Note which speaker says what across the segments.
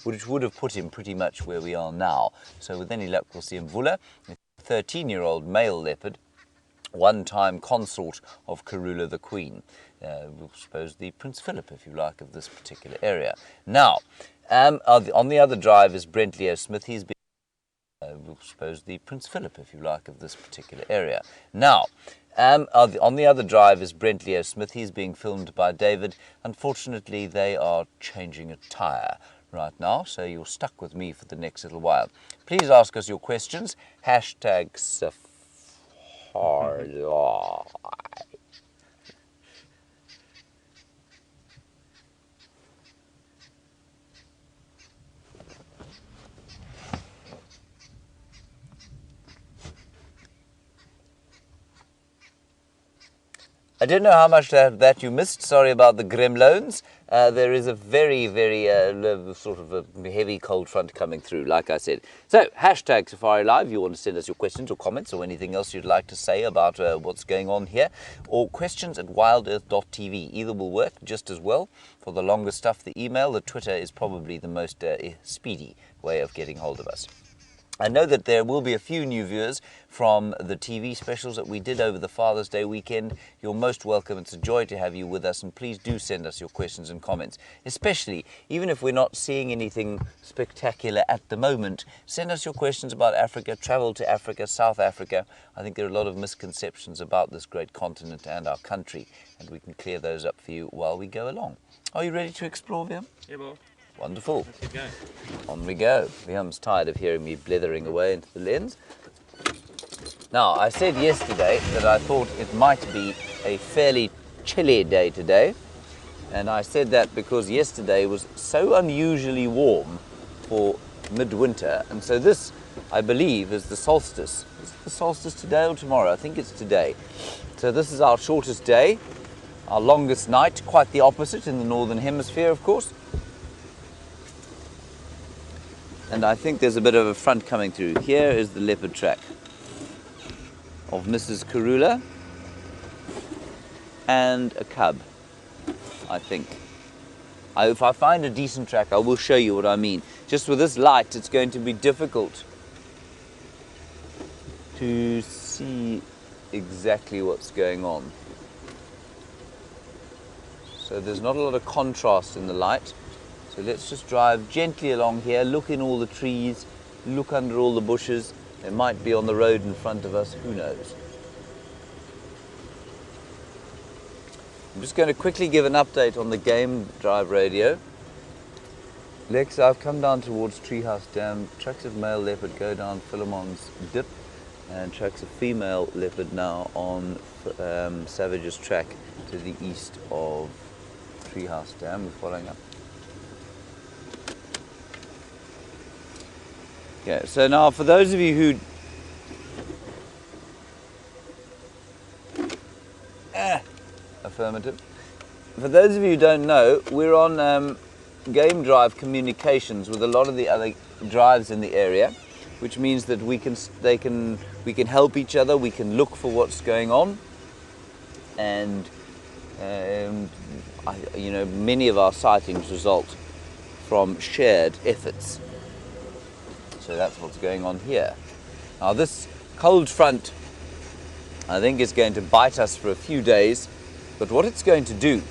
Speaker 1: which would have put him pretty much where we are now. So with any luck, we'll see Mvula, a 13-year-old male leopard, one-time consort of Karula the Queen. We'll suppose the Prince Philip, if you like, of this particular area. Now, on the other drive is Brent Smith. He's been we'll suppose the Prince Philip, if you like, of this particular area. Now, on the other drive is Brent Smith. He's being filmed by David. Unfortunately, they are changing a tyre right now, so you're stuck with me for the next little while. Please ask us your questions. #Safari. I don't know how much that you missed. Sorry about the gremlins. There is a very, very sort of a heavy cold front coming through, like I said. So, #Safari Live. You want to send us your questions or comments or anything else you'd like to say about what's going on here. Or questions at wildearth.tv. Either will work just as well. For the longer stuff, the email, the Twitter is probably the most speedy way of getting hold of us. I know that there will be a few new viewers from the TV specials that we did over the Father's Day weekend. You're most welcome. It's a joy to have you with us, and please do send us your questions and comments. Especially, even if we're not seeing anything spectacular at the moment, send us your questions about Africa, travel to Africa, South Africa. I think there are a lot of misconceptions about this great continent and our country, and we can clear those up for you while we go along. Are you ready to explore, Viam?
Speaker 2: Yeah, well.
Speaker 1: Wonderful.
Speaker 2: Let's get going.
Speaker 1: On we go. Liam's tired of hearing me blithering away into the lens. Now, I said yesterday that I thought it might be a fairly chilly day today. And I said that because yesterday was so unusually warm for midwinter. And so this, I believe, is the solstice. Is it the solstice today or tomorrow? I think it's today. So this is our shortest day, our longest night, quite the opposite in the northern hemisphere, of course. And I think there's a bit of a front coming through. Here is the leopard track of Mrs. Karula and a cub, I think. If I find a decent track, I will show you what I mean. Just with this light, it's going to be difficult to see exactly what's going on. So there's not a lot of contrast in the light. So let's just drive gently along here, look in all the trees, look under all the bushes. They might be on the road in front of us, who knows. I'm just going to quickly give an update on the game drive radio. Lex, I've come down towards Treehouse Dam. Tracks of male leopard go down Philemon's Dip, and tracks of female leopard now on Savage's track to the east of Treehouse Dam. We're following up. Okay, so now for those of you who affirmative. For those of you who don't know, we're on game drive communications with a lot of the other drives in the area, which means that we can help each other, we can look for what's going on, and many of our sightings result from shared efforts. So that's what's going on here. Now this cold front, I think, is going to bite us for a few days, but what it's going to do,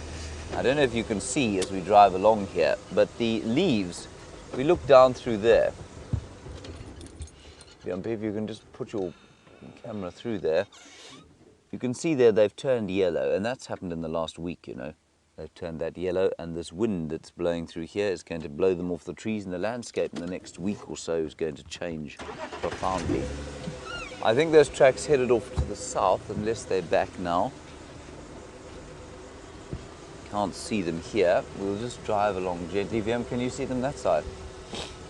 Speaker 1: I don't know if you can see as we drive along here, but the leaves, if we look down through there, if you can just put your camera through there, you can see there they've turned yellow, and that's happened in the last week, you know. They've turned that yellow, and this wind that's blowing through here is going to blow them off the trees, and the landscape in the next week or so is going to change profoundly. I think those tracks headed off to the south, unless they're back now. Can't see them here. We'll just drive along gently. VM, can you see them that side?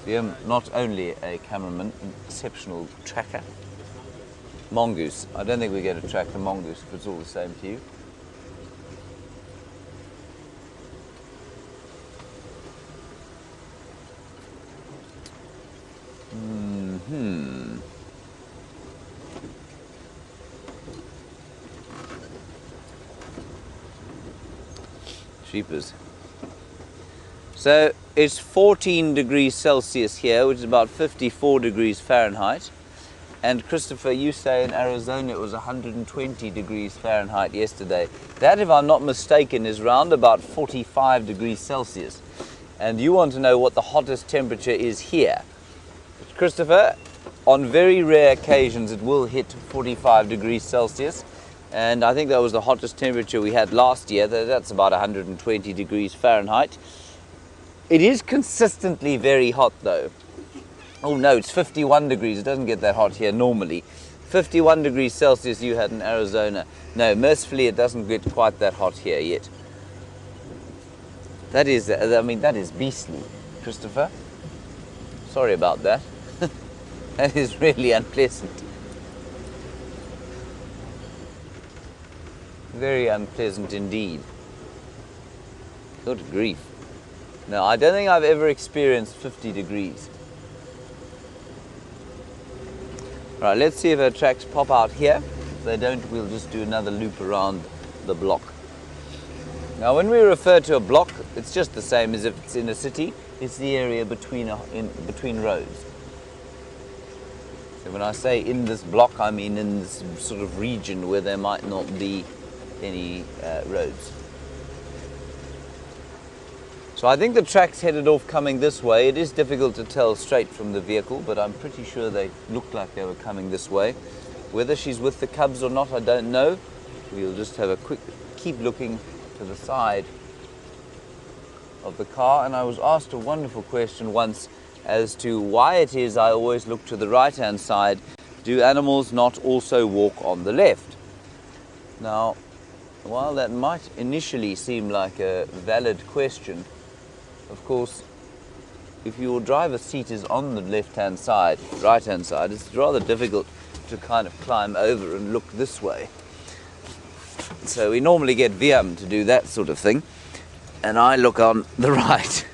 Speaker 1: VM, not only a cameraman, an exceptional tracker. Mongoose. I don't think we're going to track the mongoose if it's all the same to you. Sheepers. So it's 14 degrees Celsius here, which is about 54 degrees Fahrenheit. And Christopher, you say in Arizona it was 120 degrees Fahrenheit yesterday. That, if I'm not mistaken, is round about 45 degrees Celsius. And you want to know what the hottest temperature is here. Christopher, on very rare occasions it will hit 45 degrees Celsius. And I think that was the hottest temperature we had last year. That's about 120 degrees Fahrenheit. It is consistently very hot though. Oh no, it's 51 degrees. It doesn't get that hot here normally. 51 degrees Celsius you had in Arizona. No, mercifully it doesn't get quite that hot here yet. That is, I mean, that is beastly, Christopher. Sorry about that. That is really unpleasant. Very unpleasant indeed. Good grief. No, I don't think I've ever experienced 50 degrees. Right, let's see if our tracks pop out here. If they don't, we'll just do another loop around the block. Now, when we refer to a block, it's just the same as if it's in a city. It's the area between roads. So when I say in this block, I mean in this sort of region where there might not be any roads. So I think the track's headed off coming this way. It is difficult to tell straight from the vehicle, but I'm pretty sure they looked like they were coming this way. Whether she's with the cubs or not, I don't know. We'll just have a quick, keep looking to the side of the car. And I was asked a wonderful question once as to why it is I always look to the right-hand side. Do animals not also walk on the left? Now, while that might initially seem like a valid question, of course, if your driver's seat is on the left-hand side, right-hand side, it's rather difficult to kind of climb over and look this way. So we normally get VM to do that sort of thing, and I look on the right.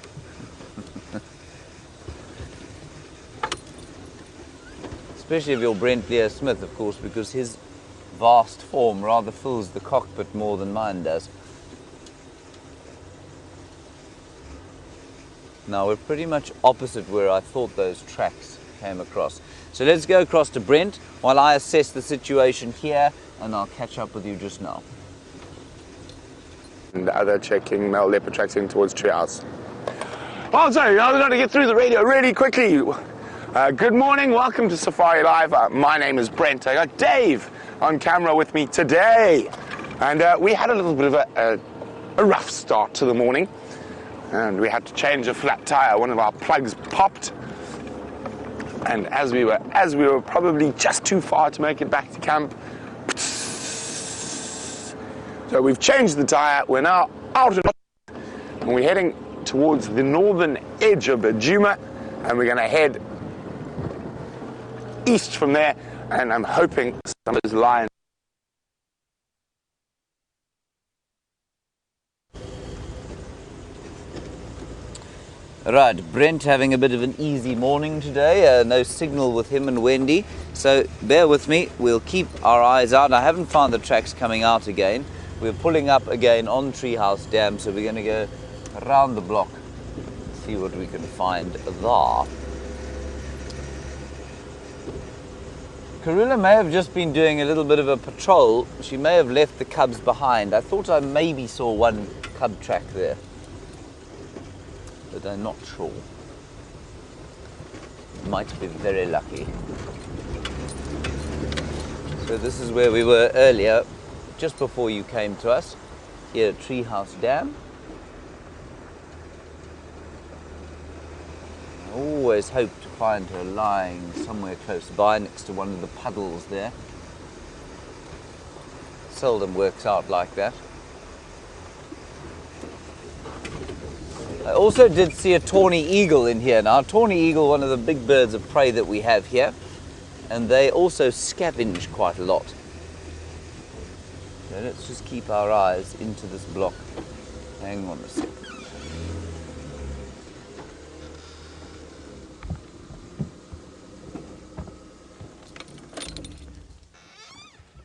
Speaker 1: Especially if you're Brent Smith, of course, because his vast form rather fills the cockpit more than mine does. Now we're pretty much opposite where I thought those tracks came across. So let's go across to Brent while I assess the situation here, and I'll catch up with you just now.
Speaker 2: And other checking male leopard tracks in towards Treehouse. Oh, sorry, I was going to get through the radio really quickly. Good morning, welcome to Safari Live. My name is Brent. I got Dave on camera with me today. And we had a little bit of a rough start to the morning. And we had to change a flat tire. One of our plugs popped. And as we were probably just too far to make it back to camp, so we've changed the tire. We're now out and we're heading towards the northern edge of Bajuma, and we're going to head east from there, and I'm hoping some of those lions.
Speaker 1: Right, Brent having a bit of an easy morning today, no signal with him and Wendy, so bear with me, we'll keep our eyes out. I haven't found the tracks coming out again. We're pulling up again on Treehouse Dam, so we're going to go around the block, see what we can find there. Karula may have just been doing a little bit of a patrol. She may have left the cubs behind. I thought I maybe saw one cub track there, but I'm not sure. Might be very lucky. So this is where we were earlier, just before you came to us, here at Treehouse Dam. I always hope to find her lying somewhere close by next to one of the puddles there. Seldom works out like that. I also did see a tawny eagle in here. Now, a tawny eagle, one of the big birds of prey that we have here, and they also scavenge quite a lot. So let's just keep our eyes into this block. Hang on a second.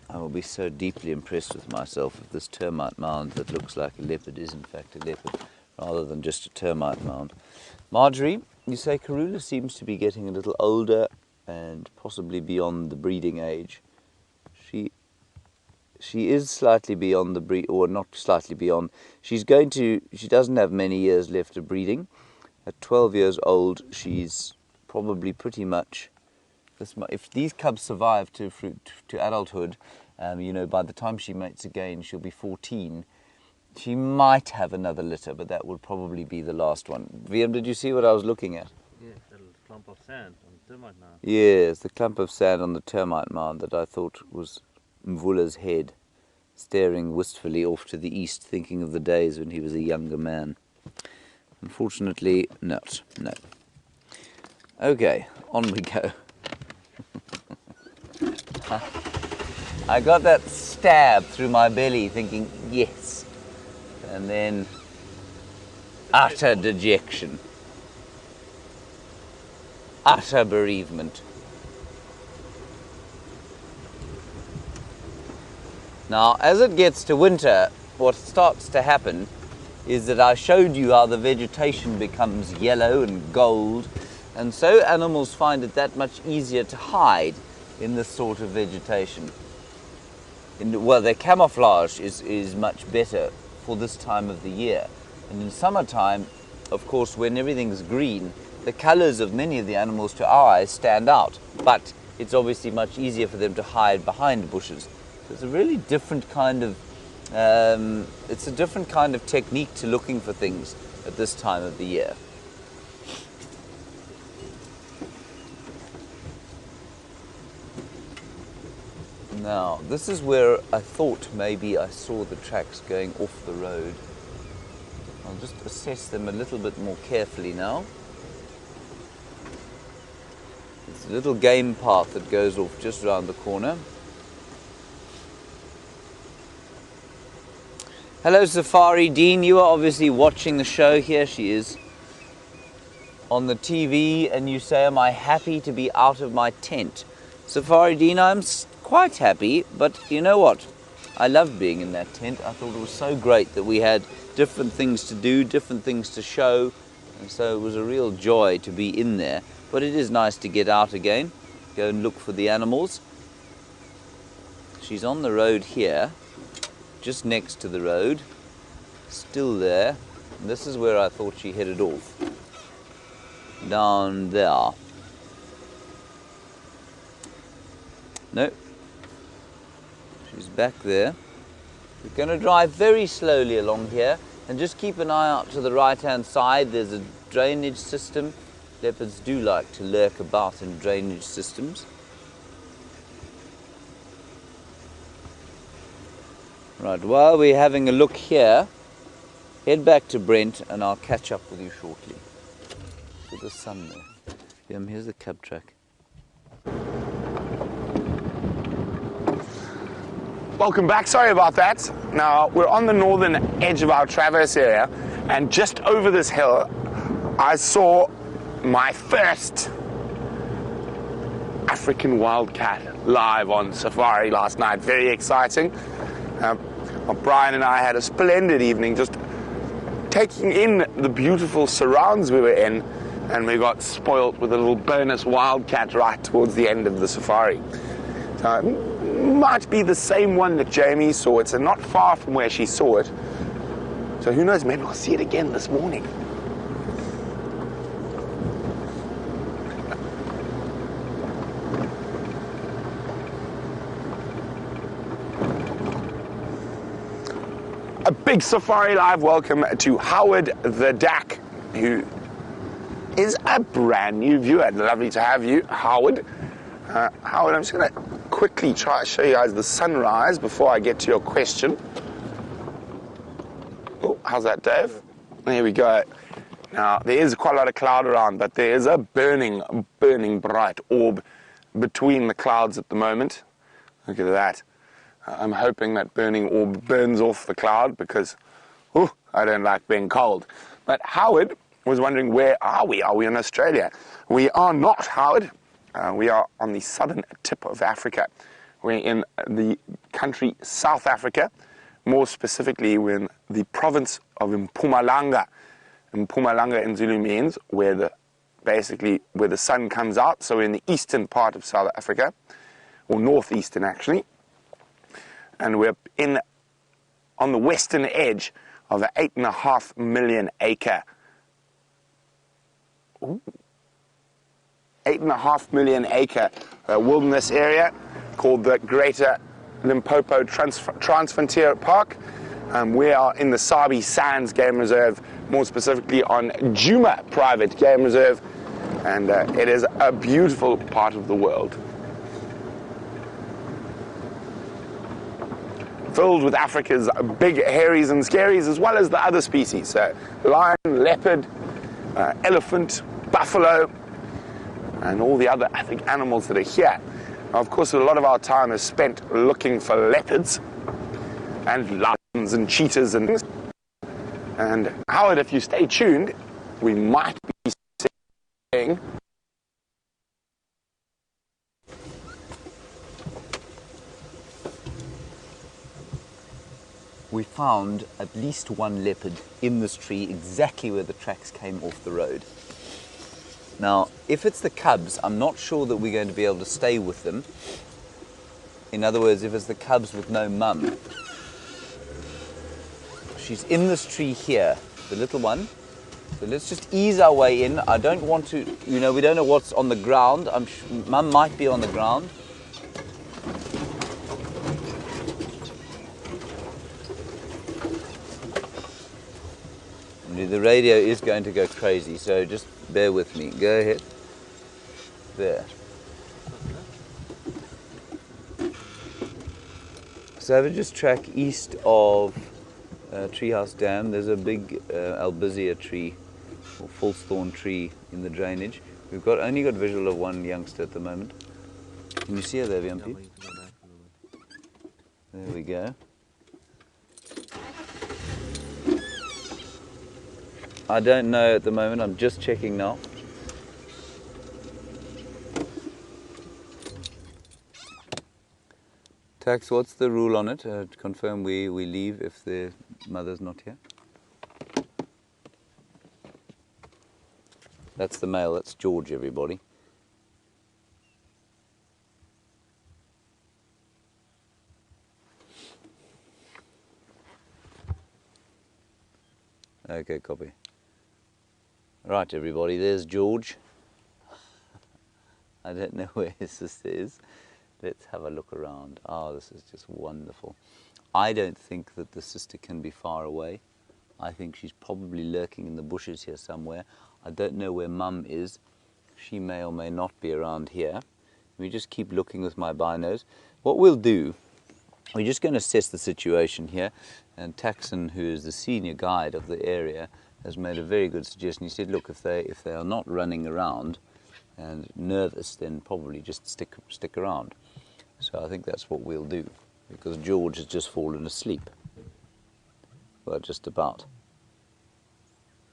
Speaker 1: I will be so deeply impressed with myself if this termite mound that looks like a leopard is in fact a leopard. rather than just a termite mound. Marjorie, you say Karula seems to be getting a little older and possibly beyond the breeding age. She is slightly beyond the breed, or not slightly beyond. She doesn't have many years left of breeding. At 12 years old, she's probably pretty much, if these cubs survive to adulthood, by the time she mates again, she'll be 14. She might have another litter, but that would probably be the last one. VM, did you see what I was looking at?
Speaker 3: Yes, that little clump of sand on the termite mound.
Speaker 1: Yes, the clump of sand on the termite mound that I thought was Mvula's head, staring wistfully off to the east, thinking of the days when he was a younger man. Unfortunately, not. No. Okay, on we go. I got that stab through my belly, thinking, yes. And then, utter dejection. Utter bereavement. Now, as it gets to winter, what starts to happen is that I showed you how the vegetation becomes yellow and gold, and so animals find it that much easier to hide in this sort of vegetation. Their camouflage is much better for this time of the year. And in summertime, of course, when everything's green, the colors of many of the animals to our eyes stand out, but it's obviously much easier for them to hide behind bushes. So it's a really different kind of technique to looking for things at this time of the year. Now, this is where I thought maybe I saw the tracks going off the road. I'll just assess them a little bit more carefully now. There's a little game path that goes off just around the corner. Hello, Safari Dean. You are obviously watching the show. Here she is on the TV, and you say, am I happy to be out of my tent? Safari Dean, I'm quite happy, but you know what? I loved being in that tent. I thought it was so great that we had different things to do, different things to show, and so it was a real joy to be in there. But it is nice to get out again, go and look for the animals. She's on the road here, just next to the road, still there. And this is where I thought she headed off, down there. No, she's back there. We're going to drive very slowly along here and just keep an eye out to the right-hand side. There's a drainage system. Leopards do like to lurk about in drainage systems. Right, while we're having a look here, head back to Brent and I'll catch up with you shortly. With the sun there. Here's the cub track.
Speaker 2: Welcome back, sorry about that. Now, we're on the northern edge of our traverse area, and just over this hill, I saw my first African wildcat live on safari last night. Very exciting. Brian and I had a splendid evening just taking in the beautiful surrounds we were in, and we got spoilt with a little bonus wildcat right towards the end of the safari. Might be the same one that Jamie saw. It's not far from where she saw it. So who knows, maybe I'll see it again this morning. A big Safari Live welcome to Howard the Dak, who is a brand new viewer. Lovely to have you, Howard. Howard, I'm just going to quickly try to show you guys the sunrise before I get to your question. Oh, how's that, Dave? There we go. Now, there is quite a lot of cloud around, but there is a burning bright orb between the clouds at the moment. Look at that. I'm hoping that burning orb burns off the cloud because I don't like being cold. But Howard was wondering, where are we? Are we in Australia? We are not, Howard. We are on the southern tip of Africa. We're in the country South Africa. More specifically, we're in the province of Mpumalanga. Mpumalanga in Zulu means basically where the sun comes out, so we're in the eastern part of South Africa, or northeastern actually, and we're on the western edge of an 8.5 million acre 8.5 million acre wilderness area called the Greater Limpopo Transfrontier Park. We are in the Sabi Sands Game Reserve, more specifically on Djuma Private Game Reserve, and it is a beautiful part of the world. Filled with Africa's big hairies and scaries, as well as the other species, so lion, leopard, elephant, buffalo, and all the other, I think, animals that are here. Now, of course, a lot of our time is spent looking for leopards and lions and cheetahs and things. And Howard, if you stay tuned, we might be seeing
Speaker 1: we found at least one leopard in this tree exactly where the tracks came off the road. Now, if it's the cubs, I'm not sure that we're going to be able to stay with them. In other words, if it's the cubs with no mum. She's in this tree here, the little one. So let's just ease our way in. I don't want to, we don't know what's on the ground. Mum might be on the ground. The radio is going to go crazy, so just bear with me. Go ahead. There. Savages track east of Treehouse Dam. There's a big albizia tree, or false thorn tree in the drainage. We've only got visual of one youngster at the moment. Can you see her there, VMP? There we go. I don't know at the moment, I'm just checking now. Tax, what's the rule on it? To confirm we leave if the mother's not here? That's the male, that's George, everybody. Okay, copy. Right, everybody, there's George. I don't know where his sister is. Let's have a look around. Oh, this is just wonderful. I don't think that the sister can be far away. I think she's probably lurking in the bushes here somewhere. I don't know where Mum is. She may or may not be around here. We just keep looking with my binos. What we'll do, we're just going to assess the situation here. And Taxon, who is the senior guide of the area, has made a very good suggestion. He said, look, if they are not running around and nervous, then probably just stick around. So I think that's what we'll do, because George has just fallen asleep. Well, just about.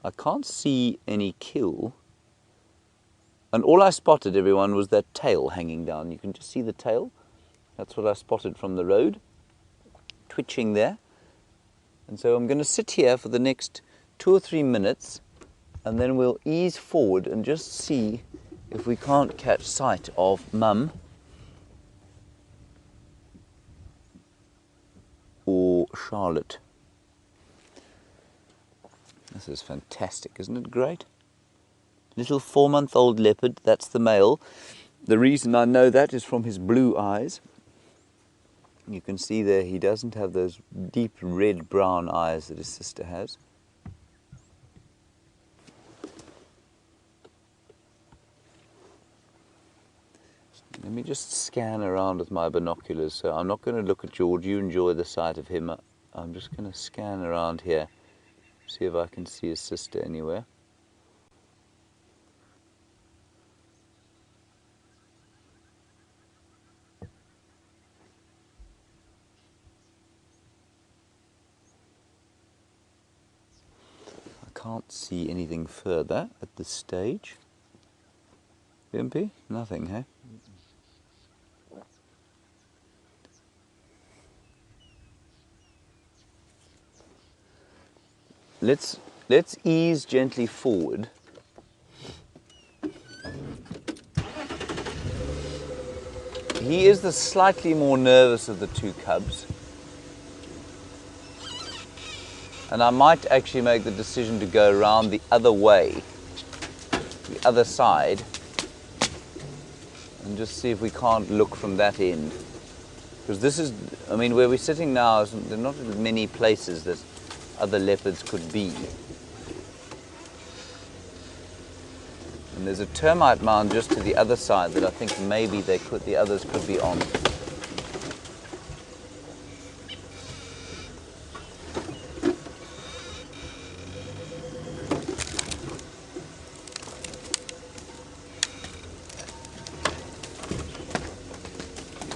Speaker 1: I can't see any kill. And all I spotted, everyone, was that tail hanging down. You can just see the tail. That's what I spotted from the road, twitching there. And so I'm going to sit here for the next 2 or 3 minutes, and then we'll ease forward and just see if we can't catch sight of Mum or Charlotte. This is fantastic, isn't it great? Little 4-month-old leopard, that's the male. The reason I know that is from his blue eyes. You can see there he doesn't have those deep red-brown eyes that his sister has. Let me just scan around with my binoculars. So I'm not going to look at George. You enjoy the sight of him. I'm just going to scan around here, see if I can see his sister anywhere. I can't see anything further at this stage. BMP? Nothing, hey? let's ease gently forward. He is the slightly more nervous of the two cubs. And I might actually make the decision to go around the other way, the other side, and just see if we can't look from that end. Because this is, I mean, where we're sitting now, there are not many places that other leopards could be. And there's a termite mound just to the other side that I think maybe the others could be on.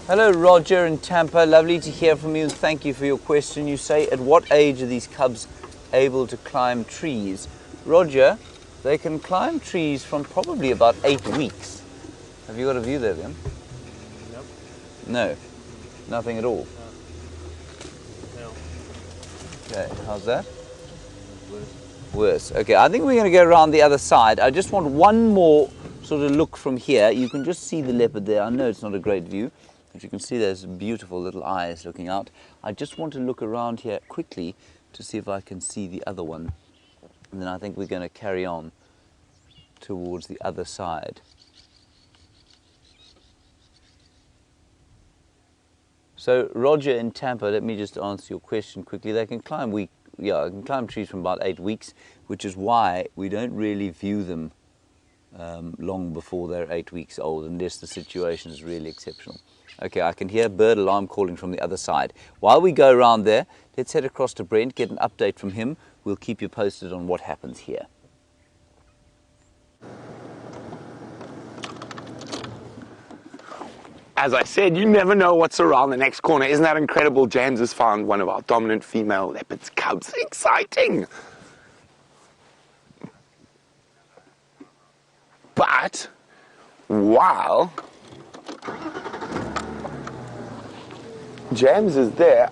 Speaker 1: Hello Roger in Tampa, lovely to hear from you and thank you for your question. You say, at what age are these cubs able to climb trees? Roger, they can climb trees from probably about 8 weeks. Have you got a view there then?
Speaker 3: Nope.
Speaker 1: No, nothing at all.
Speaker 3: No.
Speaker 1: Okay, how's that?
Speaker 3: Worse.
Speaker 1: Worse. Okay, I think we're going to go around the other side. I just want one more sort of look from here. You can just see the leopard there. I know it's not a great view, but you can see there's beautiful little eyes looking out. I just want to look around here quickly to see if I can see the other one. And then I think we're going to carry on towards the other side. So Roger in Tampa, let me just answer your question quickly. They can climb climb trees from about 8 weeks, which is why we don't really view them long before they're 8 weeks old, unless the situation is really exceptional. Okay, I can hear bird alarm calling from the other side. While we go around there, let's head across to Brent, get an update from him. We'll keep you posted on what happens here.
Speaker 2: As I said, you never know what's around the next corner. Isn't that incredible? James has found one of our dominant female leopard's cubs. Exciting! But while James is there,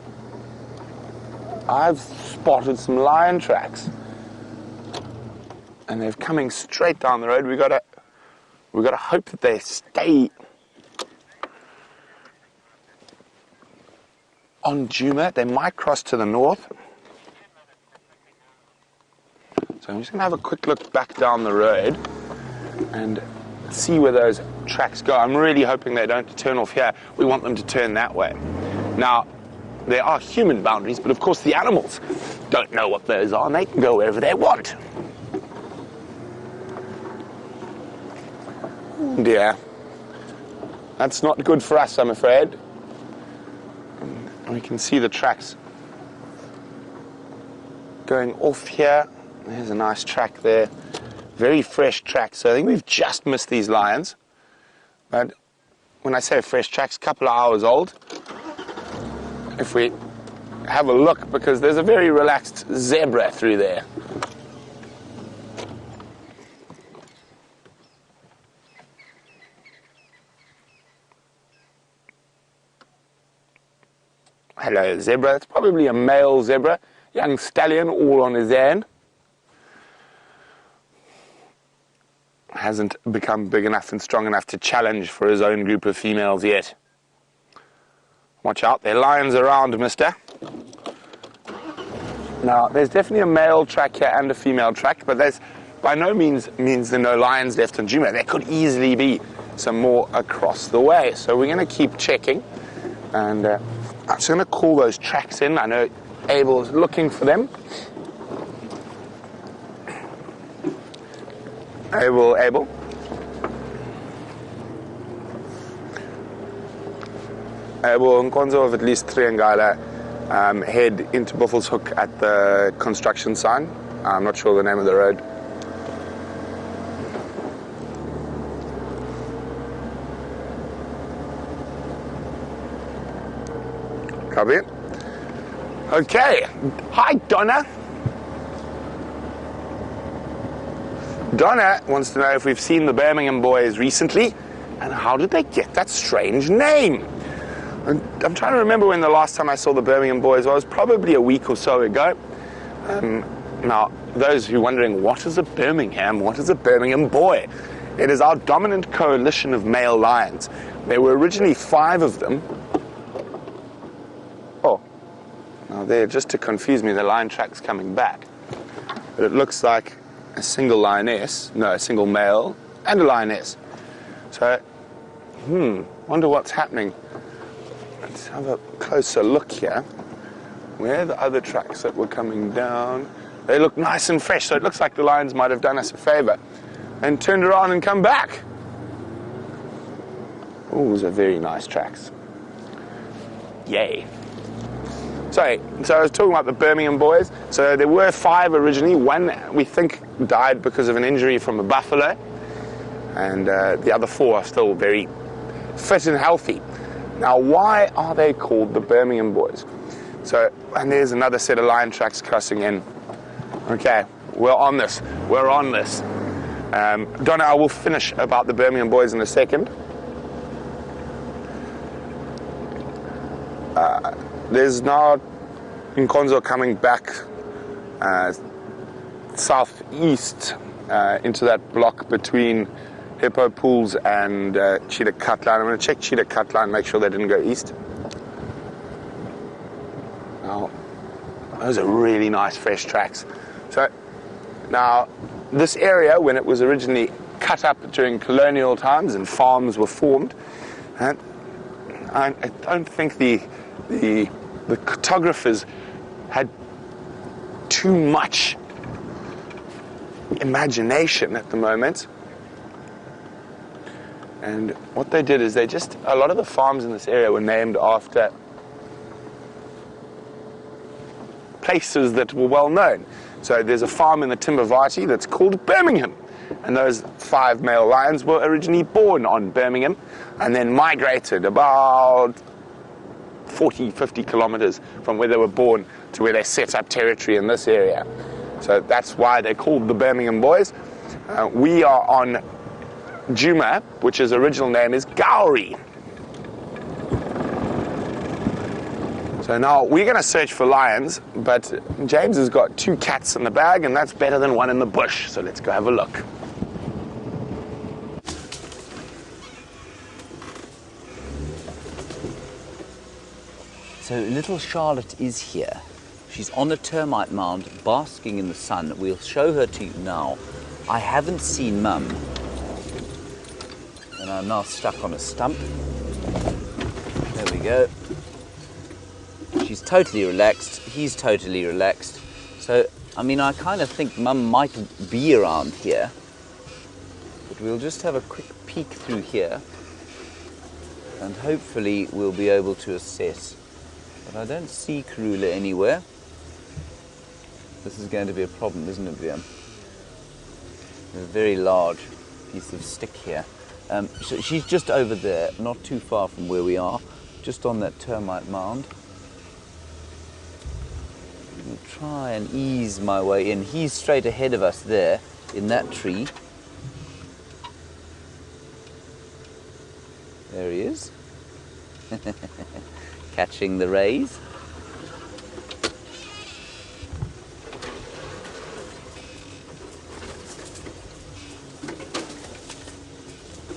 Speaker 2: I've spotted some lion tracks, and they're coming straight down the road. We gotta hope that they stay on Juma. They might cross to the north. So I'm just gonna have a quick look back down the road and see where those tracks go. I'm really hoping they don't turn off here. We want them to turn that way. Now, there are human boundaries, but of course the animals don't know what those are, and they can go wherever they want. Oh dear. That's not good for us, I'm afraid. And we can see the tracks going off here. There's a nice track there. Very fresh track, so I think we've just missed these lions. But when I say fresh tracks, a couple of hours old. If we have a look, because there's a very relaxed zebra through there. Hello, zebra. It's probably a male zebra, young stallion, all on his end. Hasn't become big enough and strong enough to challenge for his own group of females yet. Watch out, there are lions around, mister. Now, there's definitely a male track here and a female track, but there's by no means there are no lions left on Juma. There could easily be some more across the way. So we're going to keep checking, and I'm just going to call those tracks in. I know Abel's looking for them. Abel. Abel and Nkonzo of at least 3 Ngala head into Buffelshoek at the construction sign. I'm not sure the name of the road. Copy. Okay. Hi, Donna. Donna wants to know if we've seen the Birmingham boys recently, and how did they get that strange name? And I'm trying to remember when the last time I saw the Birmingham boys was. Probably a week or so ago. Now, those who are wondering, what is a Birmingham? What is a Birmingham boy? It is our dominant coalition of male lions. There were originally 5 of them. Oh, now there, just to confuse me, the lion track's coming back. But it looks like a single lioness, no, a single male and a lioness. So, wonder what's happening. Let's have a closer look here. Where are the other tracks that were coming down? They look nice and fresh, so it looks like the lions might have done us a favor and turned around and come back. Oh, those are very nice tracks. Yay. Sorry, so I was talking about the Birmingham boys. So there were 5 originally. 1, we think, died because of an injury from a buffalo. And the other 4 are still very fit and healthy. Now, why are they called the Birmingham boys? So, and there's another set of lion tracks crossing in. Okay, we're on this. We're on this. Donna, I will finish about the Birmingham boys in a second. There's now Nkonzo coming back southeast into that block between Hippo Pools and Cheetah Cutline. I'm going to check Cheetah Cutline, make sure they didn't go east. Now, those are really nice fresh tracks. So, now, this area, when it was originally cut up during colonial times and farms were formed, and I don't think the cartographers had too much imagination at the moment. And what they did is a lot of the farms in this area were named after places that were well known. So there's a farm in the Timbavati that's called Birmingham. And those 5 male lions were originally born on Birmingham and then migrated about 40, 50 kilometers from where they were born to where they set up territory in this area. So that's why they're called the Birmingham boys. We are on Juma, which his original name is Gowrie. So now we're going to search for lions, but James has got 2 cats in the bag, and that's better than 1 in the bush. So let's go have a look.
Speaker 1: So little Charlotte is here. She's on a termite mound, basking in the sun. We'll show her to you now. I haven't seen Mum, and I'm now stuck on a stump. There we go. She's totally relaxed. He's totally relaxed. So, I mean, I kind of think Mum might be around here. But we'll just have a quick peek through here. And hopefully we'll be able to assess. But I don't see Karula anywhere. This is going to be a problem, isn't it, Liam? There's a very large piece of stick here. So she's just over there, not too far from where we are, just on that termite mound. I'll try and ease my way in. He's straight ahead of us there, in that tree. There he is. Catching the rays.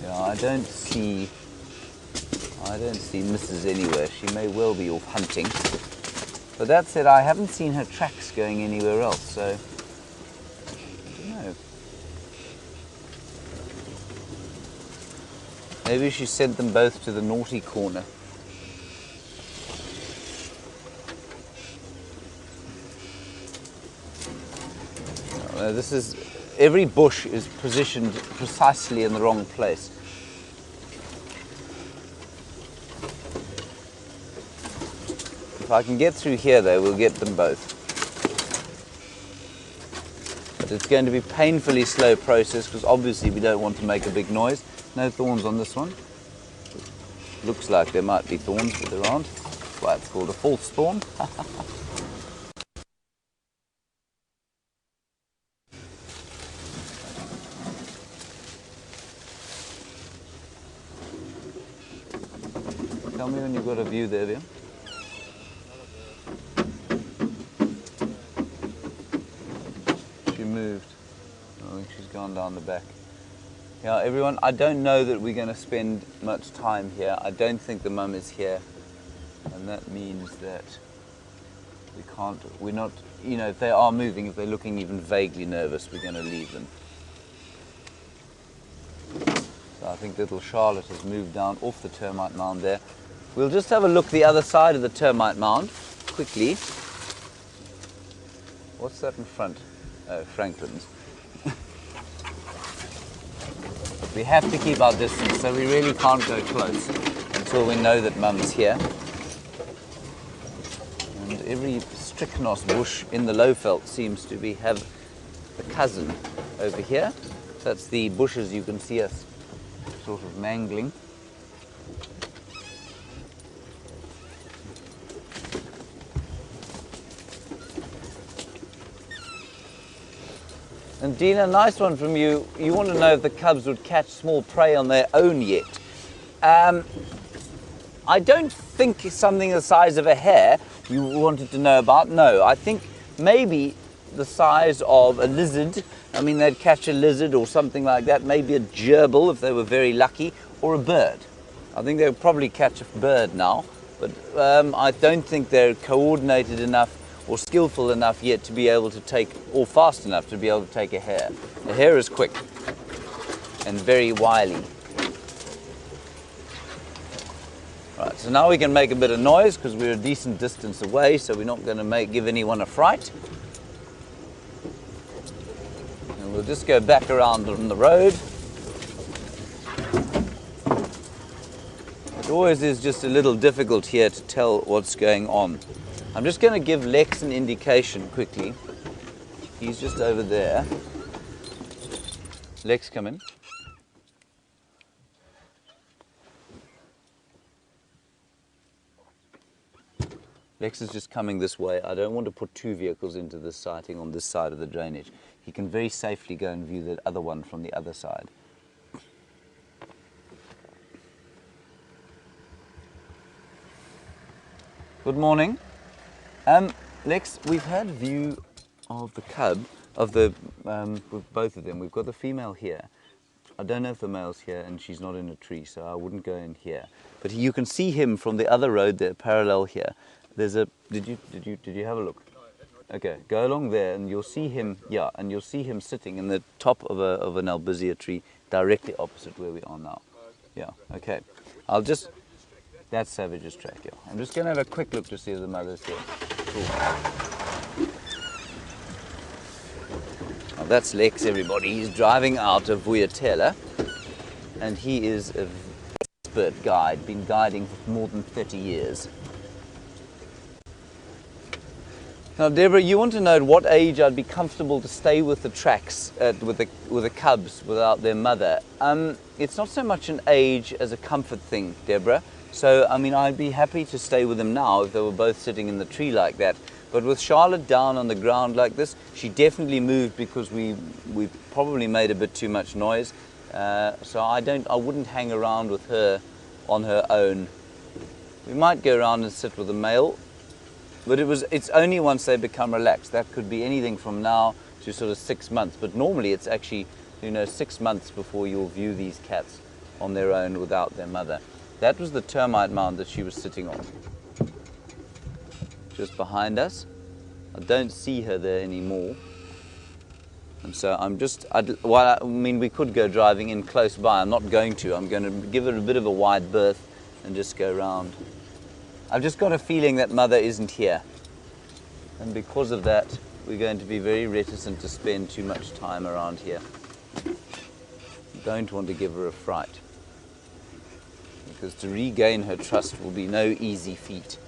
Speaker 1: Yeah, I don't see Mrs. anywhere. She may well be off hunting. But that said, I haven't seen her tracks going anywhere else, so I don't know. Maybe she sent them both to the naughty corner. This is, every bush is positioned precisely in the wrong place. If I can get through here though, we'll get them both. But it's going to be a painfully slow process because obviously we don't want to make a big noise. No thorns on this one. Looks like there might be thorns, but there aren't. That's why it's called a false thorn. Tell me when you've got a view there, Liam. think she's gone down the back. Yeah, everyone, I don't know that we're going to spend much time here. I don't think the mum is here. And that means that we're not, you know, if they are moving, if they're looking even vaguely nervous, we're going to leave them. So I think little Charlotte has moved down off the termite mound there. We'll just have a look the other side of the termite mound, quickly. What's that in front? Oh, Franklin's. We have to keep our distance, so we really can't go close until we know that Mum's here. And every strychnos bush in the Lowveld seems to have a cousin over here. That's the bushes you can see us sort of mangling. And Dina, nice one from you. You want to know if the cubs would catch small prey on their own yet. I don't think something the size of a hare you wanted to know about. No, I think maybe the size of a lizard. I mean, they'd catch a lizard or something like that. Maybe a gerbil if they were very lucky, or a bird. I think they would probably catch a bird now, but I don't think they're coordinated enough or skillful enough yet to be able to take, or fast enough to be able to take a hare. A hare is quick and very wily. Right, so now we can make a bit of noise because we're a decent distance away, so we're not going to give anyone a fright. And we'll just go back around on the road. It always is just a little difficult here to tell what's going on. I'm just going to give Lex an indication quickly. He's just over there. Lex, come in. Lex is just coming this way. I don't want to put two vehicles into this sighting on this side of the drainage. He can very safely go and view the other one from the other side. Good morning. Lex, we've had a view of the cub, with both of them. We've got the female here. I don't know if the male's here, and she's not in a tree, so I wouldn't go in here. But you can see him from the other road there, parallel here. There's a. Did you have a look? Okay, go along there, and you'll see him. Yeah, and you'll see him sitting in the top of an albizia tree, directly opposite where we are now. Yeah. Okay. I'll just. That's Savage's track, yeah. I'm just going to have a quick look to see if the mother's here. Cool. Well, that's Lex, everybody. He's driving out of Vuyatela, and he is an expert guide, been guiding for more than 30 years. Now, Deborah, you want to know at what age I'd be comfortable to stay with the tracks, with the cubs without their mother. It's not so much an age as a comfort thing, Deborah. So, I mean, I'd be happy to stay with them now if they were both sitting in the tree like that. But with Charlotte down on the ground like this, she definitely moved because we probably made a bit too much noise. So I wouldn't hang around with her on her own. We might go around and sit with the male, but it's only once they become relaxed. That could be anything from now to sort of 6 months. But normally it's actually, 6 months before you'll view these cats on their own without their mother. That was the termite mound that she was sitting on, just behind us. I don't see her there anymore. And so we could go driving in close by. I'm not going to. I'm going to give her a bit of a wide berth and just go round. I've just got a feeling that mother isn't here. And because of that, we're going to be very reticent to spend too much time around here. Don't want to give her a fright, because to regain her trust will be no easy feat.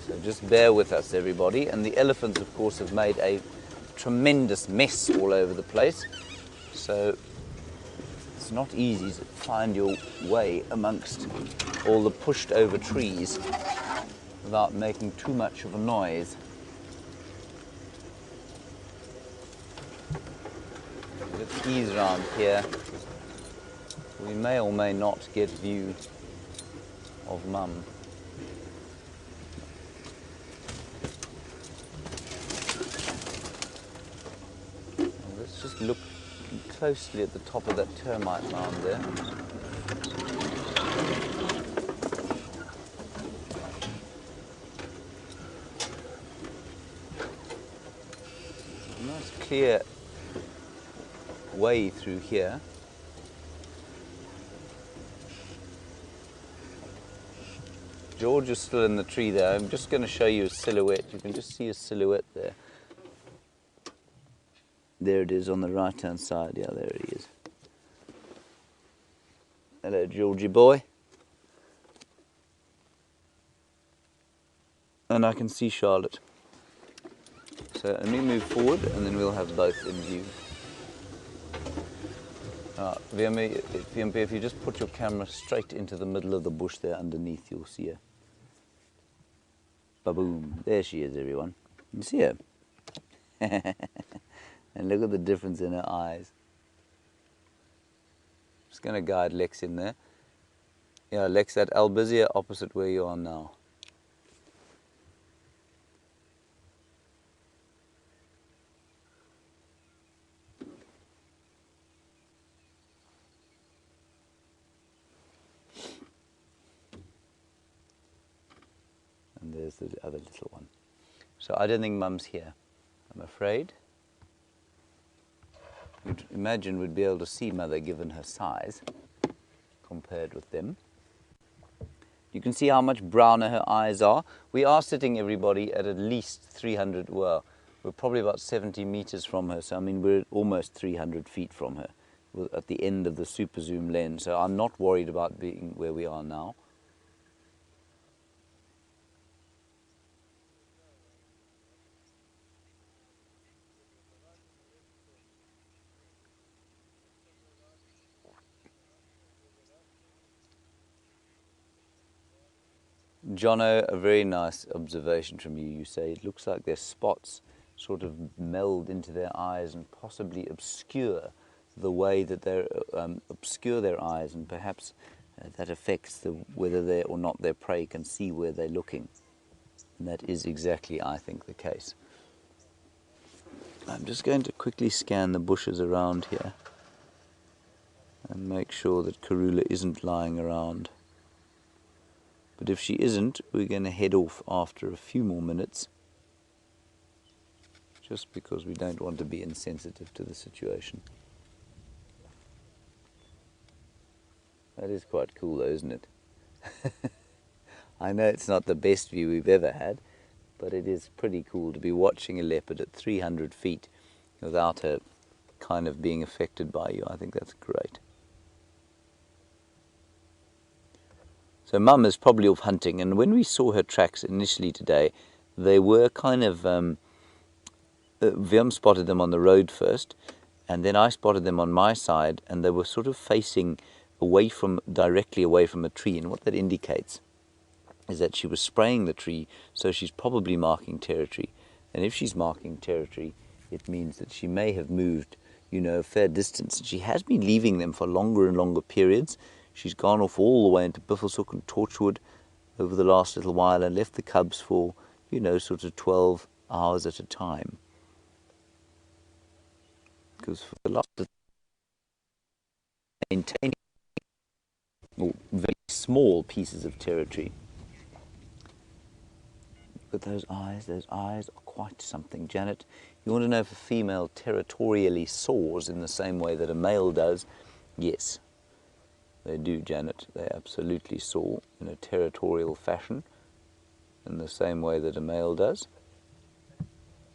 Speaker 1: So just bear with us, everybody. And the elephants, of course, have made a tremendous mess all over the place. So it's not easy to find your way amongst all the pushed over trees without making too much of a noise. Let's ease around here. We may or may not get view of Mum. Let's just look closely at the top of that termite mound there. A nice clear way through here. George is still in the tree there. I'm just going to show you a silhouette. You can just see a silhouette there. There it is on the right-hand side. Yeah, there he is. Hello, Georgie boy. And I can see Charlotte. So let me move forward and then we'll have both in view. VMP, if you just put your camera straight into the middle of the bush there underneath, you'll see her. Ba-boom. There she is, everyone. You see her? And look at the difference in her eyes. Just going to guide Lex in there. Yeah, Lex, that albizia opposite where you are now. And there's the other little one. So I don't think Mum's here, I'm afraid. You'd imagine we'd be able to see Mother given her size compared with them. You can see how much browner her eyes are. We are sitting, everybody, at least 300, well, we're probably about 70 meters from her, so I mean we're almost 300 feet from her. We're at the end of the super zoom lens, so I'm not worried about being where we are now. Jono, a very nice observation from you. You say it looks like their spots sort of meld into their eyes and possibly obscure the way that they obscure their eyes, and perhaps that affects whether they or not their prey can see where they're looking. And that is exactly, I think, the case. I'm just going to quickly scan the bushes around here and make sure that Karula isn't lying around. But if she isn't, we're going to head off after a few more minutes, just because we don't want to be insensitive to the situation. That is quite cool though, isn't it? I know it's not the best view we've ever had, but it is pretty cool to be watching a leopard at 300 feet without her kind of being affected by you. I think that's great. So Mum is probably off hunting, and when we saw her tracks initially today, they were kind of, Viam spotted them on the road first, and then I spotted them on my side, and they were sort of facing directly away from a tree, and what that indicates is that she was spraying the tree, so she's probably marking territory. And if she's marking territory, it means that she may have moved, a fair distance. She has been leaving them for longer and longer periods. She's gone off all the way into Biffleshoek and Torchwood over the last little while and left the cubs for, sort of 12 hours at a time. Because for the last maintaining very small pieces of territory. Look at those eyes. Those eyes are quite something. Janet, you want to know if a female territorially soars in the same way that a male does? Yes, they do, Janet. They absolutely soar in a territorial fashion in the same way that a male does.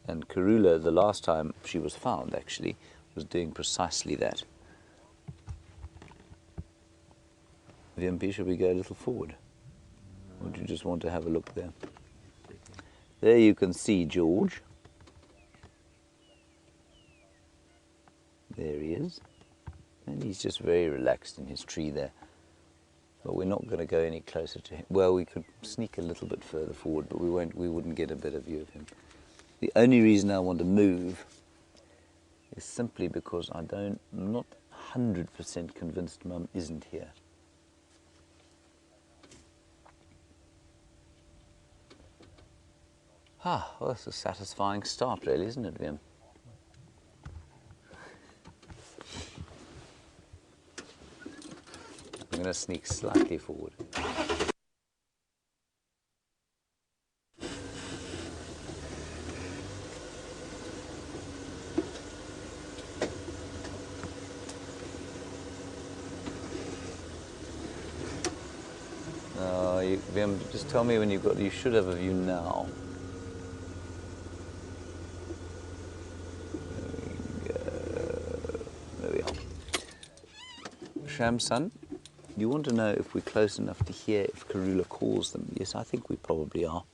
Speaker 1: And Karula, the last time she was found, actually, was doing precisely that. VMP, should we go a little forward? Or do you just want to have a look there? There you can see George. There he is. And he's just very relaxed in his tree there. But we're not going to go any closer to him. Well, we could sneak a little bit further forward, but we wouldn't get a better view of him. The only reason I want to move is simply because I'm not 100% convinced Mum isn't here. Ah, well, that's a satisfying start, really, isn't it, Wim? I'm going to sneak slightly forward. Wim, just tell me when you've got. You should have a view now. There we are. Shamsun, you want to know if we're close enough to hear if Karula calls them? Yes, I think we probably are.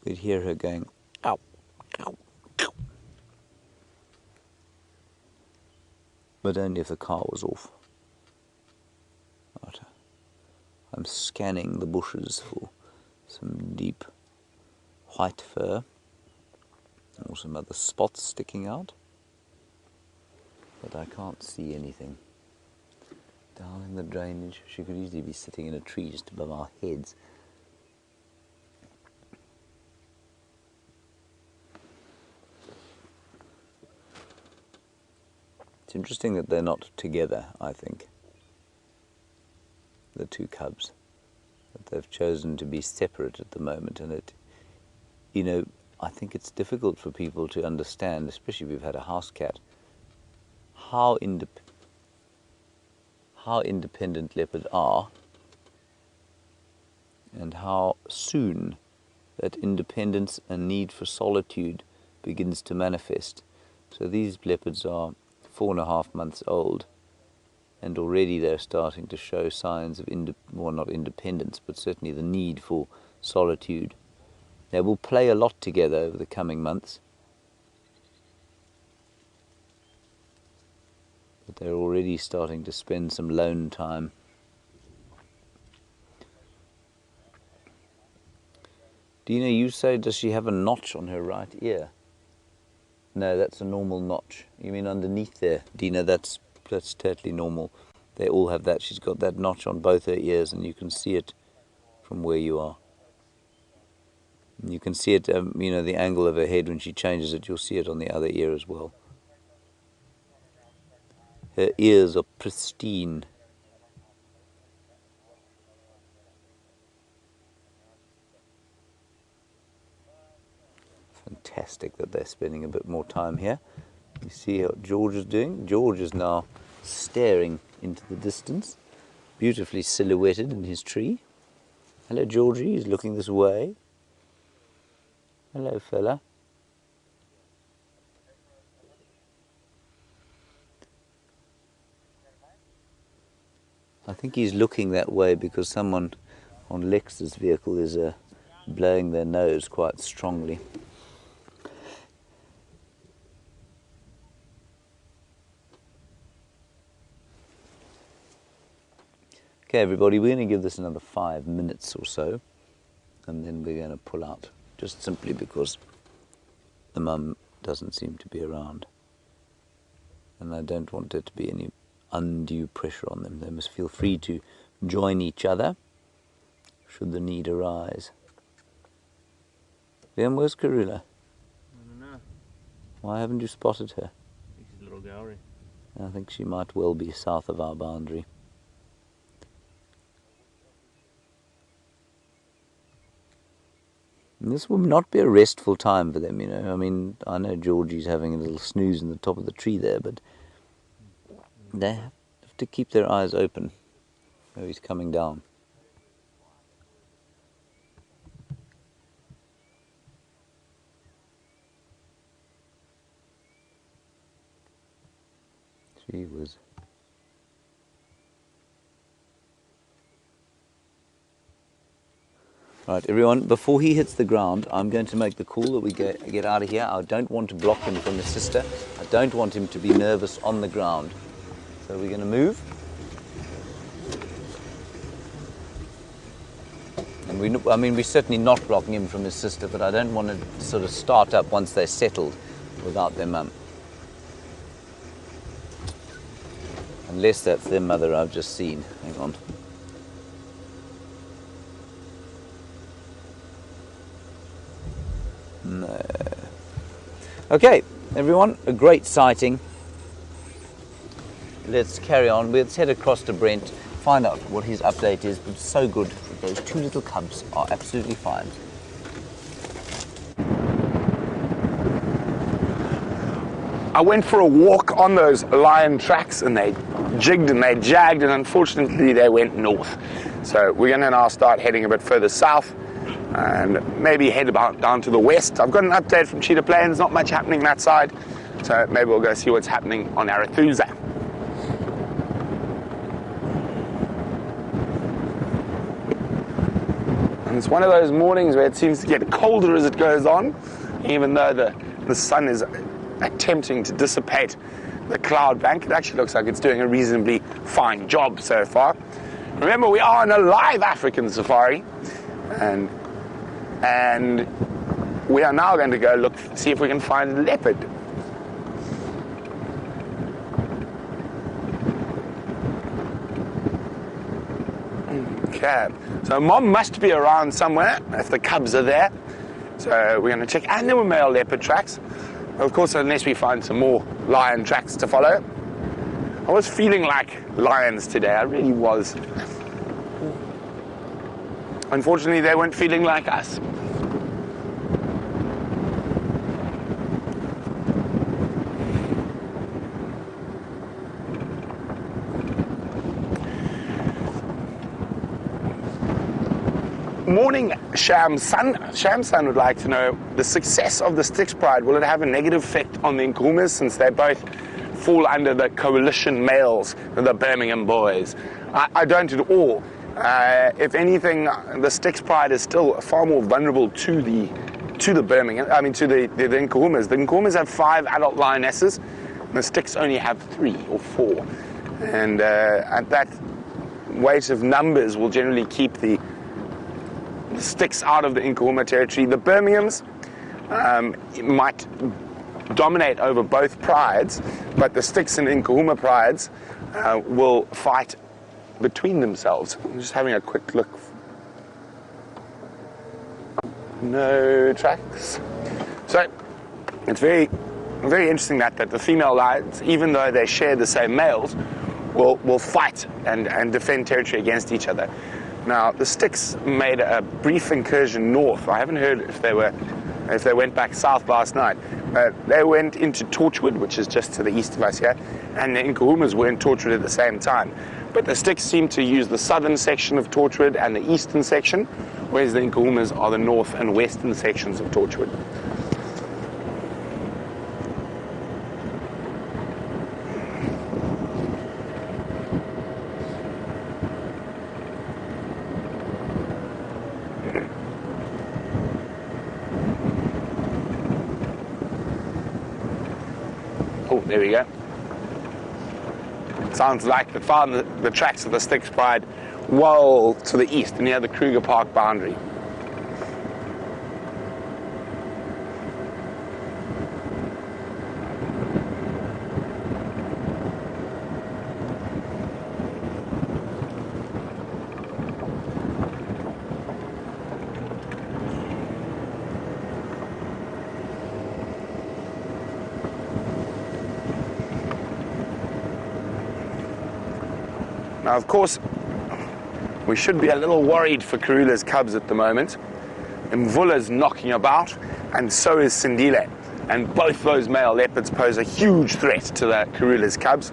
Speaker 1: We'd hear her going, ow, ow, ow. But only if the car was off. Right. I'm scanning the bushes for some deep white fur or some other spots sticking out. But I can't see anything. Down in the drainage, she could easily be sitting in a tree just above our heads. It's interesting that they're not together, I think, the two cubs. That they've chosen to be separate at the moment, and it, you know, I think it's difficult for people to understand, especially if we've had a house cat, how independent leopards are, and how soon that independence and need for solitude begins to manifest. So these leopards are 4.5 months old, and already they're starting to show signs of, not independence, but certainly the need for solitude. They will play a lot together over the coming months, but they're already starting to spend some lone time. Dina, you say, does she have a notch on her right ear? No, that's a normal notch. You mean underneath there? Dina, that's totally normal. They all have that. She's got that notch on both her ears, and you can see it from where you are. And you can see it, the angle of her head when she changes it, you'll see it on the other ear as well. Her ears are pristine. Fantastic that they're spending a bit more time here. You see what George is doing? George is now staring into the distance, beautifully silhouetted in his tree. Hello, Georgie. He's looking this way. Hello, fella. I think he's looking that way because someone on Lex's vehicle is blowing their nose quite strongly. Okay, everybody, we're going to give this another 5 minutes or so, and then we're going to pull out, just simply because the mum doesn't seem to be around. And I don't want there to be any undue pressure on them. They must feel free to join each other, should the need arise. Liam, where's Karula?
Speaker 3: I don't know.
Speaker 1: Why haven't you spotted her?
Speaker 3: I think she's a little gallery.
Speaker 1: I think she might well be south of our boundary. And this will not be a restful time for them, you know. I mean, I know Georgie's having a little snooze in the top of the tree there, but they have to keep their eyes open. Oh, he's coming down. Gee whiz. Right, everyone, before he hits the ground, I'm going to make the call that we get out of here. I don't want to block him from his sister. I don't want him to be nervous on the ground. So we're going to move. And we're certainly not blocking him from his sister, but I don't want to sort of start up once they're settled without their mum. Unless that's their mother I've just seen. Hang on. No. Okay, everyone, a great sighting. Let's carry on. Let's head across to Brent, find out what his update is. But so good. Those two little cubs are absolutely fine.
Speaker 2: I went for a walk on those lion tracks and they jigged and they jagged, and unfortunately they went north. So we're going to now start heading a bit further south and maybe head about down to the west. I've got an update from Cheetah Plains, not much happening that side, so maybe we'll go see what's happening on Arathusa. And it's one of those mornings where it seems to get colder as it goes on, even though the sun is attempting to dissipate the cloud bank. It actually looks like it's doing a reasonably fine job so far. Remember, we are on a live African safari, and we are now going to go look, see if we can find a leopard. Okay, so mom must be around somewhere if the cubs are there. So we're going to check, and there were male leopard tracks. Of course, unless we find some more lion tracks to follow. I was feeling like lions today, I really was. Unfortunately, they weren't feeling like us. Morning, Shamsun. Shamsun would like to know the success of the Styx Pride. Will it have a negative effect on the Nkuhumas, since they both fall under the coalition males, the Birmingham boys? I don't at all. If anything, the Styx Pride is still far more vulnerable to the Birmingham. I mean, to the Nkuhumas. The Nkuhumas have 5 adult lionesses, and the Styx only have 3 or 4. And at that weight of numbers will generally keep the Styx out of the Nkuhuma territory. The Birminghams might dominate over both prides, but the Styx and Nkuhuma prides will fight between themselves. I'm just having a quick look. No tracks. So it's very, very interesting that the female lions, even though they share the same males, will fight and defend territory against each other. Now, the Styx made a brief incursion north. I haven't heard if they went back south last night. They went into Torchwood, which is just to the east of us here, and the Nkuhumas were in Torchwood at the same time. But the Styx seem to use the southern section of Torchwood and the eastern section, whereas the Nkuhumas are the north and western sections of Torchwood. Oh, there we go. Sounds like they found the tracks of the Styx Pride well to the east, near the Kruger Park boundary. Now, of course, we should be a little worried for Karula's cubs at the moment. Mvula's knocking about, and so is Sindile. And both those male leopards pose a huge threat to the Karula's cubs.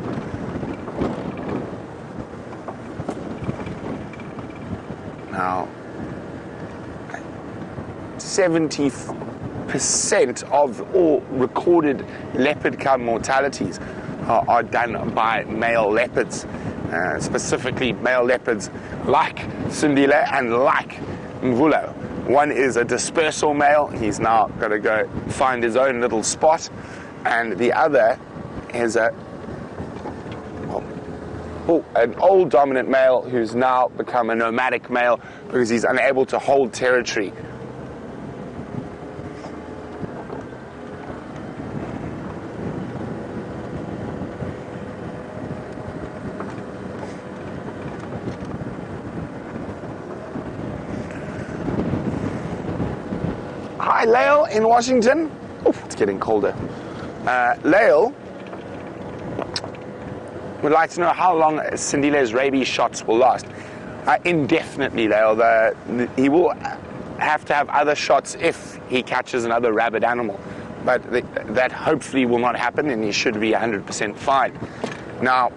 Speaker 2: Now, 70% of all recorded leopard cub mortalities are done by male leopards. Specifically male leopards like Sindile and like Mvula. One is a dispersal male. He's now got to go find his own little spot. And the other is an old dominant male who's now become a nomadic male because he's unable to hold territory. Hi, Lael in Washington. Oh, it's getting colder. Lael would like to know how long Sindile's rabies shots will last. Indefinitely, Lael. He will have to have other shots if he catches another rabid animal. But that hopefully will not happen, and he should be 100% fine. Now,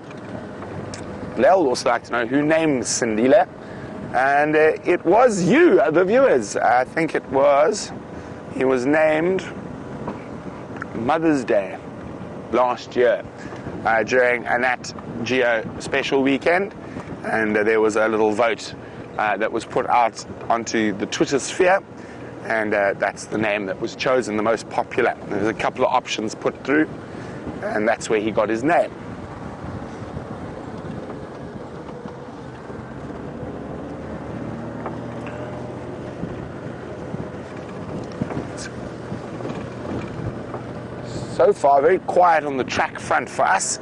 Speaker 2: Lael would also like to know who named Sindile. And it was you, the viewers. I think it was. He was named Mother's Day last year during a Nat Geo special weekend. And there was a little vote that was put out onto the Twitter sphere. And that's the name that was chosen, the most popular. There's a couple of options put through. And that's where he got his name. So far, very quiet on the track front for us.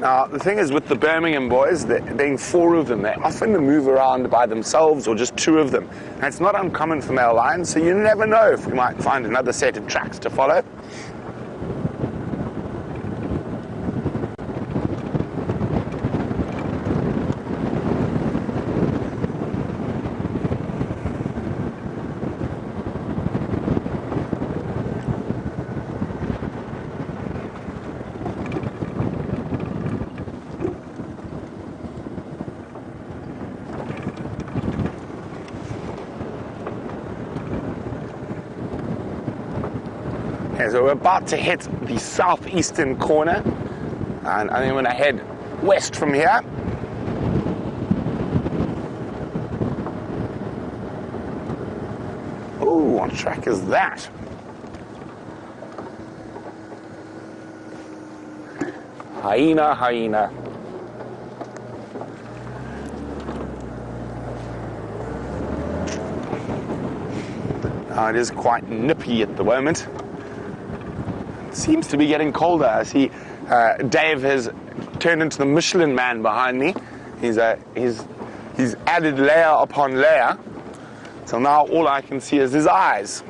Speaker 2: Now, the thing is with the Birmingham boys, there being 4 of them, they often move around by themselves or just 2 of them. And it's not uncommon for male lions, so you never know if we might find another set of tracks to follow. So we're about to hit the southeastern corner, and I think I'm going to head west from here. Oh, what track is that? Hyena, hyena. It is quite nippy at the moment. Seems to be getting colder. I see Dave has turned into the Michelin man behind me. He's added layer upon layer. So now all I can see is his eyes.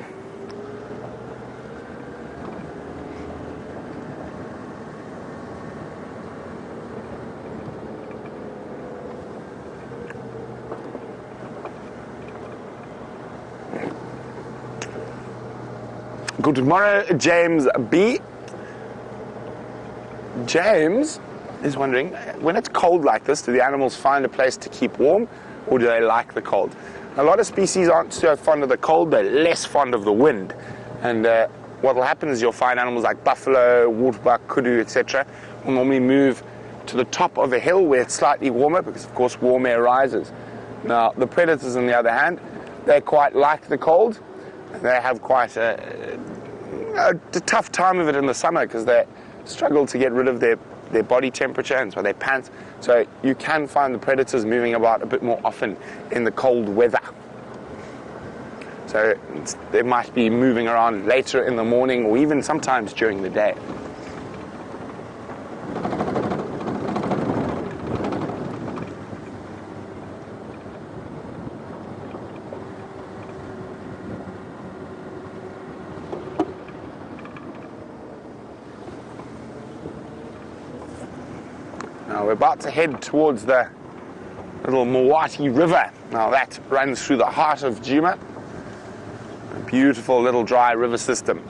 Speaker 2: Good morning, James B. James is wondering, when it's cold like this, do the animals find a place to keep warm, or do they like the cold? A lot of species aren't so fond of the cold, they're less fond of the wind. And what will happen is you'll find animals like buffalo, waterbuck, kudu, etc. will normally move to the top of a hill where it's slightly warmer, because of course warm air rises. Now, the predators, on the other hand, they quite like the cold. They have quite a tough time of it in the summer because they struggle to get rid of their body temperature, and so they pant. So you can find the predators moving about a bit more often in the cold weather. So they might be moving around later in the morning or even sometimes during the day. Now we're about to head towards the little Mwati River. Now that runs through the heart of Djuma. A beautiful little dry river system.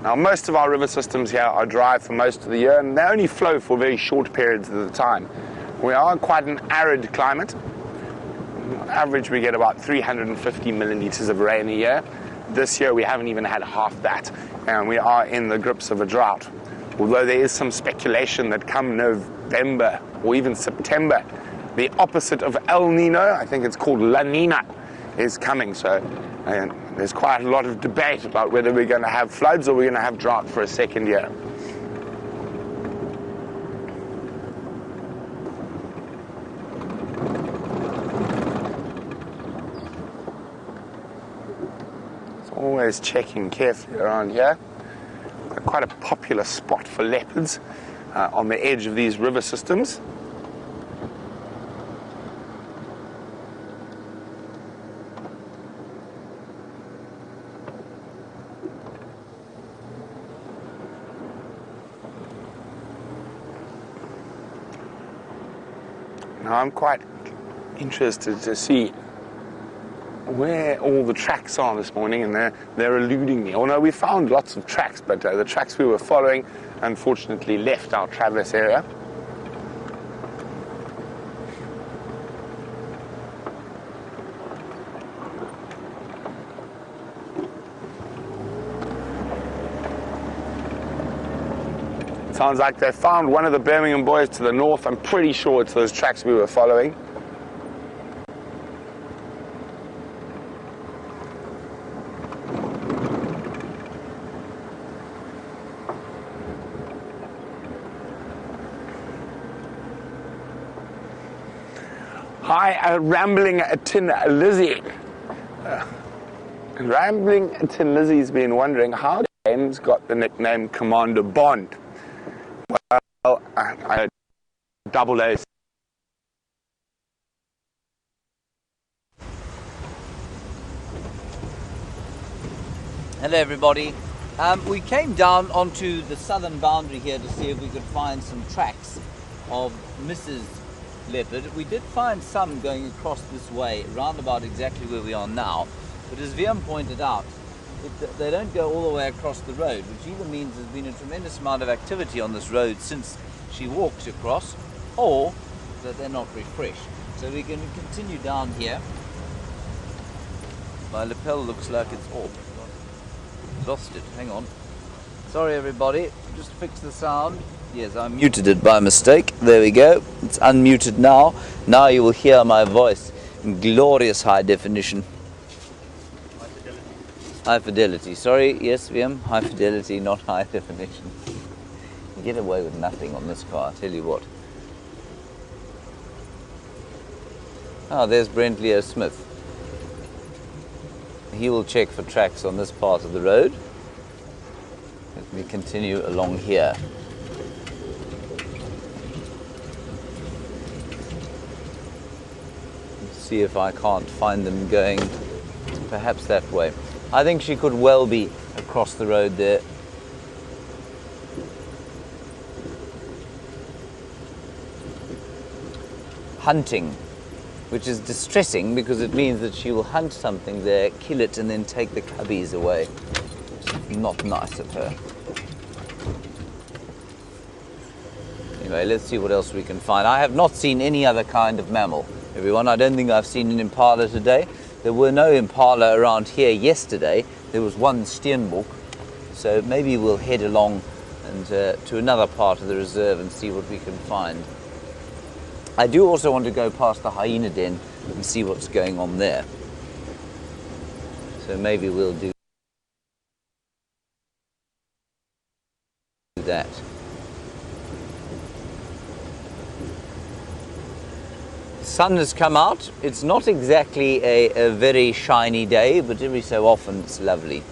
Speaker 2: Now most of our river systems here are dry for most of the year, and they only flow for very short periods at a time. We are quite an arid climate. On average we get about 350 milliliters of rain a year. This year we haven't even had half that, and we are in the grips of a drought. Although there is some speculation that come November or even September, the opposite of El Nino, I think it's called La Nina, is coming. So there's quite a lot of debate about whether we're going to have floods or we're going to have drought for a second year. Always checking carefully around here. Quite a popular spot for leopards on the edge of these river systems. Now I'm quite interested to see where all the tracks are this morning, and they're eluding me. Oh no, we found lots of tracks, but the tracks we were following unfortunately left our traverse area. Sounds like they found one of the Birmingham boys to the north. I'm pretty sure it's those tracks we were following. Hi, Rambling Tin Lizzie. Rambling Tin Lizzie's been wondering how James got the nickname Commander Bond. Well, I double A.
Speaker 1: Hello everybody. We came down onto the southern boundary here to see if we could find some tracks of Mrs. Leopard. We did find some going across this way, round about exactly where we are now, but as Viam pointed out, they don't go all the way across the road, which either means there's been a tremendous amount of activity on this road since she walked across, or that they're not very fresh. So we're going to continue down here. My lapel looks like it's off. Lost it, hang on. Sorry everybody, just fix the sound. Yes, I muted it by mistake. There we go. It's unmuted now. Now you will hear my voice in glorious high definition. High fidelity. Sorry, yes, Viam, high fidelity, not high definition. You get away with nothing on this car, I tell you what. Oh, there's Brent Smith. He will check for tracks on this part of the road. Let me continue along here. Let's see if I can't find them going perhaps that way. I think she could well be across the road there. Hunting, which is distressing because it means that she will hunt something there, kill it, and then take the cubbies away. Which is not nice of her. Anyway, let's see what else we can find. I have not seen any other kind of mammal, everyone. I don't think I've seen an impala today. There were no impala around here yesterday. There was one steenbok. So maybe we'll head along and to another part of the reserve and see what we can find. I do also want to go past the hyena den and see what's going on there. So maybe we'll do that. Sun has come out. It's not exactly a very shiny day, but every so often it's lovely.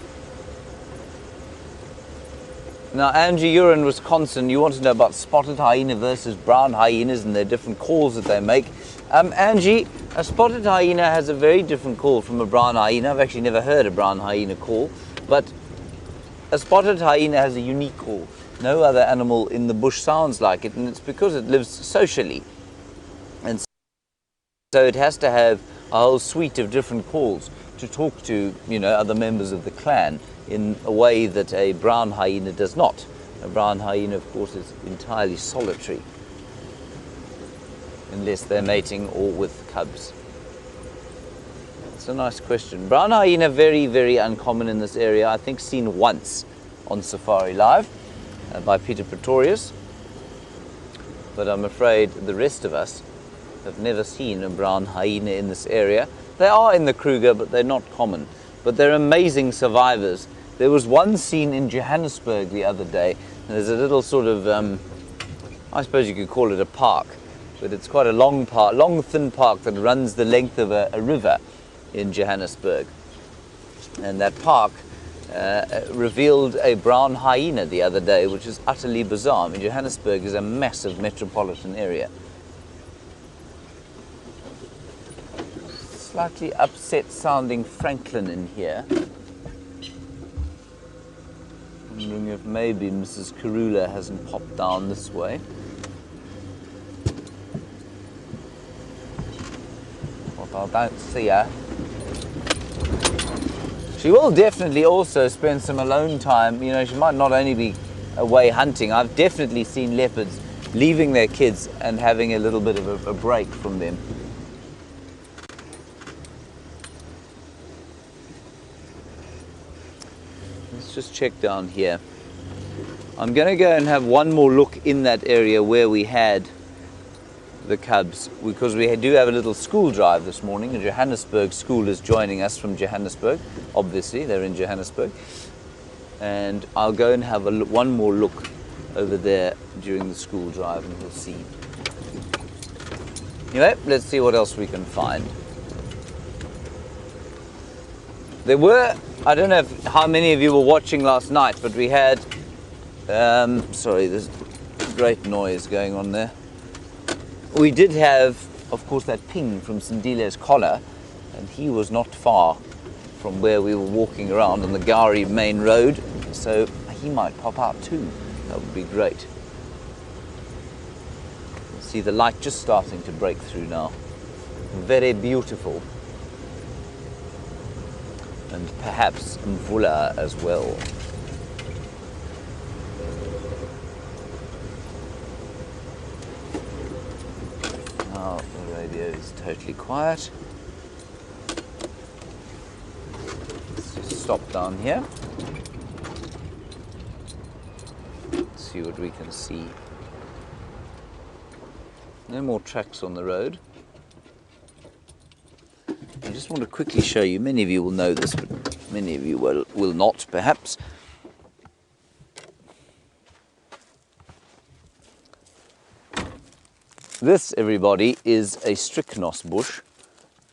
Speaker 1: Now, Angie, you're in Wisconsin. You want to know about spotted hyena versus brown hyenas and their different calls that they make. Angie, a spotted hyena has a very different call from a brown hyena. I've actually never heard a brown hyena call, but a spotted hyena has a unique call. No other animal in the bush sounds like it, and it's because it lives socially. And so it has to have a whole suite of different calls to talk to, you know, other members of the clan in a way that a brown hyena does not. A brown hyena, of course, is entirely solitary, unless they're mating or with cubs. It's a nice question. Brown hyena, very, very uncommon in this area. I think seen once on Safari Live by Peter Pretorius. But I'm afraid the rest of us have never seen a brown hyena in this area. They are in the Kruger, but they're not common. But they're amazing survivors. There was one seen in Johannesburg the other day. There's a little sort of, I suppose you could call it a park, but it's quite a long park, long thin park that runs the length of a river in Johannesburg. And that park revealed a brown hyena the other day, which is utterly bizarre. I mean, Johannesburg is a massive metropolitan area. Slightly upset sounding Franklin in here. Wondering if maybe Mrs. Karula hasn't popped down this way. But I don't see her. She will definitely also spend some alone time. You know, she might not only be away hunting. I've definitely seen leopards leaving their kids and having a little bit of a break from them. Let's just check down here. I'm going to go and have one more look in that area where we had the cubs, because we do have a little school drive this morning. The Johannesburg school is joining us from Johannesburg. Obviously, they're in Johannesburg. And I'll go and have one more look over there during the school drive, and we'll see. Anyway, let's see what else we can find. There were, I don't know how many of you were watching last night, but we had, sorry, there's great noise going on there. We did have, of course, that ping from Sindile's collar, and he was not far from where we were walking around on the Gari main road, so he might pop out too. That would be great. See the light just starting to break through now. Very beautiful. And perhaps Mvula as well. Now the radio is totally quiet. Let's just stop down here. Let's see what we can see. No more tracks on the road. I just want to quickly show you, many of you will know this, but many of you will not, perhaps. This, everybody, is a strychnos bush,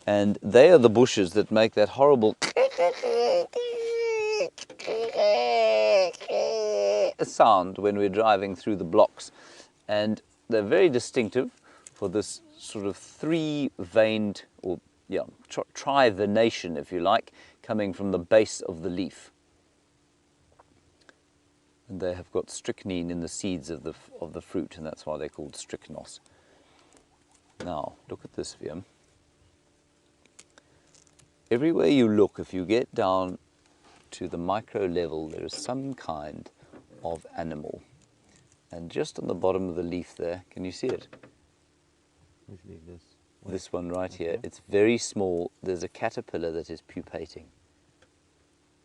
Speaker 1: and they are the bushes that make that horrible sound when we're driving through the blocks. And they're very distinctive for this sort of three-veined, or tri-venation, if you like, coming from the base of the leaf. And they have got strychnine in the seeds of the fruit, and that's why they're called strychnos. Now, look at this, Viam. Everywhere you look, if you get down to the micro level, there is some kind of animal. And just on the bottom of the leaf there, can you see it?
Speaker 3: Which leaf this?
Speaker 1: This one right here, it's very small. There's a caterpillar that is pupating.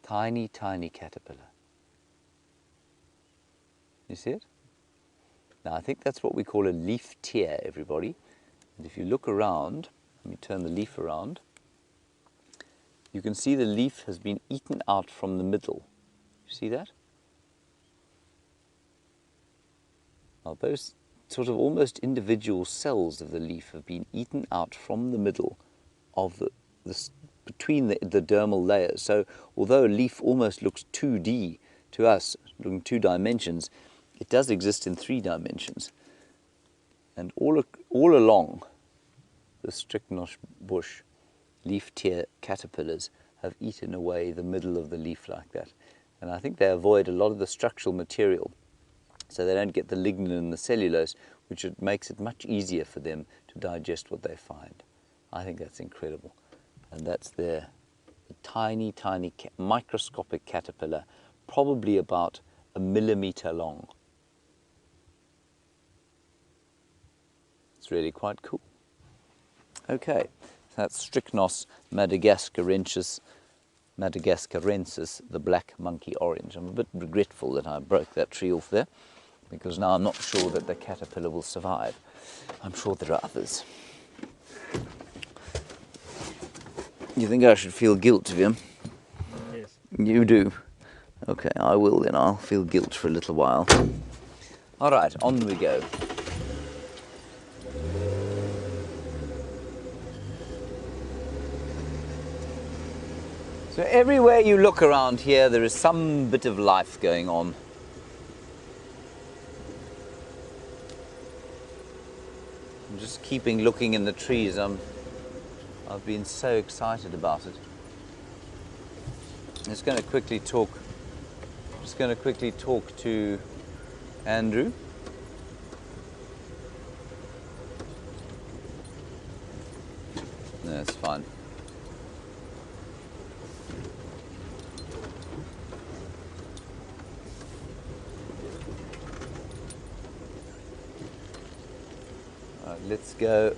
Speaker 1: Tiny, tiny caterpillar. You see it? Now, I think that's what we call a leaf tear, everybody. And if you look around, let me turn the leaf around, you can see the leaf has been eaten out from the middle. You see that? Now, those sort of almost individual cells of the leaf have been eaten out from the middle of between the dermal layers. So although a leaf almost looks 2D to us, looking 2 dimensions, it does exist in 3 dimensions. And all along the strychnos bush, leaf tear caterpillars have eaten away the middle of the leaf like that. And I think they avoid a lot of the structural material, so they don't get the lignin and the cellulose, which makes it much easier for them to digest what they find. I think that's incredible. And that's there, a tiny, tiny microscopic caterpillar, probably about 1 millimeter long. It's really quite cool. Okay, so that's Strychnos madagascarensis, the black monkey orange. I'm a bit regretful that I broke that tree off there, because now I'm not sure that the caterpillar will survive. I'm sure there are others. You think I should feel guilt, Viam?
Speaker 3: Yes.
Speaker 1: You do? Okay, I will then. I'll feel guilt for a little while. All right, on we go. So everywhere you look around here, there is some bit of life going on. I'm just keeping looking in the trees. I've been so excited about it. I'm just going to quickly talk to Andrew. No, it's fine. Let's go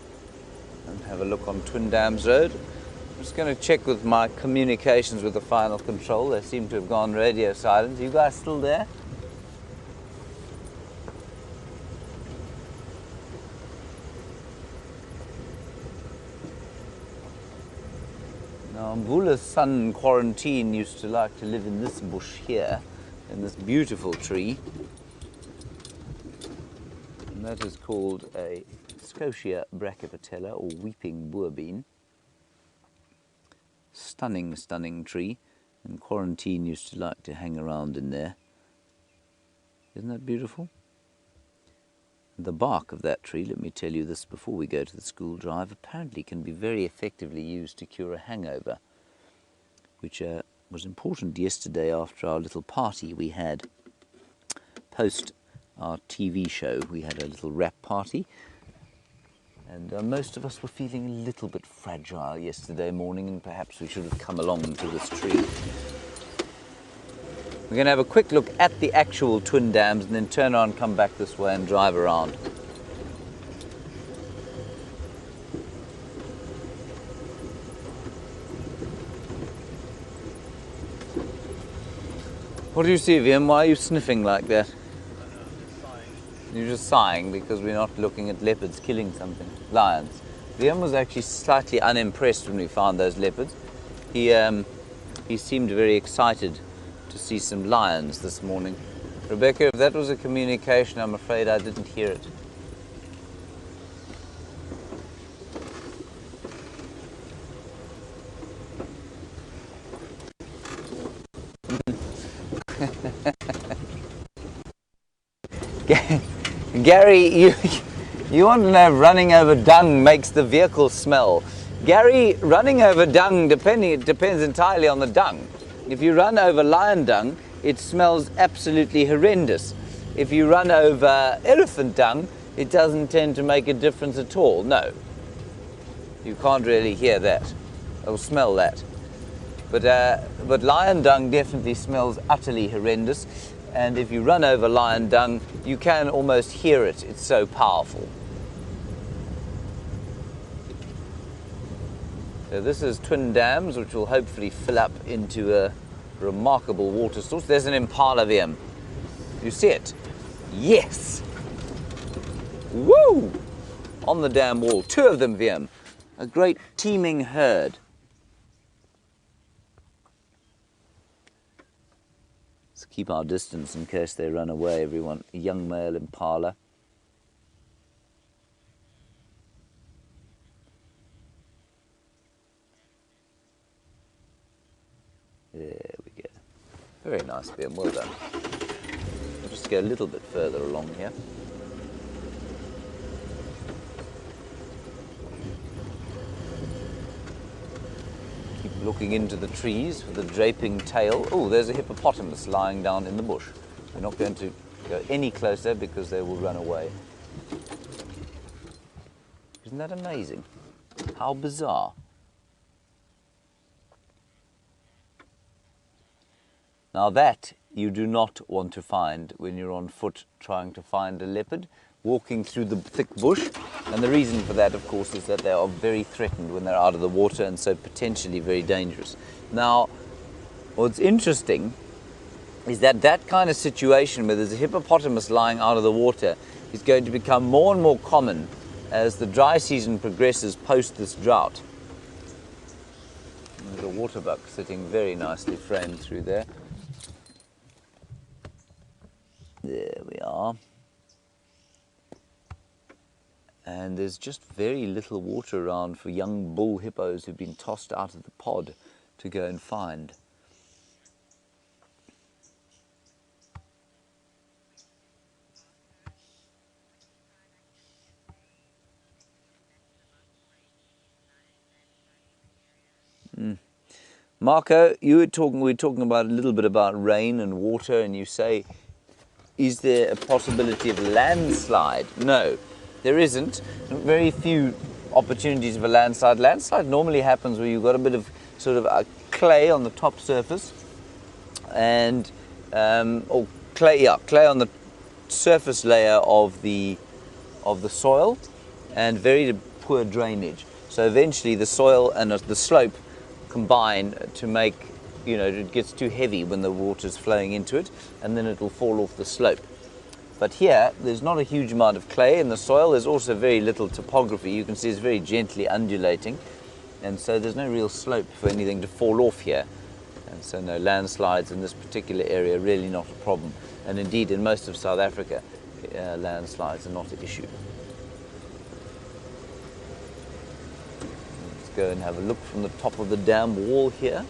Speaker 1: and have a look on Twin Dams Road. I'm just going to check with my communications with the final control. They seem to have gone radio silent. Are you guys still there? Now, Mvula's son in quarantine used to like to live in this bush here, in this beautiful tree. And that is called a Scotia brachypetala, or weeping boerbean. Stunning, stunning tree. And quarantine used to like to hang around in there. Isn't that beautiful? The bark of that tree, let me tell you this before we go to the school drive, apparently can be very effectively used to cure a hangover, which was important yesterday after our little party we had post our TV show. We had a little wrap party, and most of us were feeling a little bit fragile yesterday morning, and perhaps we should have come along to this tree. We're going to have a quick look at the actual Twin Dams and then turn on, come back this way and drive around. What do you see, Viam? Why are you sniffing like that? You're just sighing because we're not looking at leopards killing something. Lions. Viam was actually slightly unimpressed when we found those leopards. He seemed very excited to see some lions this morning. Rebecca, if that was a communication, I'm afraid I didn't hear it. Gary, you want to know if running over dung makes the vehicle smell. Gary, running over dung, it depends entirely on the dung. If you run over lion dung, it smells absolutely horrendous. If you run over elephant dung, it doesn't tend to make a difference at all. No, you can't really hear that or smell that. But lion dung definitely smells utterly horrendous. And if you run over lion dung, you can almost hear it. It's so powerful. So this is Twin Dams, which will hopefully fill up into a remarkable water source. There's an impala, Viam. You see it? Yes! Woo! On the dam wall. 2 of them, Viam. A great teeming herd. Let's keep our distance in case they run away, everyone. A young male impala. There we go. Very nice, Viam. Well done. I'll just go a little bit further along here. Keep looking into the trees with a draping tail. Oh, there's a hippopotamus lying down in the bush. We're not going to go any closer because they will run away. Isn't that amazing? How bizarre. Now that you do not want to find when you're on foot trying to find a leopard walking through the thick bush. And the reason for that, of course, is that they are very threatened when they're out of the water and so potentially very dangerous. Now, what's interesting is that that kind of situation where there's a hippopotamus lying out of the water is going to become more and more common as the dry season progresses post this drought. water buck sitting very nicely framed through there. There we are. And there's just very little water around for young bull hippos who've been tossed out of the pod to go and find. Marco, we were talking about a little bit about rain and water, and you say, is there a possibility of landslide? No, there isn't. Very few opportunities for landslide. Landslide normally happens where you've got a bit of sort of clay on the top surface, and or clay on the surface layer of the soil, and very poor drainage. So eventually the soil and the slope combine to make, it gets too heavy when the water's flowing into it, and then it will fall off the slope. But here, there's not a huge amount of clay in the soil. There's also very little topography. You can see it's very gently undulating, and so there's no real slope for anything to fall off here. And so no landslides in this particular area, really not a problem. And indeed, in most of South Africa, landslides are not an issue. Let's go and have a look from the top of the dam wall here.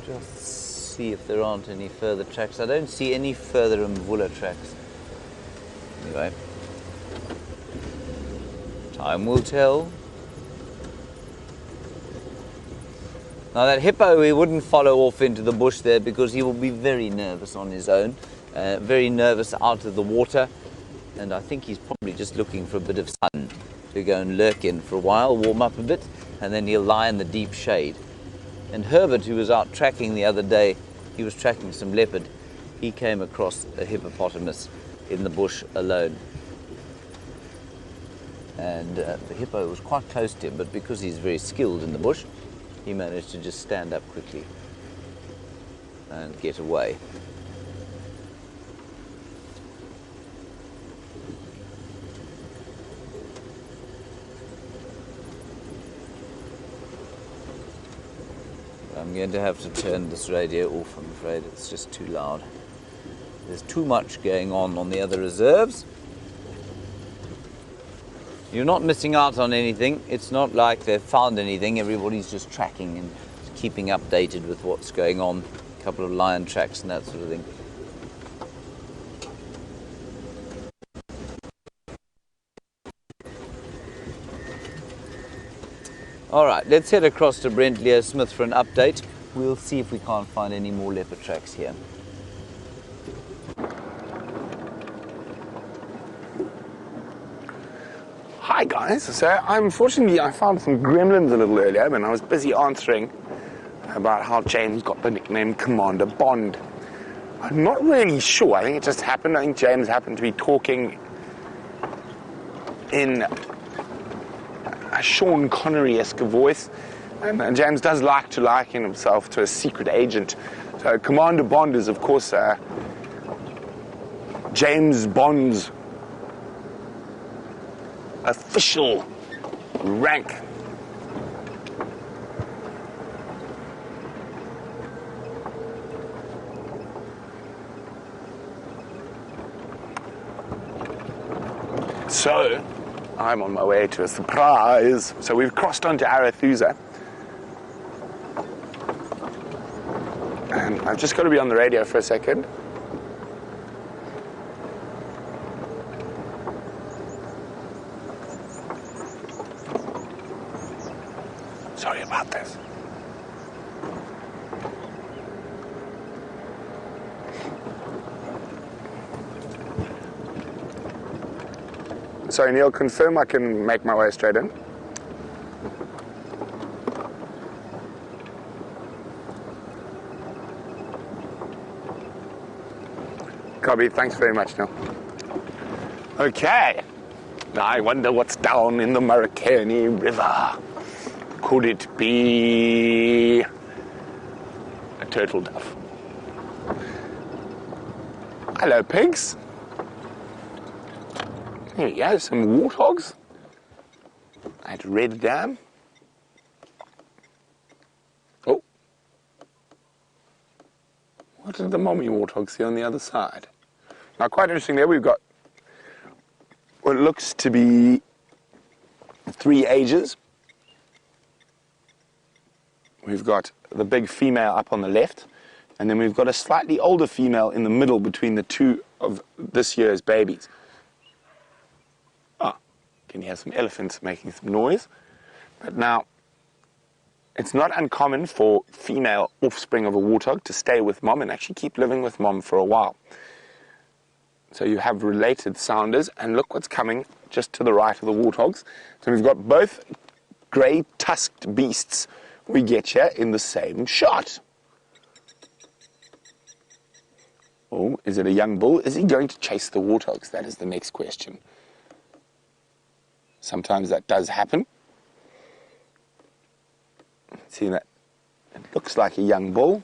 Speaker 1: Just see if there aren't any further tracks. I don't see any further Mvula tracks. Anyway, time will tell. Now that hippo, he wouldn't follow off into the bush there because he will be very nervous on his own, very nervous out of the water, and I think he's probably just looking for a bit of sun to go and lurk in for a while, warm up a bit, and then he'll lie in the deep shade. And Herbert, who was out tracking the other day, he was tracking some leopard. He came across a hippopotamus in the bush alone. And the hippo was quite close to him, but because he's very skilled in the bush, he managed to just stand up quickly and get away. I'm going to have to turn this radio off, I'm afraid. It's just too loud. There's too much going on the other reserves. You're not missing out on anything. It's not like they've found anything. Everybody's just tracking and keeping updated with what's going on. A couple of lion tracks and that sort of thing. All right, let's head across to Brent Leo Smith for an update. We'll see if we can't find any more leopard tracks here.
Speaker 2: Hi guys, so unfortunately I found some gremlins a little earlier when I was busy answering about how James got the nickname Commander Bond. I'm not really sure, I think it just happened. I think James happened to be talking in a Sean Connery-esque voice, and James does like to liken himself to a secret agent. So Commander Bond is of course James Bond's official rank. So I'm on my way to a surprise. So we've crossed onto Arathusa, and I've just got to be on the radio for a second. Sorry about this. Sorry, Neil, confirm I can make my way straight in. Copy, thanks very much, Neil. Okay, now I wonder what's down in the Marikani River. Could it be a turtle dove? Hello, pigs. There you go, some warthogs at Red Dam. Oh. What did the mommy warthog see on the other side? Now, quite interesting there, we've got what looks to be 3 ages. We've got the big female up on the left, and then we've got a slightly older female in the middle between the 2 of this year's babies. Can you hear some elephants making some noise? But now, it's not uncommon for female offspring of a warthog to stay with mom and actually keep living with mom for a while. So you have related sounders, and look what's coming just to the right of the warthogs. So we've got both grey tusked beasts we get here in the same shot. Oh, is it a young bull? Is he going to chase the warthogs? That is the next question. Sometimes that does happen. See that? It looks like a young bull.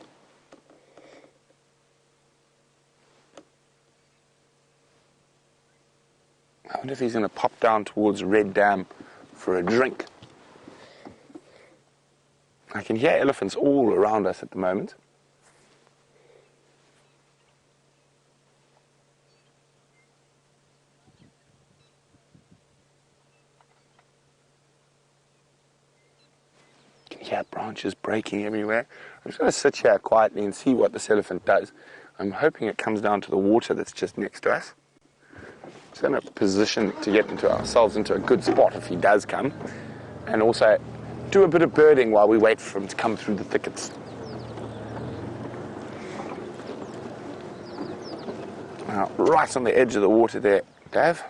Speaker 2: I wonder if he's going to pop down towards Red Dam for a drink. I can hear elephants all around us at the moment. Yeah, branches breaking everywhere. I'm just going to sit here quietly and see what this elephant does. I'm hoping it comes down to the water that's just next to us. Just going to position to get ourselves into a good spot if he does come, and also do a bit of birding while we wait for him to come through the thickets. Now, right on the edge of the water there, Dave,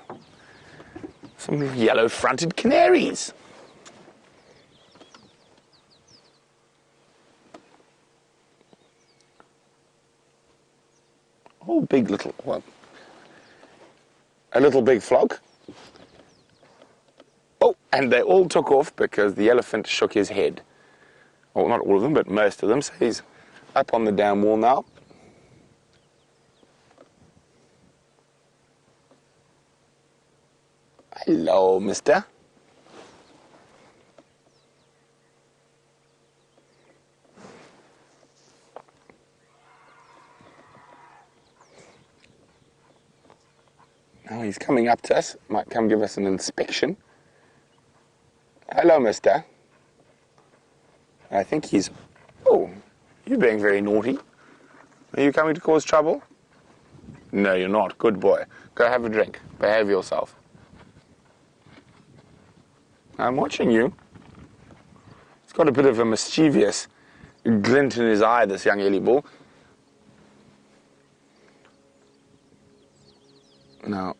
Speaker 2: some yellow-fronted canaries. Oh, big little, well, a little big flock. Oh, and they all took off because the elephant shook his head. Well, not all of them, but most of them. So he's up on the dam wall now. Hello, mister. Now he's coming up to us, might come give us an inspection. Hello, mister. I think he's... Oh, you're being very naughty. Are you coming to cause trouble? No, you're not. Good boy. Go have a drink. Behave yourself. I'm watching you. He's got a bit of a mischievous glint in his eye, this young ellie bull. Now,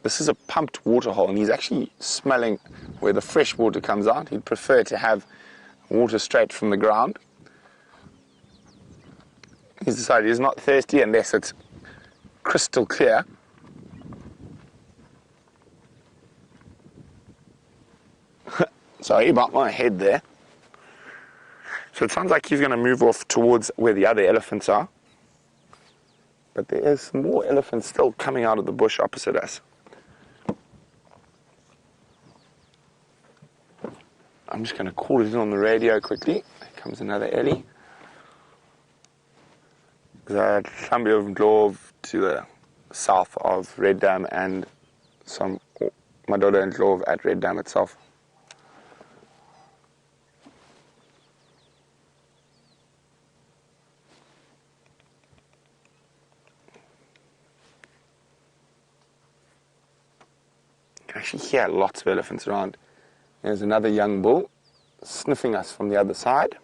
Speaker 2: this is a pumped water hole, and he's actually smelling where the fresh water comes out. He'd prefer to have water straight from the ground. He's decided he's not thirsty unless it's crystal clear. Sorry about my head there. So it sounds like he's going to move off towards where the other elephants are. But there is some more elephants still coming out of the bush opposite us. I'm just going to call it in on the radio quickly. There comes another ellie. There's a Mvula to the south of Red Dam and some Madoda and Mvula at Red Dam itself. You can actually hear lots of elephants around. There's another young bull sniffing us from the other side.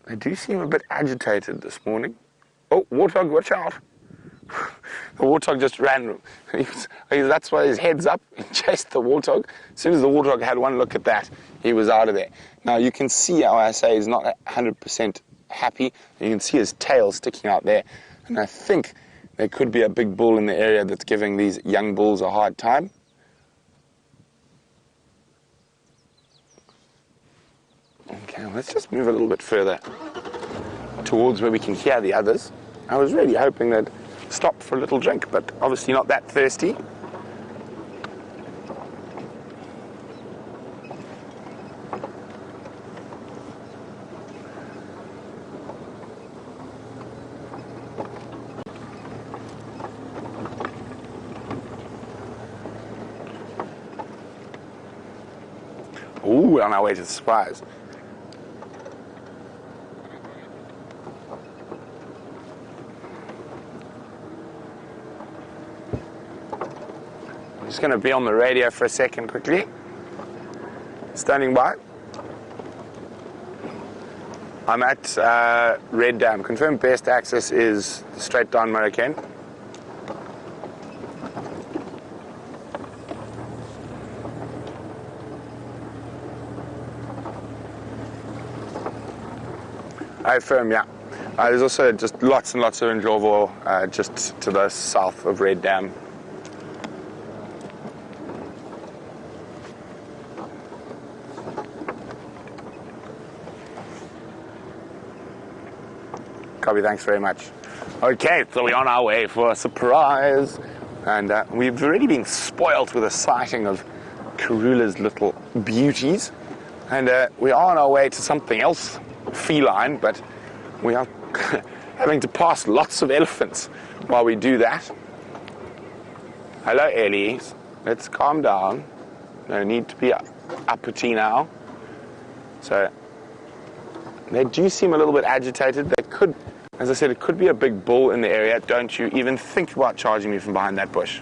Speaker 2: They do seem a bit agitated this morning. Oh, warthog, watch out. The warthog just ran. That's why his head's up. He chased the warthog. As soon as the warthog had one look at that, he was out of there. Now, you can see how I say he's not 100% happy. You can see his tail sticking out there. And I think there could be a big bull in the area that's giving these young bulls a hard time. Okay, let's just move a little bit further towards where we can hear the others. I was really hoping they'd stop for a little drink, but obviously not that thirsty. Ooh, we're on our way to the surprise. I'm just going to be on the radio for a second quickly. Standing by. I'm at Red Dam. Confirmed best access is straight down Murricane. I affirm, yeah. There's also just lots and lots of Ndlovu just to the south of Red Dam. Copy, thanks very much. Okay, so we're on our way for a surprise. And we've already been spoilt with a sighting of Karula's little beauties. And we are on our way to something else feline, but we are having to pass lots of elephants while we do that. Hello, ellies. Let's calm down. No need to be uppity now. So they do seem a little bit agitated. They could, as I said, it could be a big bull in the area. Don't you even think about charging me from behind that bush.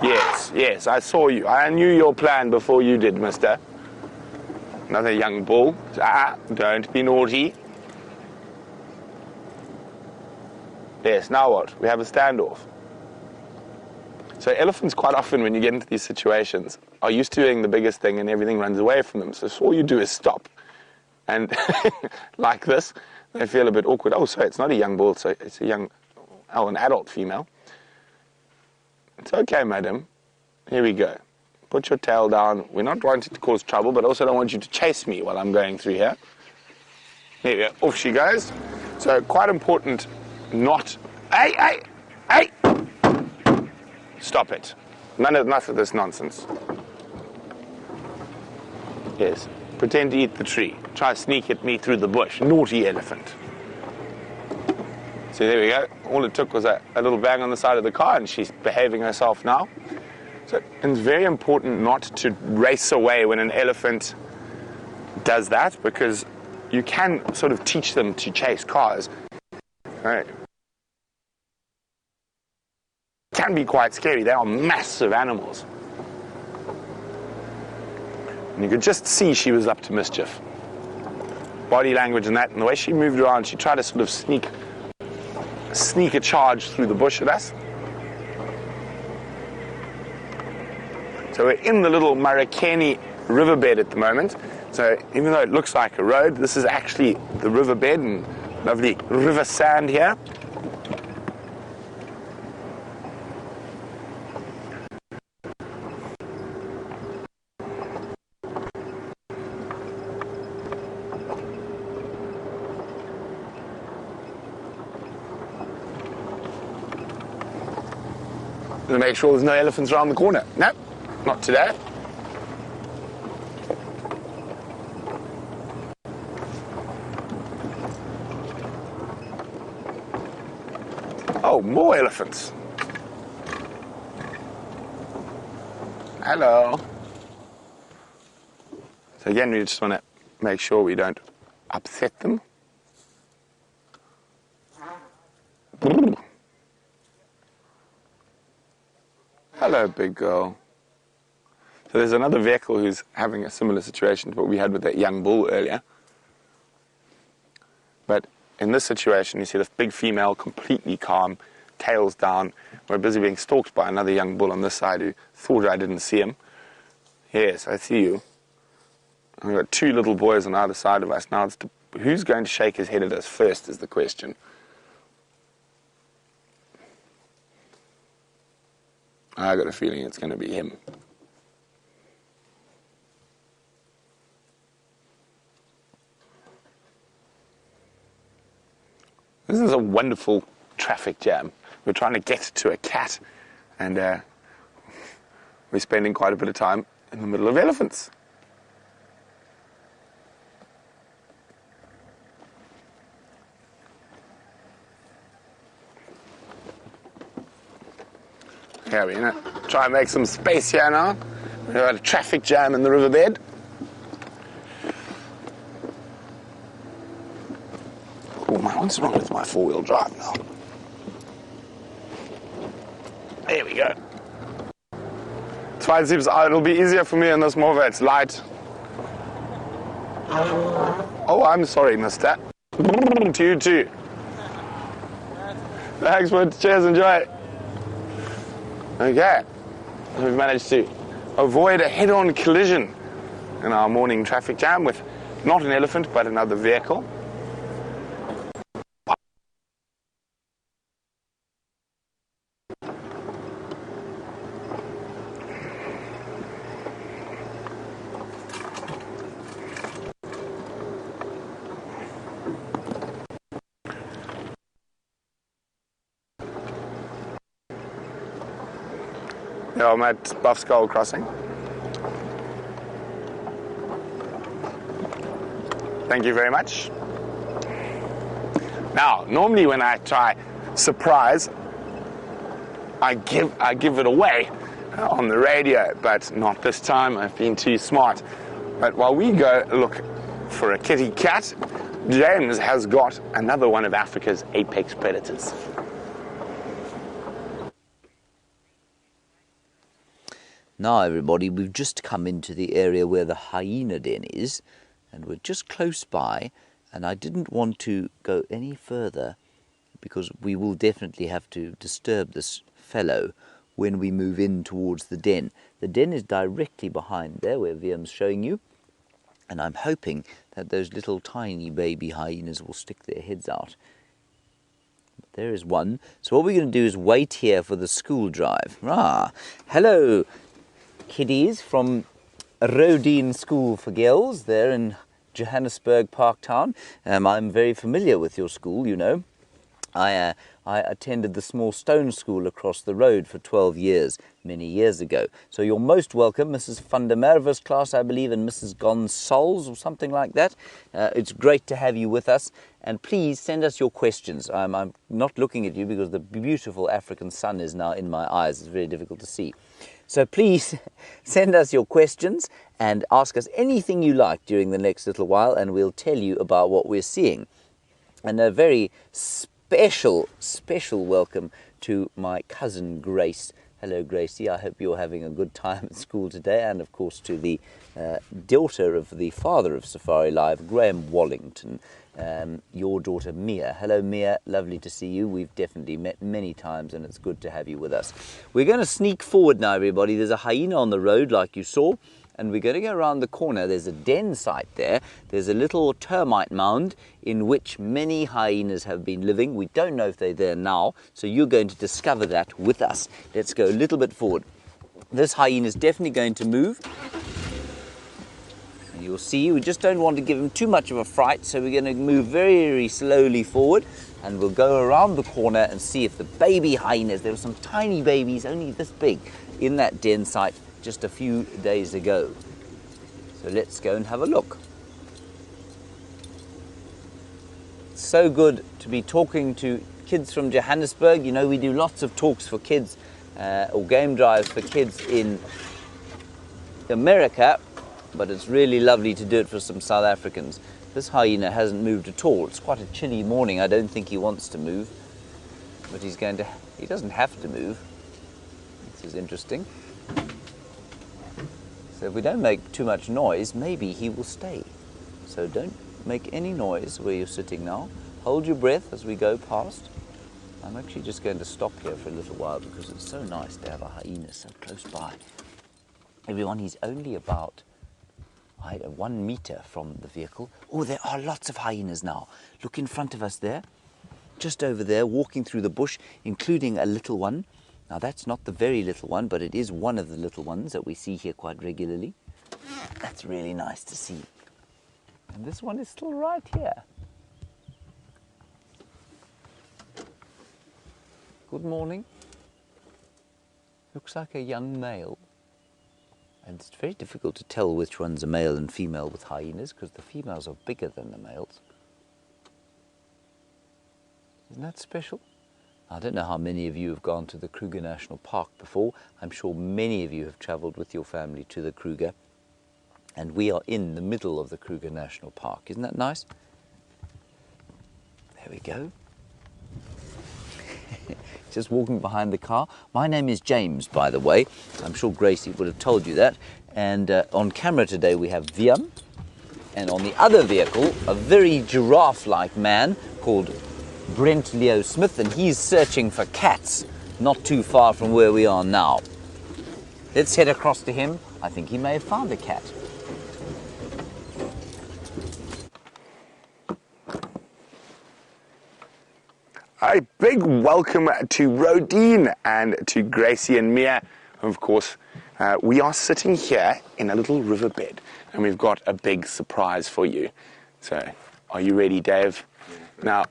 Speaker 2: Yes, I saw you. I knew your plan before you did, mister. Another young bull. Don't be naughty. Yes, now what? We have a standoff. So elephants quite often, when you get into these situations, are used to doing the biggest thing and everything runs away from them. So all you do is stop. And like this, they feel a bit awkward. Oh, sorry, it's not a young bull, so it's a young, an adult female. It's okay, madam. Here we go. Put your tail down. We're not wanting to cause trouble, but also don't want you to chase me while I'm going through here. Here we go. Off she goes. So quite important not... Hey! Stop it. Enough of this nonsense. Yes. Pretend to eat the tree. Try to sneak at me through the bush. Naughty elephant. So there we go. All it took was a little bang on the side of the car, and she's behaving herself now. So it's very important not to race away when an elephant does that, because you can sort of teach them to chase cars. Right. It can be quite scary. They are massive animals. And you could just see she was up to mischief. Body language and that, and the way she moved around, she tried to sort of sneak a charge through the bush at us. So we're in the little Murricane riverbed at the moment. So even though it looks like a road, this is actually the riverbed and lovely river sand here. To make sure there's no elephants around the corner. No, not today. Oh, more elephants. Hello. So again, we just want to make sure we don't upset them. Hello, big girl. So there's another vehicle who's having a similar situation to what we had with that young bull earlier. But in this situation, you see this big female, completely calm, tails down. We're busy being stalked by another young bull on this side who thought I didn't see him. Yes, I see you. And we've got two little boys on either side of us. Now, who's going to shake his head at us first is the question. I got a feeling it's going to be him. This is a wonderful traffic jam. We're trying to get to a cat, and we're spending quite a bit of time in the middle of elephants. Yeah, we're going to try and make some space here now. We've got a traffic jam in the riverbed. Oh man, what's wrong with my four-wheel drive now? There we go. It's fine, seems it'll be easier for me in this Mvula. It's light. Oh, I'm sorry, mister. To you too. Thanks, man. Cheers, enjoy. Okay, we've managed to avoid a head-on collision in our morning traffic jam with not an elephant but another vehicle. Yeah, I'm at Buff Skull Crossing. Thank you very much. Now, normally when I try surprise, I give it away on the radio, but not this time. I've been too smart. But while we go look for a kitty cat, James has got another one of Africa's apex predators.
Speaker 1: Now everybody, we've just come into the area where the hyena den is, and we're just close by, and I didn't want to go any further because we will definitely have to disturb this fellow when we move in towards the den. The den is directly behind there where Viam's showing you, and I'm hoping that those little tiny baby hyenas will stick their heads out. There is one. So what we're going to do is wait here for the school drive. Hello kiddies from Rodine School for Girls there in Johannesburg Parktown. I'm very familiar with your school, you know. I attended the small stone school across the road for 12 years, many years ago. So you're most welcome, Mrs. van der Merwe's class, I believe, and Mrs. Gonsalves or something like that. It's great to have you with us. And please send us your questions. I'm not looking at you because the beautiful African sun is now in my eyes. It's very difficult to see. So please send us your questions and ask us anything you like during the next little while, and we'll tell you about what we're seeing. And a very special welcome to my cousin Grace. Hello Gracie, I hope you're having a good time at school today, and of course to the daughter of the father of Safari Live, Graham Wallington, your daughter Mia. Hello Mia, lovely to see you. We've definitely met many times and it's good to have you with us. We're going to sneak forward now everybody. There's a hyena on the road like you saw, and we're going to go around the corner. There's a den site there. There's a little termite mound in which many hyenas have been living. We don't know if they're there now, so you're going to discover that with us. Let's go a little bit forward. This hyena is definitely going to move. And you'll see, we just don't want to give him too much of a fright, so we're going to move very, very slowly forward, and we'll go around the corner and see if the baby hyenas, there were some tiny babies, only this big, in that den site just a few days ago. So let's go and have a look. It's so good to be talking to kids from Johannesburg. You know, we do lots of talks for kids or game drives for kids in America, but it's really lovely to do it for some South Africans. This hyena hasn't moved at all. It's quite a chilly morning. I don't think he wants to move, but he doesn't have to move. This is interesting. So if we don't make too much noise, maybe he will stay. So don't make any noise where you're sitting now. Hold your breath as we go past. I'm actually just going to stop here for a little while because it's so nice to have a hyena so close by. Everyone, he's only about 1 meter from the vehicle. Oh, there are lots of hyenas now. Look in front of us there, just over there, walking through the bush, including a little one. Now that's not the very little one, but it is one of the little ones that we see here quite regularly. That's really nice to see. And this one is still right here. Good morning. Looks like a young male. And it's very difficult to tell which one's a male and female with hyenas because the females are bigger than the males. Isn't that special? I don't know how many of you have gone to the Kruger National Park before. I'm sure many of you have travelled with your family to the Kruger. And we are in the middle of the Kruger National Park. Isn't that nice? There we go. Just walking behind the car. My name is James, by the way. I'm sure Gracie would have told you that. And on camera today we have Viam. And on the other vehicle, a very giraffe-like man called Brent Leo Smith, and he's searching for cats not too far from where we are now. Let's head across to him. I think he may have found a cat.
Speaker 2: A big welcome to Rodine and to Gracie and Mia. Of course, we are sitting here in a little riverbed and we've got a big surprise for you. So, are you ready, Dave? Now,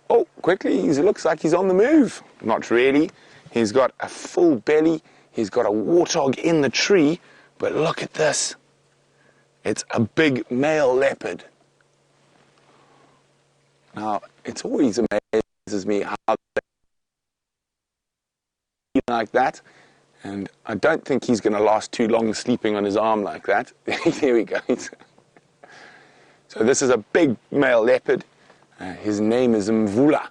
Speaker 2: oh, quickly, he looks like he's on the move. Not really. He's got a full belly. He's got a warthog in the tree. But look at this. It's a big male leopard. Now, it's always amazes me how they like that. And I don't think he's going to last too long sleeping on his arm like that. There we go. So this is a big male leopard. His name is Mvula.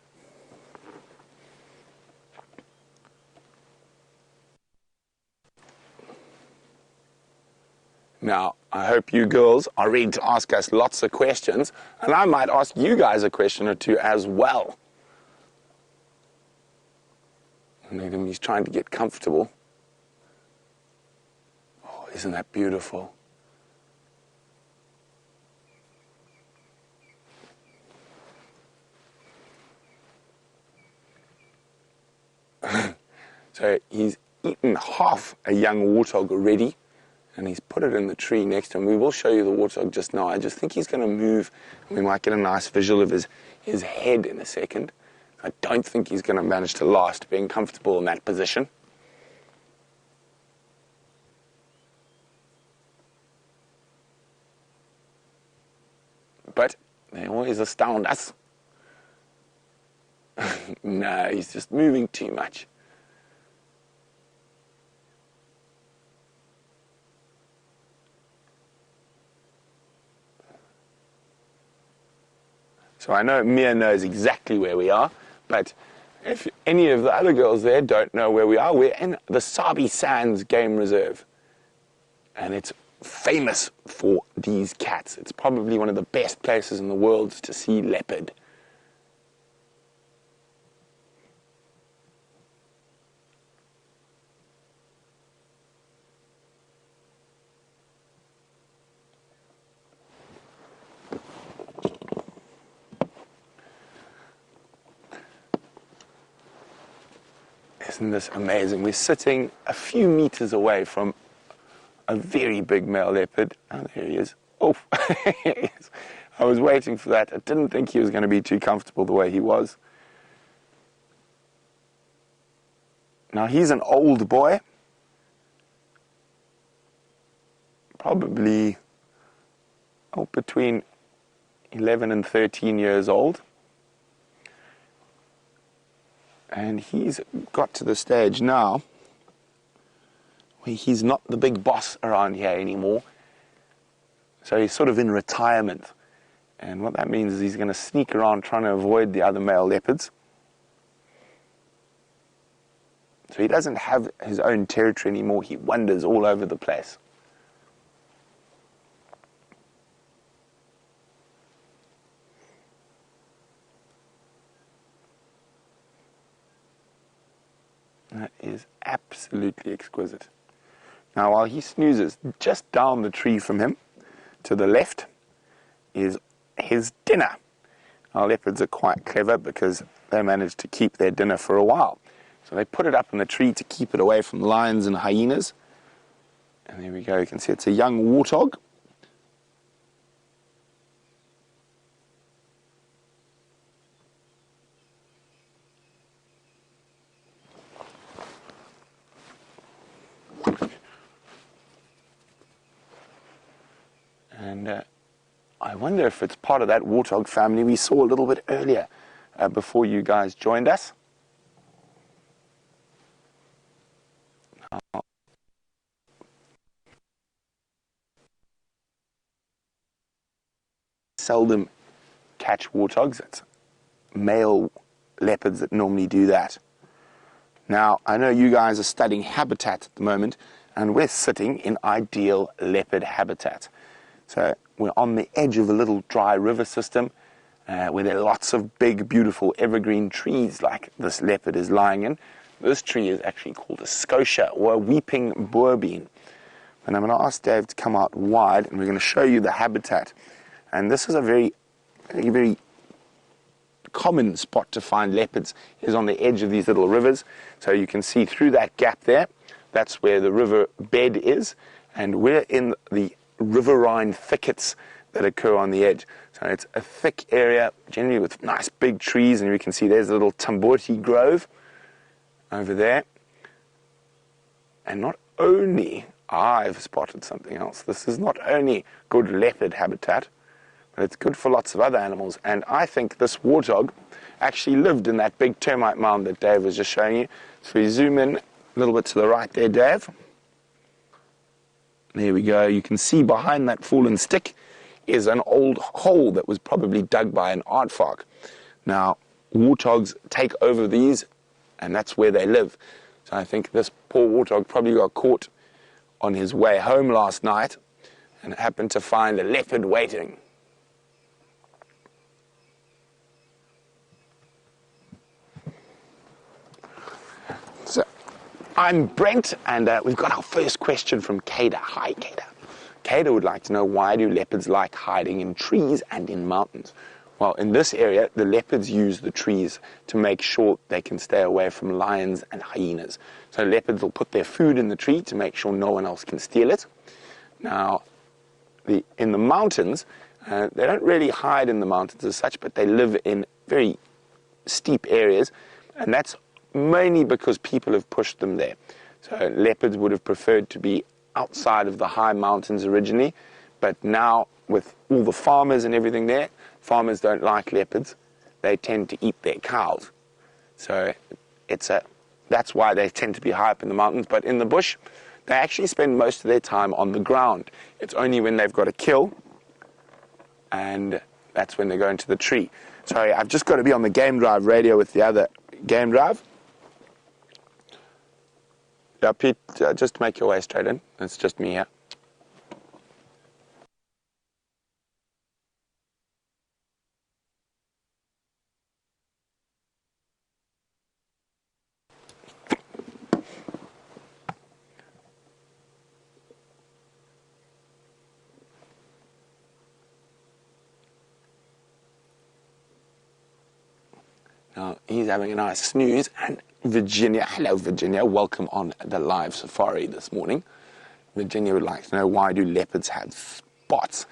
Speaker 2: Now, I hope you girls are ready to ask us lots of questions, and I might ask you guys a question or two as well. And he's trying to get comfortable. Oh, isn't that beautiful? So he's eaten half a young warthog already, and he's put it in the tree next to him. We will show you the warthog just now. I just think he's going to move, and we might get a nice visual of his head in a second. I don't think he's going to manage to last being comfortable in that position. But they always astound us. No, he's just moving too much. So I know Mia knows exactly where we are, but if any of the other girls there don't know where we are, we're in the Sabi Sands Game Reserve. And it's famous for these cats. It's probably one of the best places in the world to see leopard. Isn't this amazing? We're sitting a few meters away from a very big male leopard. Oh, there he is. Oh, yes. I was waiting for that. I didn't think he was going to be too comfortable the way he was. Now, he's an old boy. Probably between 11 and 13 years old. And he's got to the stage now where he's not the big boss around here anymore. So he's sort of in retirement. And what that means is he's going to sneak around trying to avoid the other male leopards. So he doesn't have his own territory anymore. He wanders all over the place. That is absolutely exquisite. Now, while he snoozes, just down the tree from him, to the left, is his dinner. Our leopards are quite clever because they manage to keep their dinner for a while. So they put it up in the tree to keep it away from lions and hyenas. And there we go, you can see it's a young warthog. I wonder if it's part of that warthog family we saw a little bit earlier before you guys joined us. Seldom catch warthogs. It's male leopards that normally do that. Now, I know you guys are studying habitat at the moment, and we're sitting in ideal leopard habitat. So we're on the edge of a little dry river system where there are lots of big, beautiful evergreen trees like this leopard is lying in. This tree is actually called a scotia, or a weeping boerbean. And I'm going to ask Dave to come out wide, and we're going to show you the habitat. And this is a very, very common spot to find leopards, is on the edge of these little rivers. So you can see through that gap there, that's where the river bed is, and we're in the riverine thickets that occur on the edge. So it's a thick area, generally with nice big trees, and you can see there's a little Tamboti Grove over there. And not only, I've spotted something else, this is not only good leopard habitat, but it's good for lots of other animals. And I think this warthog actually lived in that big termite mound that Dave was just showing you. So we zoom in a little bit to the right there, Dave. There we go. You can see behind that fallen stick is an old hole that was probably dug by an aardvark. Now, warthogs take over these, and that's where they live. So I think this poor warthog probably got caught on his way home last night and happened to find a leopard waiting. So, I'm Brent, and we've got our first question from Kada. Hi, Kada. Kada would like to know, why do leopards like hiding in trees and in mountains? Well, in this area, the leopards use the trees to make sure they can stay away from lions and hyenas. So leopards will put their food in the tree to make sure no one else can steal it. Now, in the mountains, they don't really hide in the mountains as such, but they live in very steep areas, and that's mainly because people have pushed them there. So leopards would have preferred to be outside of the high mountains originally, but now with all the farmers and everything there, farmers don't like leopards. They tend to eat their cows. So that's why they tend to be high up in the mountains. But in the bush, they actually spend most of their time on the ground. It's only when they've got to kill, and that's when they go into the tree. Sorry, I've just got to be on the game drive radio with the other game drive. Yeah, Pete, just make your way straight in. It's just me here. Now, he's having a nice snooze, and Virginia, hello Virginia, welcome on the live safari this morning. Virginia would like to know, why do leopards have spots?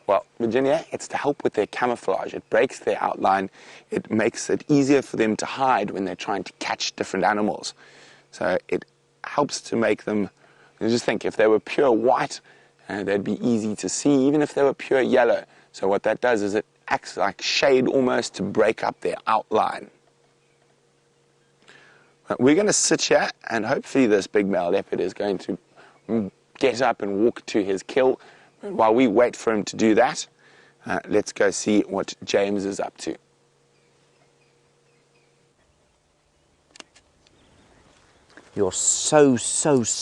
Speaker 2: Well, Virginia, it's to help with their camouflage. It breaks their outline. It makes it easier for them to hide when they're trying to catch different animals. So it helps to make them, you just think, if they were pure white, they'd be easy to see, even if they were pure yellow. So what that does is it acts like shade almost to break up their outline. We're going to sit here, and hopefully this big male leopard is going to get up and walk to his kill. While we wait for him to do that, let's go see what James is up to.
Speaker 1: You're so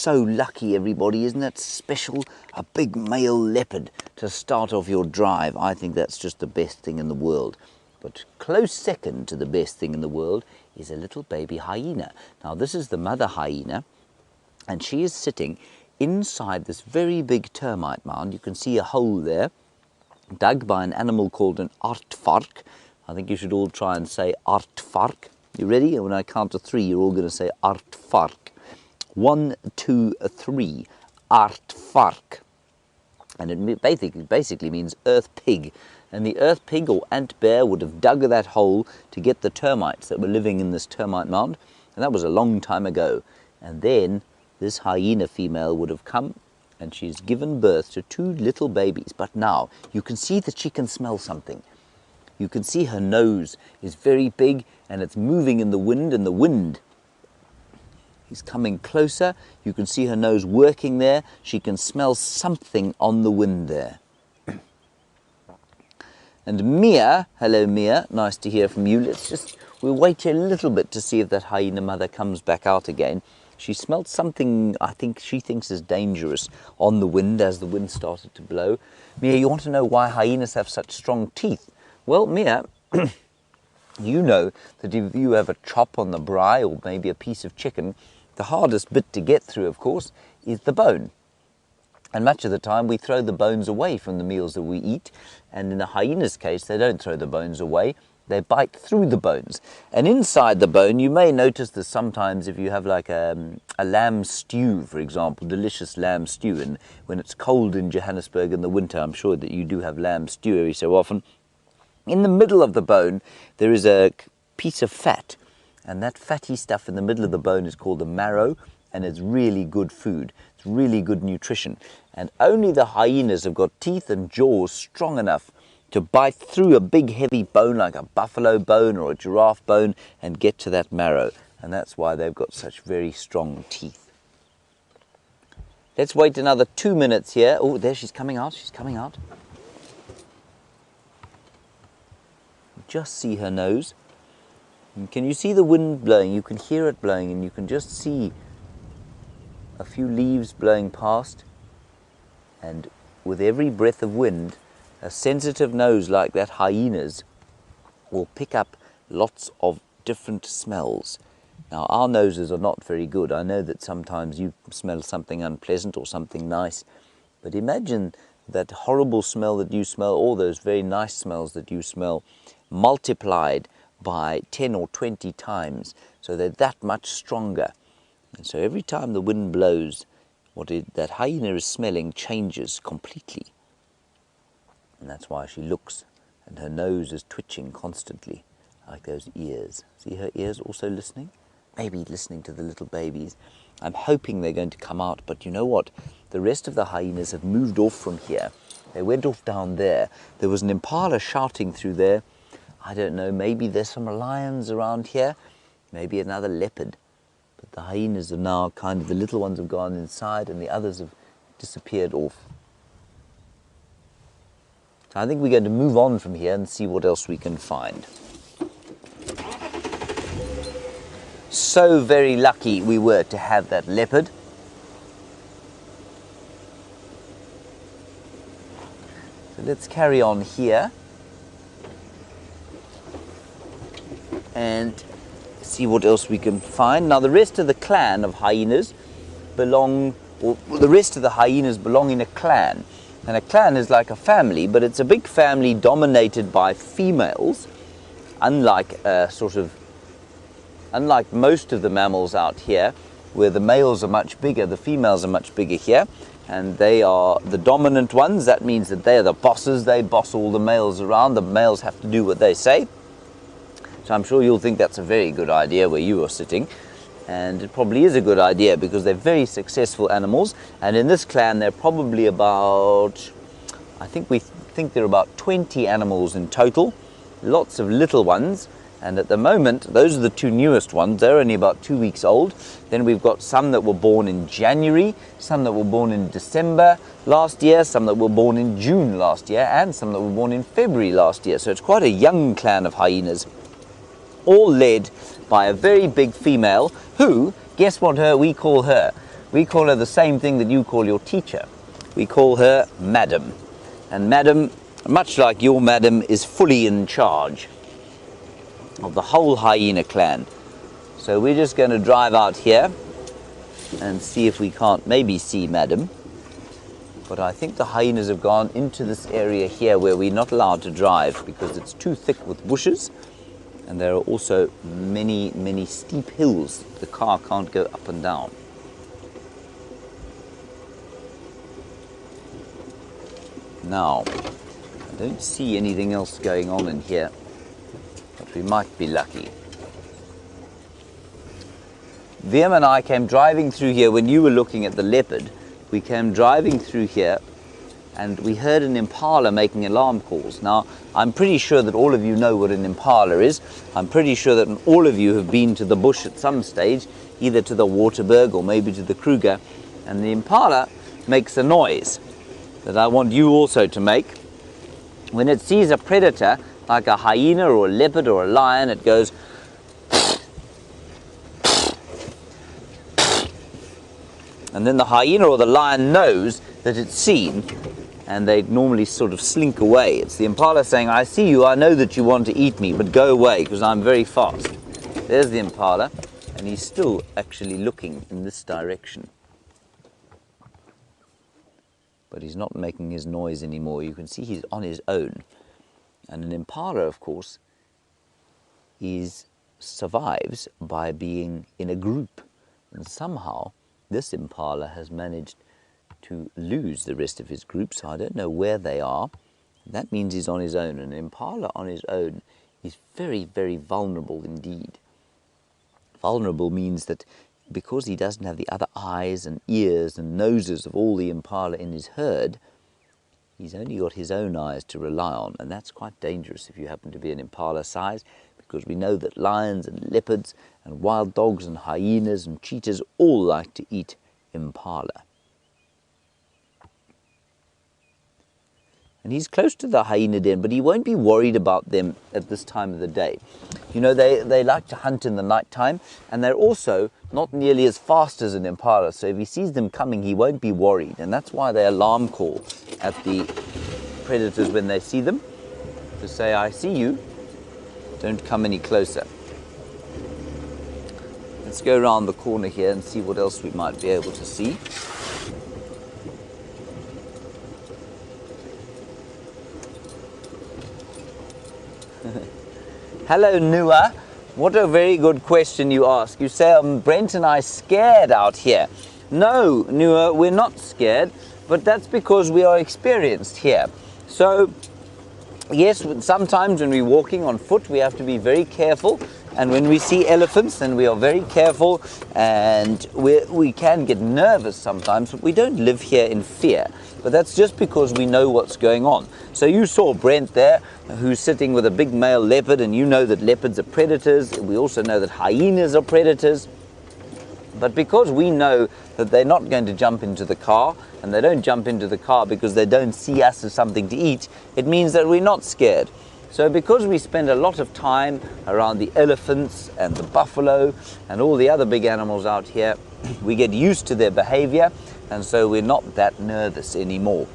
Speaker 1: lucky, everybody. Isn't that special? A big male leopard to start off your drive. I think that's just the best thing in the world. But close second to the best thing in the world is a little baby hyena. Now, this is the mother hyena, and she is sitting inside this very big termite mound. You can see a hole there, dug by an animal called an aardvark. I think you should all try and say aardvark. You ready? And when I count to three, you're all going to say aardvark. 1, 2, 3, aardvark. And it basically means earth pig. And the earth pig or ant bear would have dug that hole to get the termites that were living in this termite mound. And that was a long time ago. And then this hyena female would have come and she's given birth to 2 little babies. But now you can see that she can smell something. You can see her nose is very big and it's moving in the wind, and the wind is coming closer. You can see her nose working there. She can smell something on the wind there. And Mia, hello Mia, nice to hear from you. We'll wait here a little bit to see if that hyena mother comes back out again. She smelled something I think she thinks is dangerous on the wind as the wind started to blow. Mia, you want to know why hyenas have such strong teeth? Well, Mia, you know that if you have a chop on the braai or maybe a piece of chicken, the hardest bit to get through, of course, is the bone. And much of the time we throw the bones away from the meals that we eat. And in the hyena's case, they don't throw the bones away. They bite through the bones. And inside the bone, you may notice that sometimes if you have like a lamb stew, for example, delicious lamb stew, and when it's cold in Johannesburg in the winter, I'm sure that you do have lamb stew every so often. In the middle of the bone, there is a piece of fat. And that fatty stuff in the middle of the bone is called the marrow, and it's really good food. It's really good nutrition. And only the hyenas have got teeth and jaws strong enough to bite through a big heavy bone like a buffalo bone or a giraffe bone and get to that marrow. And that's why they've got such very strong teeth. Let's wait another 2 minutes here. Oh, there she's coming out. She's coming out. Just see her nose. And can you see the wind blowing? You can hear it blowing, and you can just see a few leaves blowing past. And with every breath of wind, a sensitive nose like that hyena's will pick up lots of different smells. Now, our noses are not very good. I know that sometimes you smell something unpleasant or something nice, but imagine that horrible smell that you smell, all those very nice smells that you smell, multiplied by 10 or 20 times, so they're that much stronger. And so every time the wind blows, that hyena is smelling changes completely. And that's why she looks, and her nose is twitching constantly, like those ears. See her ears also listening? Maybe listening to the little babies. I'm hoping they're going to come out, but you know what? The rest of the hyenas have moved off from here. They went off down there. There was an impala shouting through there. I don't know, maybe there's some lions around here, maybe another leopard. But the hyenas are now the little ones have gone inside and the others have disappeared off. So I think we're going to move on from here and see what else we can find. So very lucky we were to have that leopard. So let's carry on here and see what else we can find. Now the rest of the clan of hyenas belong in a clan. And a clan is like a family, but it's a big family dominated by females, unlike most of the mammals out here, where the males are much bigger, the females are much bigger here, and they are the dominant ones. That means that they are the bosses. They boss all the males around. The males have to do what they say. So I'm sure you'll think that's a very good idea where you are sitting. And it probably is a good idea because they're very successful animals. And in this clan, they're probably about, we think there are about 20 animals in total. Lots of little ones. And at the moment, those are the 2 newest ones. They're only about 2 weeks old. Then we've got some that were born in January, some that were born in December last year, some that were born in June last year, and some that were born in February last year. So it's quite a young clan of hyenas, all led by a very big female who, guess what we call her? We call her the same thing that you call your teacher. We call her Madam. And Madam, much like your Madam, is fully in charge of the whole hyena clan. So we're just going to drive out here and see if we can't maybe see Madam. But I think the hyenas have gone into this area here where we're not allowed to drive because it's too thick with bushes. And there are also many, many steep hills. The car can't go up and down. Now, I don't see anything else going on in here, but we might be lucky. Wiem and I came driving through here when you were looking at the leopard, we came driving through here and we heard an impala making alarm calls. Now, I'm pretty sure that all of you know what an impala is. I'm pretty sure that all of you have been to the bush at some stage, either to the Waterberg or maybe to the Kruger, and the impala makes a noise that I want you also to make. When it sees a predator, like a hyena or a leopard or a lion, it goes and then the hyena or the lion knows that it's seen, and they normally sort of slink away. It's the impala saying, I see you, I know that you want to eat me, but go away because I'm very fast. There's the impala, and he's still actually looking in this direction. But he's not making his noise anymore. You can see he's on his own. And an impala, of course, survives by being in a group. And somehow this impala has managed to lose the rest of his group, so I don't know where they are. That means he's on his own, and an impala on his own is very, very vulnerable indeed. Vulnerable means that because he doesn't have the other eyes and ears and noses of all the impala in his herd, he's only got his own eyes to rely on, and that's quite dangerous if you happen to be an impala size, because we know that lions and leopards and wild dogs and hyenas and cheetahs all like to eat impala. And he's close to the hyena den, but he won't be worried about them at this time of the day. You know, they like to hunt in the night time, and they're also not nearly as fast as an impala, so if he sees them coming, he won't be worried. And that's why they alarm call at the predators when they see them, to say, I see you, don't come any closer. Let's go around the corner here and see what else we might be able to see. Hello, Nua. What a very good question you ask. You say, Brent and I scared out here. No, Nua, we're not scared, but that's because we are experienced here. So, yes, sometimes when we're walking on foot, we have to be very careful. And when we see elephants, then we are very careful, and we can get nervous sometimes, but we don't live here in fear. But that's just because we know what's going on. So you saw Brent there, who's sitting with a big male leopard, and you know that leopards are predators. We also know that hyenas are predators. But because we know that they're not going to jump into the car, and they don't jump into the car because they don't see us as something to eat, it means that we're not scared. So because we spend a lot of time around the elephants and the buffalo and all the other big animals out here, we get used to their behavior, and so we're not that nervous anymore.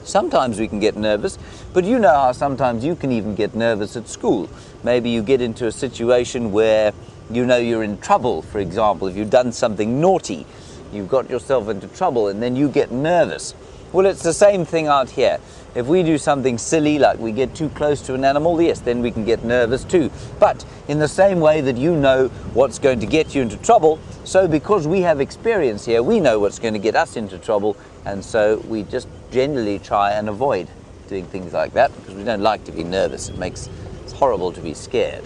Speaker 1: Sometimes we can get nervous, but you know how sometimes you can even get nervous at school. Maybe you get into a situation where you know you're in trouble, for example. If you've done something naughty, you've got yourself into trouble, and then you get nervous. Well, it's the same thing out here. If we do something silly, like we get too close to an animal, yes, then we can get nervous too. But in the same way that you know what's going to get you into trouble, so because we have experience here, we know what's going to get us into trouble, and so we just generally try and avoid doing things like that, because we don't like to be nervous. It's horrible to be scared.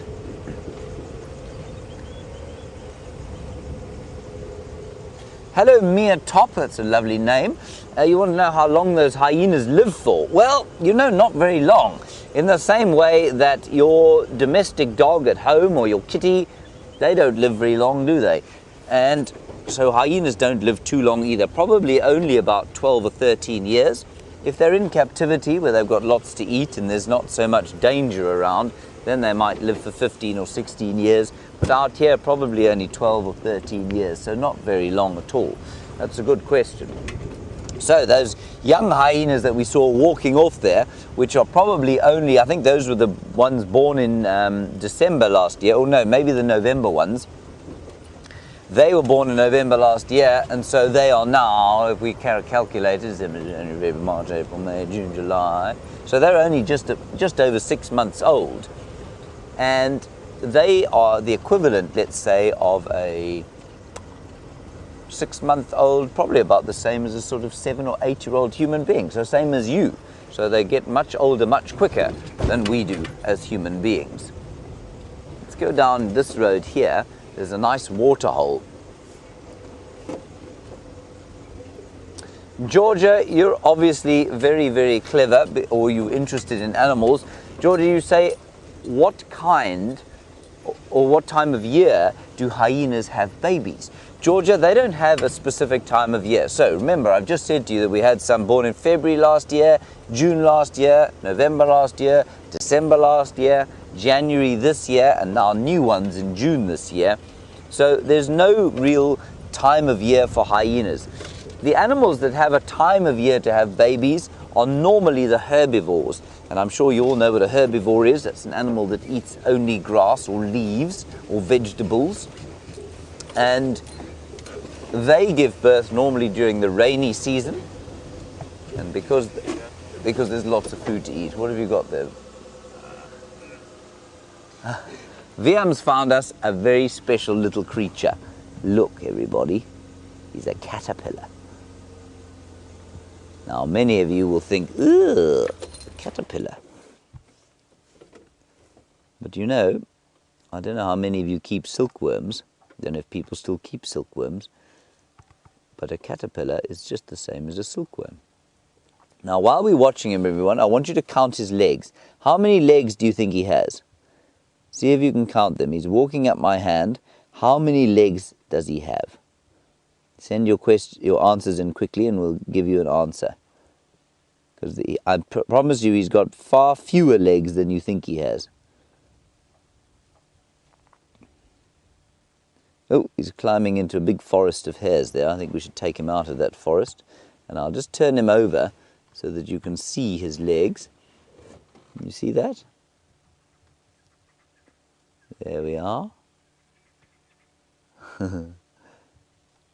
Speaker 1: Hello, Mia Top, that's a lovely name. You want to know how long those hyenas live for? Well, you know, not very long. In the same way that your domestic dog at home or your kitty, they don't live very long, do they? And so hyenas don't live too long either, probably only about 12 or 13 years. If they're in captivity where they've got lots to eat and there's not so much danger around, then they might live for 15 or 16 years. But out here, probably only 12 or 13 years, so not very long at all. That's a good question. So those young hyenas that we saw walking off there, which are probably only, I think those were the ones born in December last year, or no, maybe the November ones. They were born in November last year, and so they are now, if we calculate it, January, March, April, May, June, July. So they're only just over 6 months old. And they are the equivalent, let's say, of a 6-month-old, probably about the same as a sort of 7 or 8-year-old human being, so same as you. So they get much older much quicker than we do as human beings. Let's go down this road here. There's a nice water hole. Georgia, you're obviously very, very clever, or you're interested in animals. Georgia, you say, what kind or what time of year do hyenas have babies? Georgia, they don't have a specific time of year. So remember, I've just said to you that we had some born in February last year, June last year, November last year, December last year, January this year, and now new ones in June this year. So there's no real time of year for hyenas. The animals that have a time of year to have babies are normally the herbivores. And I'm sure you all know what a herbivore is. That's an animal that eats only grass or leaves or vegetables. And they give birth normally during the rainy season. And because there's lots of food to eat. What have you got there? Viam's found us a very special little creature. Look, everybody. He's a caterpillar. Now, many of you will think, ugh, caterpillar. But you know, I don't know how many of you keep silkworms. I don't know if people still keep silkworms. But a caterpillar is just the same as a silkworm. Now, while we're watching him, everyone, I want you to count his legs. How many legs do you think he has? See if you can count them. He's walking up my hand. How many legs does he have? Send your answers in quickly and we'll give you an answer. Because I promise you he's got far fewer legs than you think he has. Oh, he's climbing into a big forest of hares there. I think we should take him out of that forest. And I'll just turn him over so that you can see his legs. You see that? There we are.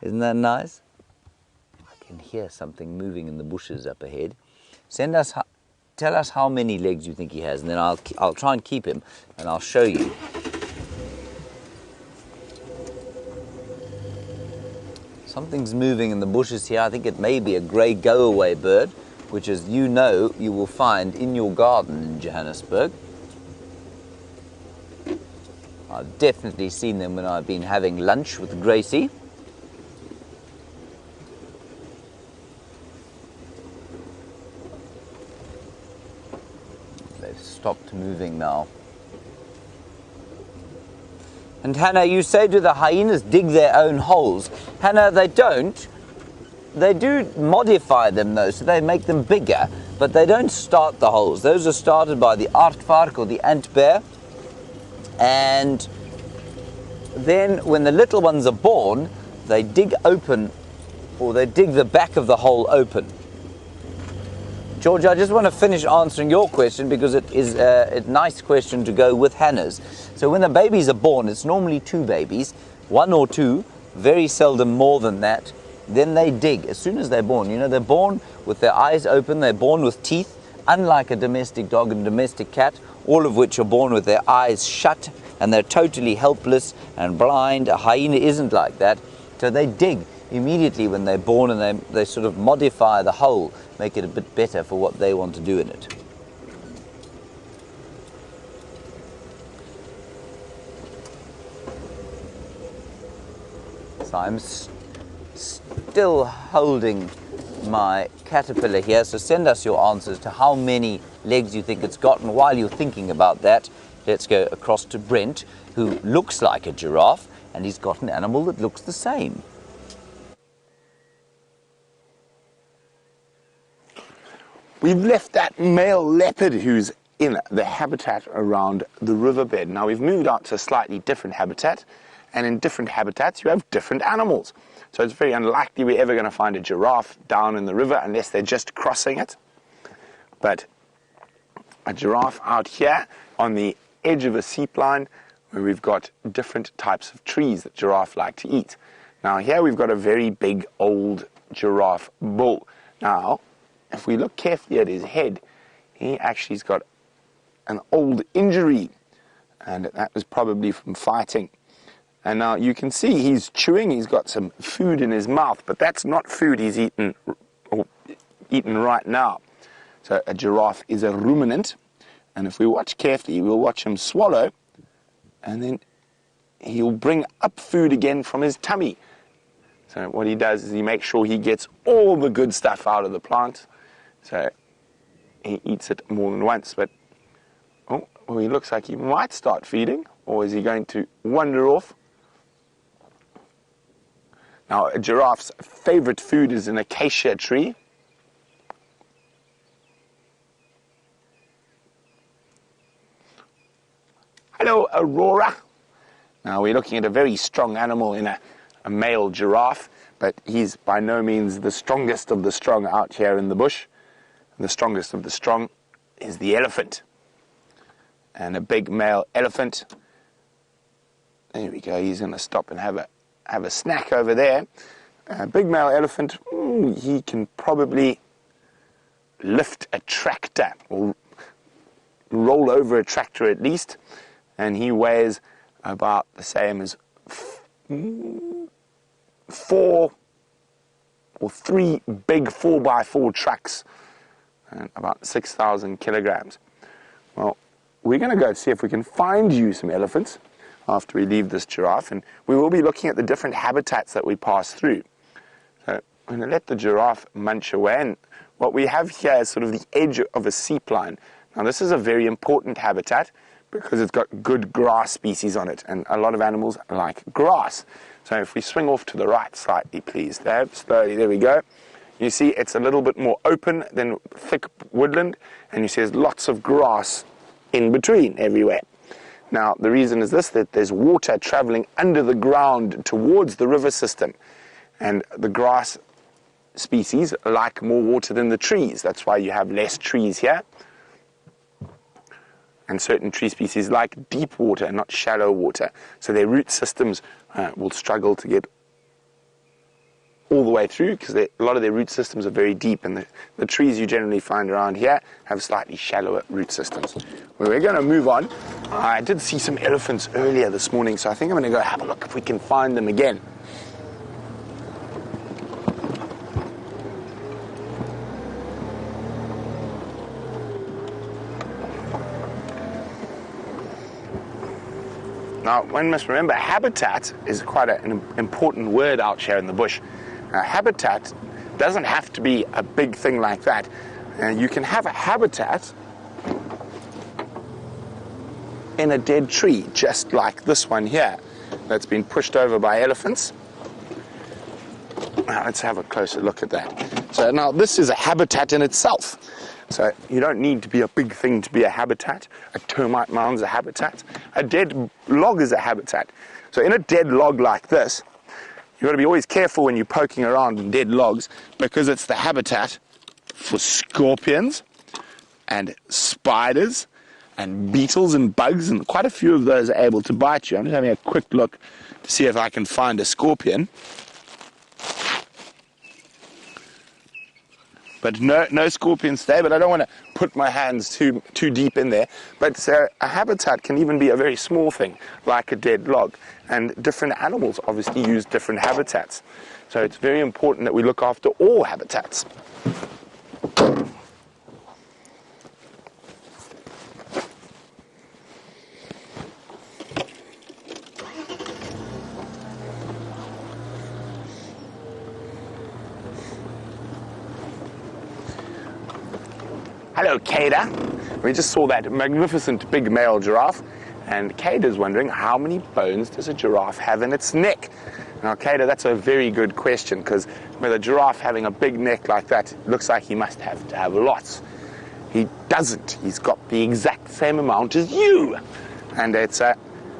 Speaker 1: Isn't that nice? I can hear something moving in the bushes up ahead. Tell us how many legs you think he has, and then I'll try and keep him, and I'll show you. Something's moving in the bushes here. I think it may be a grey go-away bird, which, as you know, you will find in your garden in Johannesburg. I've definitely seen them when I've been having lunch with Gracie. They've stopped moving now. And Hannah, you say, do the hyenas dig their own holes? Hannah, they don't. They do modify them though, so they make them bigger, but they don't start the holes. Those are started by the aardvark or the ant bear. And then when the little ones are born, they dig open, or they dig the back of the hole open. George, I just want to finish answering your question because it is a nice question to go with Hannah's. So when the babies are born, it's normally two babies, one or two, very seldom more than that. Then they dig as soon as they're born. You know, they're born with their eyes open, they're born with teeth, unlike a domestic dog and domestic cat, all of which are born with their eyes shut and they're totally helpless and blind. A hyena isn't like that. So they dig immediately when they're born, and they sort of modify the hole, make it a bit better for what they want to do in it. So I'm still holding my caterpillar here, so send us your answers to how many legs you think it's got. And while you're thinking about that, let's go across to Brent, who looks like a giraffe, and he's got an animal that looks the same.
Speaker 2: We've left that male leopard who's in the habitat around the riverbed. Now we've moved out to a slightly different habitat, and in different habitats you have different animals. So it's very unlikely we're ever going to find a giraffe down in the river unless they're just crossing it. But a giraffe out here on the edge of a seep line where we've got different types of trees that giraffe like to eat. Now here we've got a very big old giraffe bull. Now if we look carefully at his head, he actually's got an old injury, and that was probably from fighting. And now you can see he's chewing, he's got some food in his mouth, but that's not food he's eaten right now. So a giraffe is a ruminant, and if we watch carefully, we'll watch him swallow, and then he'll bring up food again from his tummy. So what he does is he makes sure he gets all the good stuff out of the plant. So he eats it more than once, but oh, well, he looks like he might start feeding, or is he going to wander off? Now, a giraffe's favorite food is an acacia tree. Hello, Aurora. Now, we're looking at a very strong animal in a male giraffe, but he's by no means the strongest of the strong out here in the bush. The strongest of the strong is the elephant. And a big male elephant. There we go. He's going to stop and have a snack over there. A big male elephant, he can probably lift a tractor or roll over a tractor at least. And he weighs about the same as 4 or 3 big 4x4 trucks, and about 6,000 kilograms. Well, we're going to go see if we can find you some elephants after we leave this giraffe, and we will be looking at the different habitats that we pass through. So I'm going to let the giraffe munch away, and what we have here is sort of the edge of a seep line. Now, this is a very important habitat because it's got good grass species on it, and a lot of animals like grass. So if we swing off to the right slightly, please, Dave, slowly, there we go. You see it's a little bit more open than thick woodland, and you see there's lots of grass in between everywhere. Now, the reason is this, that there's water traveling under the ground towards the river system, and the grass species like more water than the trees. That's why you have less trees here. And certain tree species like deep water and not shallow water. So their root systems will struggle to get all the way through because a lot of their root systems are very deep, and the trees you generally find around here have slightly shallower root systems. Well, we're going to move on. I did see some elephants earlier this morning, so I think I'm going to go have a look if we can find them again. Now, one must remember, habitat is quite an important word out here in the bush. Habitat doesn't have to be a big thing like that. You can have a habitat in a dead tree, just like this one here, that's been pushed over by elephants. Now, let's have a closer look at that. So now, this is a habitat in itself. So you don't need to be a big thing to be a habitat. A termite mound's a habitat. A dead log is a habitat. So in a dead log like this, you've got to be always careful when you're poking around in dead logs, because it's the habitat for scorpions and spiders and beetles and bugs, and quite a few of those are able to bite you. I'm just having a quick look to see if I can find a scorpion. But no scorpions today, but I don't want to put my hands too deep in there. But a habitat can even be a very small thing, like a dead log. And different animals obviously use different habitats. So it's very important that we look after all habitats. Hello, Kada. We just saw that magnificent big male giraffe, and Kada's wondering, how many bones does a giraffe have in its neck? Now, Kada, that's a very good question, because with a giraffe having a big neck like that, it looks like he must have to have lots. He doesn't. He's got the exact same amount as you, and it's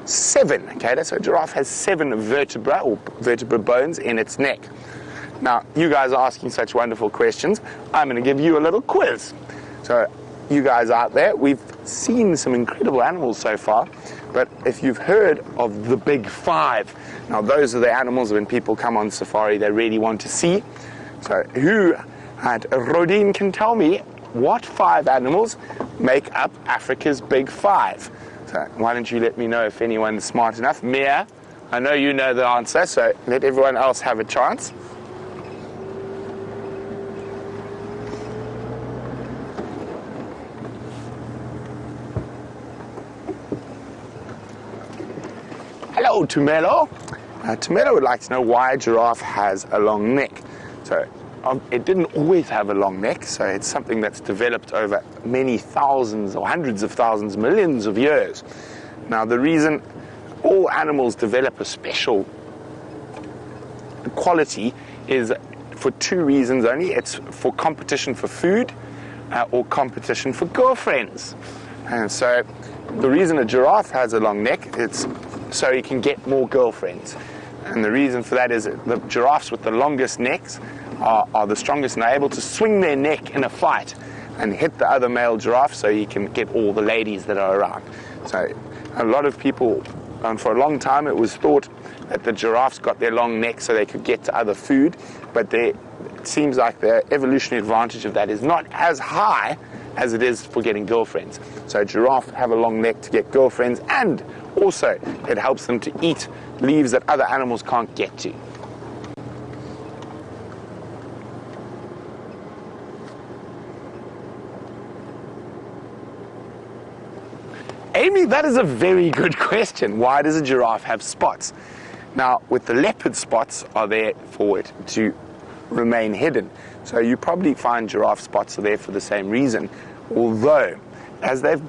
Speaker 2: 7, Kada. So a giraffe has 7 vertebra or vertebra bones in its neck. Now, you guys are asking such wonderful questions. I'm going to give you a little quiz. So, you guys out there, we've seen some incredible animals so far, but if you've heard of the big 5, now those are the animals when people come on safari they really want to see. So, who at Rodin can tell me what 5 animals make up Africa's big 5? So, why don't you let me know if anyone's smart enough? Mia, I know you know the answer, so let everyone else have a chance. Hello, Tumelo. Tomato would like to know why a giraffe has a long neck. So it didn't always have a long neck, so it's something that's developed over many thousands or hundreds of thousands, millions of years. Now, the reason all animals develop a special quality is for two reasons only. It's for competition for food or competition for girlfriends. And so the reason a giraffe has a long neck, it's so he can get more girlfriends. And the reason for that is that the giraffes with the longest necks are the strongest and are able to swing their neck in a fight and hit the other male giraffe so he can get all the ladies that are around. So a lot of people, and for a long time it was thought that the giraffes got their long neck so they could get to other food, but it seems like the evolutionary advantage of that is not as high as it is for getting girlfriends. So giraffes have a long neck to get girlfriends, and also it helps them to eat leaves that other animals can't get to. Amy, that is a very good question. Why does a giraffe have spots? Now, with the leopard, spots are there for it to remain hidden. So you probably find giraffe spots are there for the same reason. Although, as they've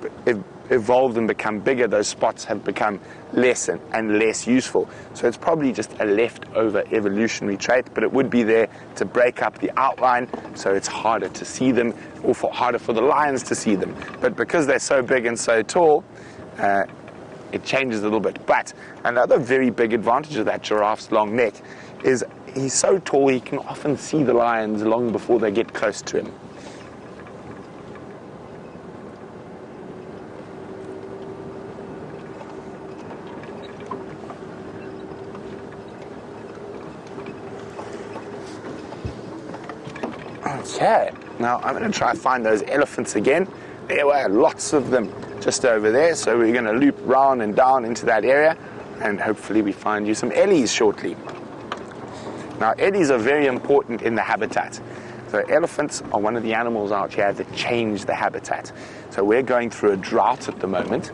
Speaker 2: evolved and become bigger, those spots have become less and less useful. So it's probably just a leftover evolutionary trait, but it would be there to break up the outline so it's harder to see them, or harder for the lions to see them. But because they're so big and so tall, it changes a little bit. But another very big advantage of that giraffe's long neck is he's so tall he can often see the lions long before they get close to him. Okay, now I'm going to try to find those elephants again. There were lots of them just over there, so we're going to loop round and down into that area, and hopefully we find you some ellies shortly. Now, ellies are very important in the habitat. So elephants are one of the animals out here that change the habitat. So we're going through a drought at the moment,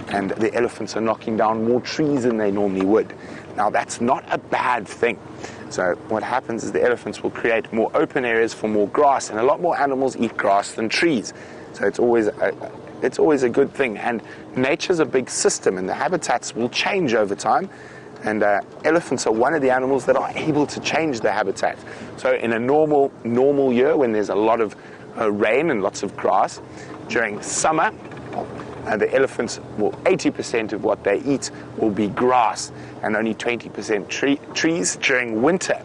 Speaker 2: and the elephants are knocking down more trees than they normally would. Now, that's not a bad thing. So what happens is the elephants will create more open areas for more grass, and a lot more animals eat grass than trees. So it's always a good thing. And nature's a big system, and the habitats will change over time. And elephants are one of the animals that are able to change their habitat. So in a normal year, when there's a lot of rain and lots of grass, during summer, the elephants, 80% of what they eat will be grass and only 20% trees. During winter,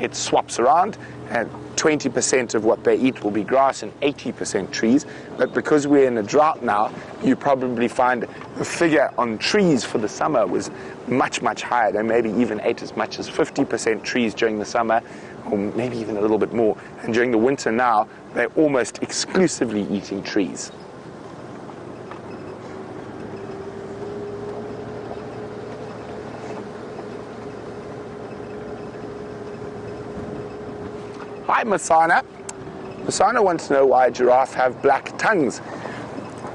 Speaker 2: it swaps around, and 20% of what they eat will be grass and 80% trees. But because we're in a drought now, you probably find the figure on trees for the summer was much, much higher. They maybe even ate as much as 50% trees during the summer, or maybe even a little bit more. And during the winter now, they're almost exclusively eating trees. Hi, Masana. Masana wants to know why giraffes have black tongues.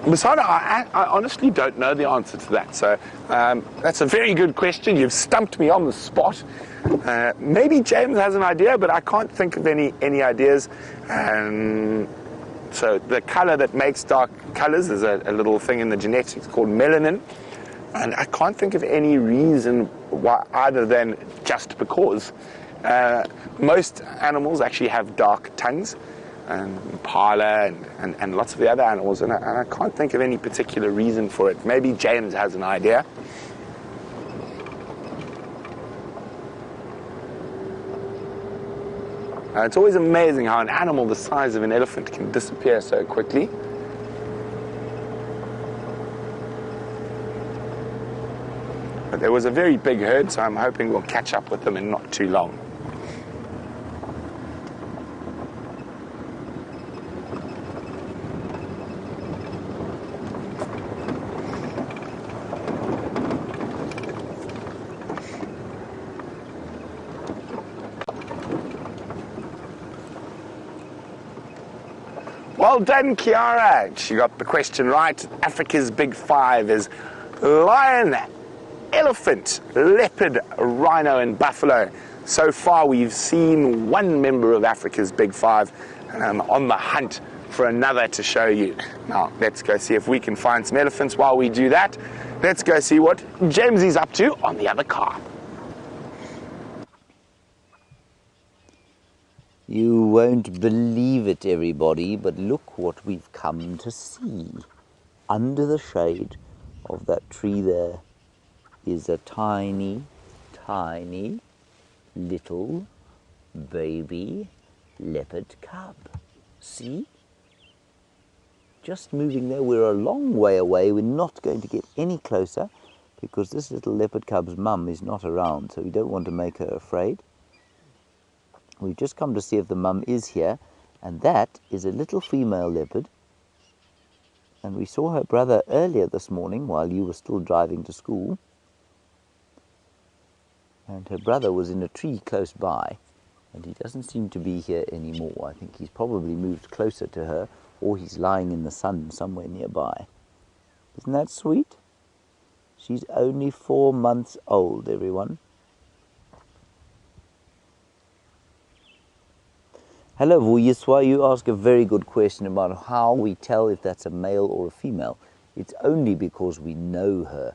Speaker 2: Masana, I honestly don't know the answer to that. So that's a very good question. You've stumped me on the spot. Maybe James has an idea, but I can't think of any ideas. So the color that makes dark colors, there's a little thing in the genetics called melanin. And I can't think of any reason why, other than just because. Most animals actually have dark tongues, and impala and lots of the other animals, and I can't think of any particular reason for it. Maybe James has an idea. It's always amazing how an animal the size of an elephant can disappear so quickly. But there was a very big herd, so I'm hoping we'll catch up with them in not too long. Well done, Kiara. She got the question right. Africa's big five is lion, elephant, leopard, rhino and buffalo. So far we've seen one member of Africa's Big Five, and I'm on the hunt for another to show you. Now let's go see if we can find some elephants. While we do that, let's go see what Jamesy's up to on the other car.
Speaker 1: You won't believe it, everybody, but look what we've come to see. Under the shade of that tree there is a tiny, tiny little baby leopard cub. See? Just moving there. We're a long way away. We're not going to get any closer because this little leopard cub's mum is not around, so we don't want to make her afraid. We've just come to see if the mum is here, and that is a little female leopard. And we saw her brother earlier this morning while you were still driving to school. And her brother was in a tree close by, and he doesn't seem to be here anymore. I think he's probably moved closer to her, or he's lying in the sun somewhere nearby. Isn't that sweet? She's only 4 months old, everyone. Hello, Vuyiswa. You ask a very good question about how we tell if that's a male or a female. It's only because we know her.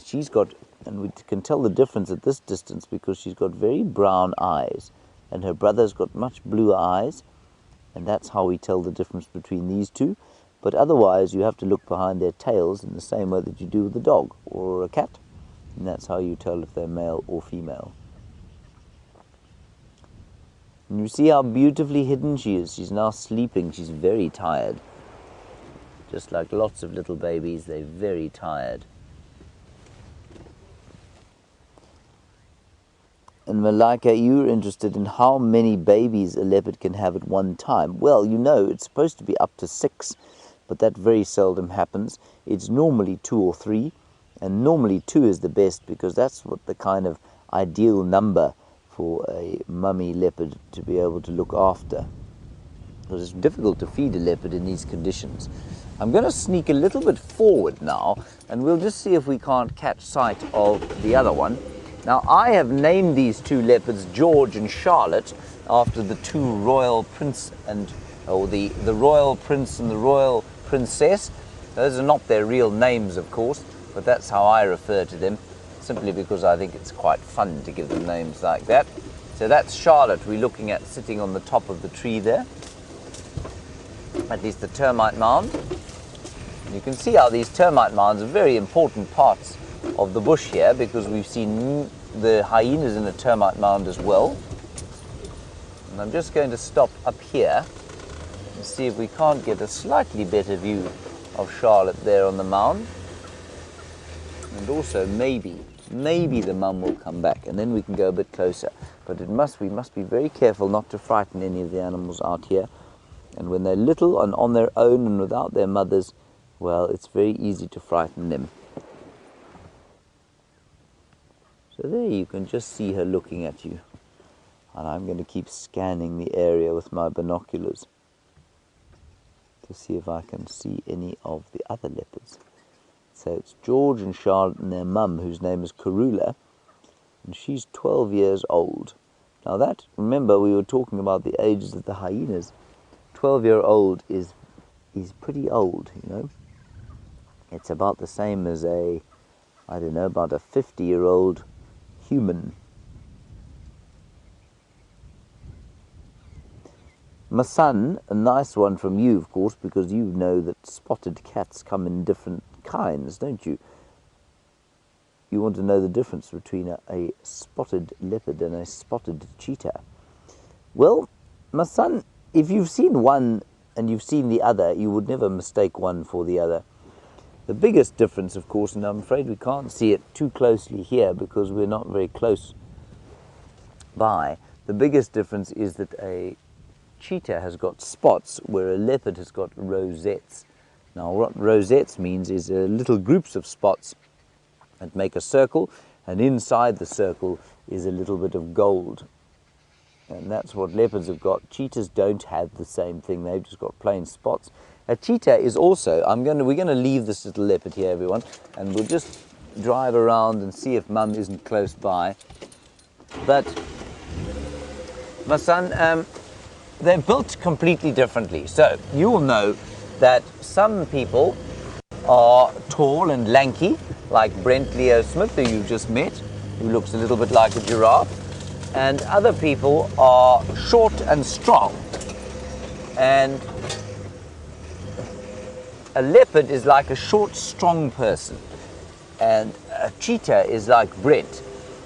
Speaker 1: She's got, and we can tell the difference at this distance because she's got very brown eyes, and her brother's got much bluer eyes, and that's how we tell the difference between these two. But otherwise, you have to look behind their tails in the same way that you do with a dog or a cat, and that's how you tell if they're male or female. And you see how beautifully hidden she is. She's now sleeping. She's very tired. Just like lots of little babies, they're very tired. And Malika, you're interested in how many babies a leopard can have at one time. Well, you know, it's supposed to be up to 6, but that very seldom happens. It's normally 2 or 3, and normally 2 is the best because that's what the kind of ideal number for a mummy leopard to be able to look after. Because it's difficult to feed a leopard in these conditions. I'm going to sneak a little bit forward now, and we'll just see if we can't catch sight of the other one. Now, I have named these 2 leopards George and Charlotte after the 2 royal prince and, or the royal prince and the royal princess. Those are not their real names, of course, but that's how I refer to them, simply because I think it's quite fun to give them names like that. So that's Charlotte we're looking at sitting on the top of the tree there, at least the termite mound. And you can see how these termite mounds are very important parts of the bush here, because we've seen the hyenas in a termite mound as well. And I'm just going to stop up here and see if we can't get a slightly better view of Charlotte there on the mound. And also maybe the mum will come back, and then we can go a bit closer. But we must be very careful not to frighten any of the animals out here. And when they're little and on their own and without their mothers, well, it's very easy to frighten them. So there you can just see her looking at you. And I'm going to keep scanning the area with my binoculars to see if I can see any of the other leopards. So it's George and Charlotte and their mum, whose name is Karula, and she's 12 years old. Now that, remember, we were talking about the ages of the hyenas. 12-year-old is pretty old, you know. It's about the same as about a 50-year-old human. My son, a nice one from you, of course, because you know that spotted cats come in different kinds, don't you? You want to know the difference between a spotted leopard and a spotted cheetah. Well, my son, if you've seen one and you've seen the other, you would never mistake one for the other. The biggest difference, of course, and I'm afraid we can't see it too closely here because we're not very close by, the biggest difference is that a cheetah has got spots where a leopard has got rosettes. Now what rosettes means is little groups of spots that make a circle, and inside the circle is a little bit of gold. And that's what leopards have got. Cheetahs don't have the same thing, they've just got plain spots. A cheetah is also, we're going to leave this little leopard here, everyone, and we'll just drive around and see if Mum isn't close by. But my son, they're built completely differently. So you'll know that some people are tall and lanky, like Brent Leo Smith, who you just met, who looks a little bit like a giraffe. And other people are short and strong. And a leopard is like a short, strong person. And a cheetah is like Brent,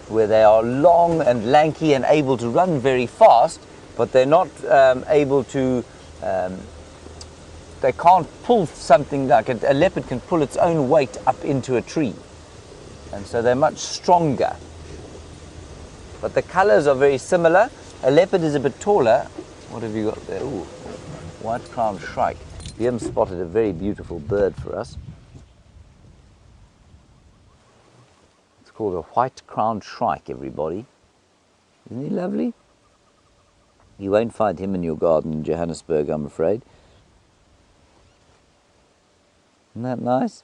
Speaker 1: where they are long and lanky and able to run very fast, but they're not able to, they can't pull something like a leopard can pull its own weight up into a tree. And so they're much stronger. But the colors are very similar. A leopard is a bit taller. What have you got there? Ooh, white-crowned shrike. Liam spotted a very beautiful bird for us. It's called a white-crowned shrike, everybody. Isn't he lovely? You won't find him in your garden in Johannesburg, I'm afraid. Isn't that nice?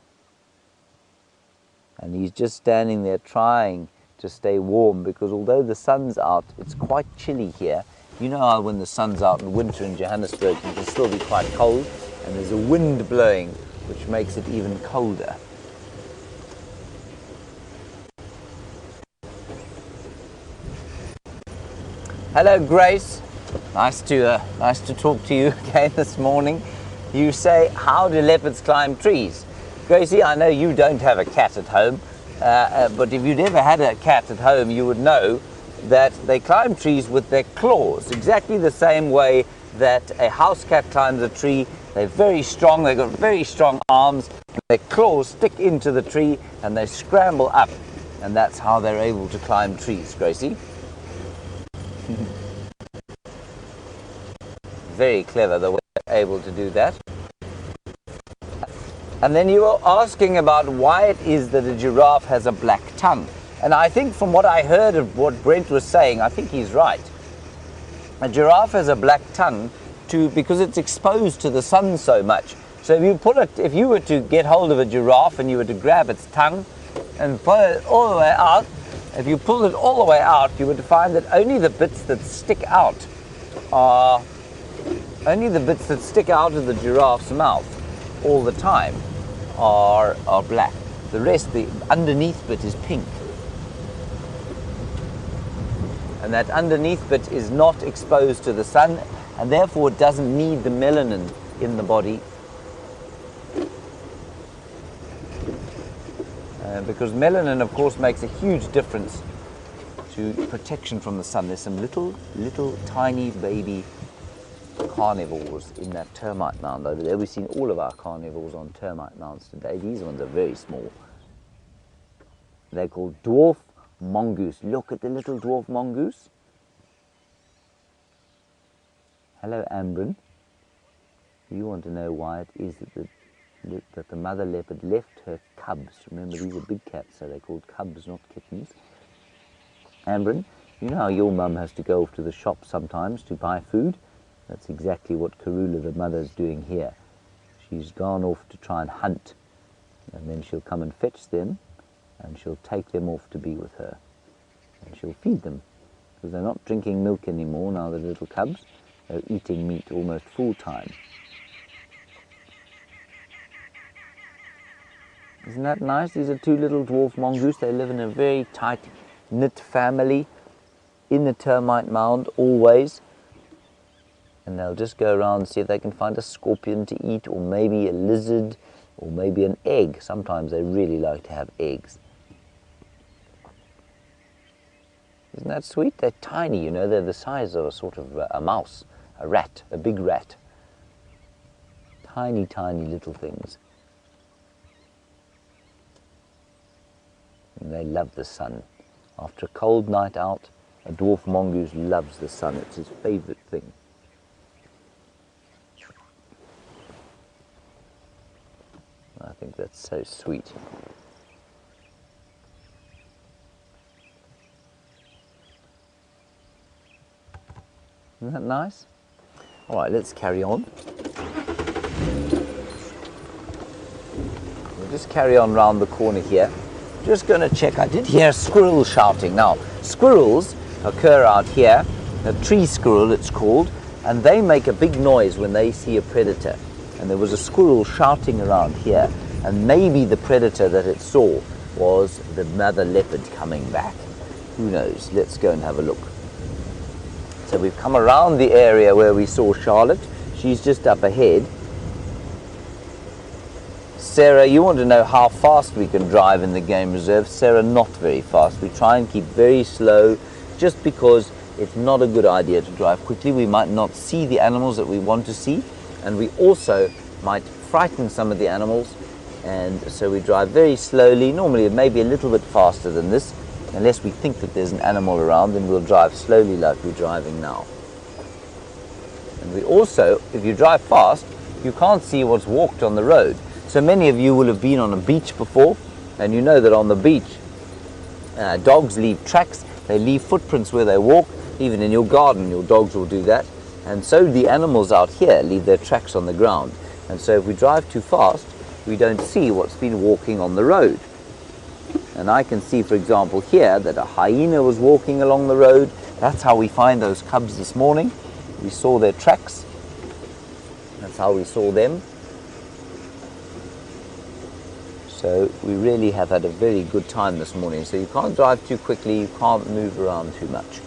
Speaker 1: And he's just standing there trying to stay warm, because although the sun's out, it's quite chilly here. You know how when the sun's out in winter in Johannesburg, it can still be quite cold, and there's a wind blowing, which makes it even colder. Hello, Grace. Nice to talk to you again this morning. You say, how do leopards climb trees? Gracie, I know you don't have a cat at home, but if you'd ever had a cat at home, you would know that they climb trees with their claws, exactly the same way that a house cat climbs a tree. They're very strong, they've got very strong arms, and their claws stick into the tree and they scramble up, and that's how they're able to climb trees, Gracie. Very clever the way they're able to do that. And then you were asking about why it is that a giraffe has a black tongue. And I think from what I heard of what Brent was saying, I think he's right. A giraffe has a black tongue because it's exposed to the sun so much. So if you were to get hold of a giraffe and you were to grab its tongue and pull it all the way out, if you pulled it all the way out, you would find that only the bits that stick out of the giraffe's mouth all the time are black. The rest, the underneath bit is pink. And that underneath bit is not exposed to the sun, and therefore it doesn't need the melanin in the body. Because melanin, of course, makes a huge difference to protection from the sun. There's some little tiny baby carnivores in that termite mound over there. We've seen all of our carnivores on termite mounds today. These ones are very small. They're called dwarf mongoose. Look at the little dwarf mongoose. Hello, Ambrin. You want to know why it is that the mother leopard left her cubs. Remember, these are big cats, so they're called cubs, not kittens. Ambrin, you know how your mum has to go off to the shop sometimes to buy food? That's exactly what Karula, the mother's doing here. She's gone off to try and hunt, and then she'll come and fetch them, and she'll take them off to be with her. And she'll feed them, because they're not drinking milk anymore now, the little cubs. They're eating meat almost full time. Isn't that nice? These are two little dwarf mongoose. They live in a very tight-knit family in the termite mound, always. And they'll just go around and see if they can find a scorpion to eat, or maybe a lizard, or maybe an egg. Sometimes they really like to have eggs. Isn't that sweet? They're tiny, you know. They're the size of a sort of a mouse, a rat, a big rat. Tiny, tiny little things. And they love the sun. After a cold night out, a dwarf mongoose loves the sun. It's his favorite thing. I think that's so sweet. Isn't that nice? All right, let's carry on. We'll just carry on round the corner here. just going to check. I did hear squirrels shouting. Now, squirrels occur out here, a tree squirrel it's called, and they make a big noise when they see a predator. And there was a squirrel shouting around here, and maybe the predator that it saw was the mother leopard coming back. Who knows? Let's go and have a look. So we've come around the area where we saw Charlotte. She's just up ahead. Sarah, you want to know how fast we can drive in the game reserve. Sarah, not very fast. We try and keep very slow just because it's not a good idea to drive quickly. We might not see the animals that we want to see, and we also might frighten some of the animals, and so we drive very slowly. Normally it may be a little bit faster than this. Unless we think that there's an animal around, then we'll drive slowly like we're driving now. And we also, if you drive fast, you can't see what's walked on the road. So many of you will have been on a beach before, and you know that on the beach, dogs leave tracks, they leave footprints where they walk. Even in your garden, your dogs will do that. And so the animals out here leave their tracks on the ground. And so if we drive too fast, we don't see what's been walking on the road. And I can see, for example, here that a hyena was walking along the road. That's how we find those cubs this morning. We saw their tracks. That's how we saw them. So we really have had a very good time this morning. So you can't drive too quickly, you can't move around too much.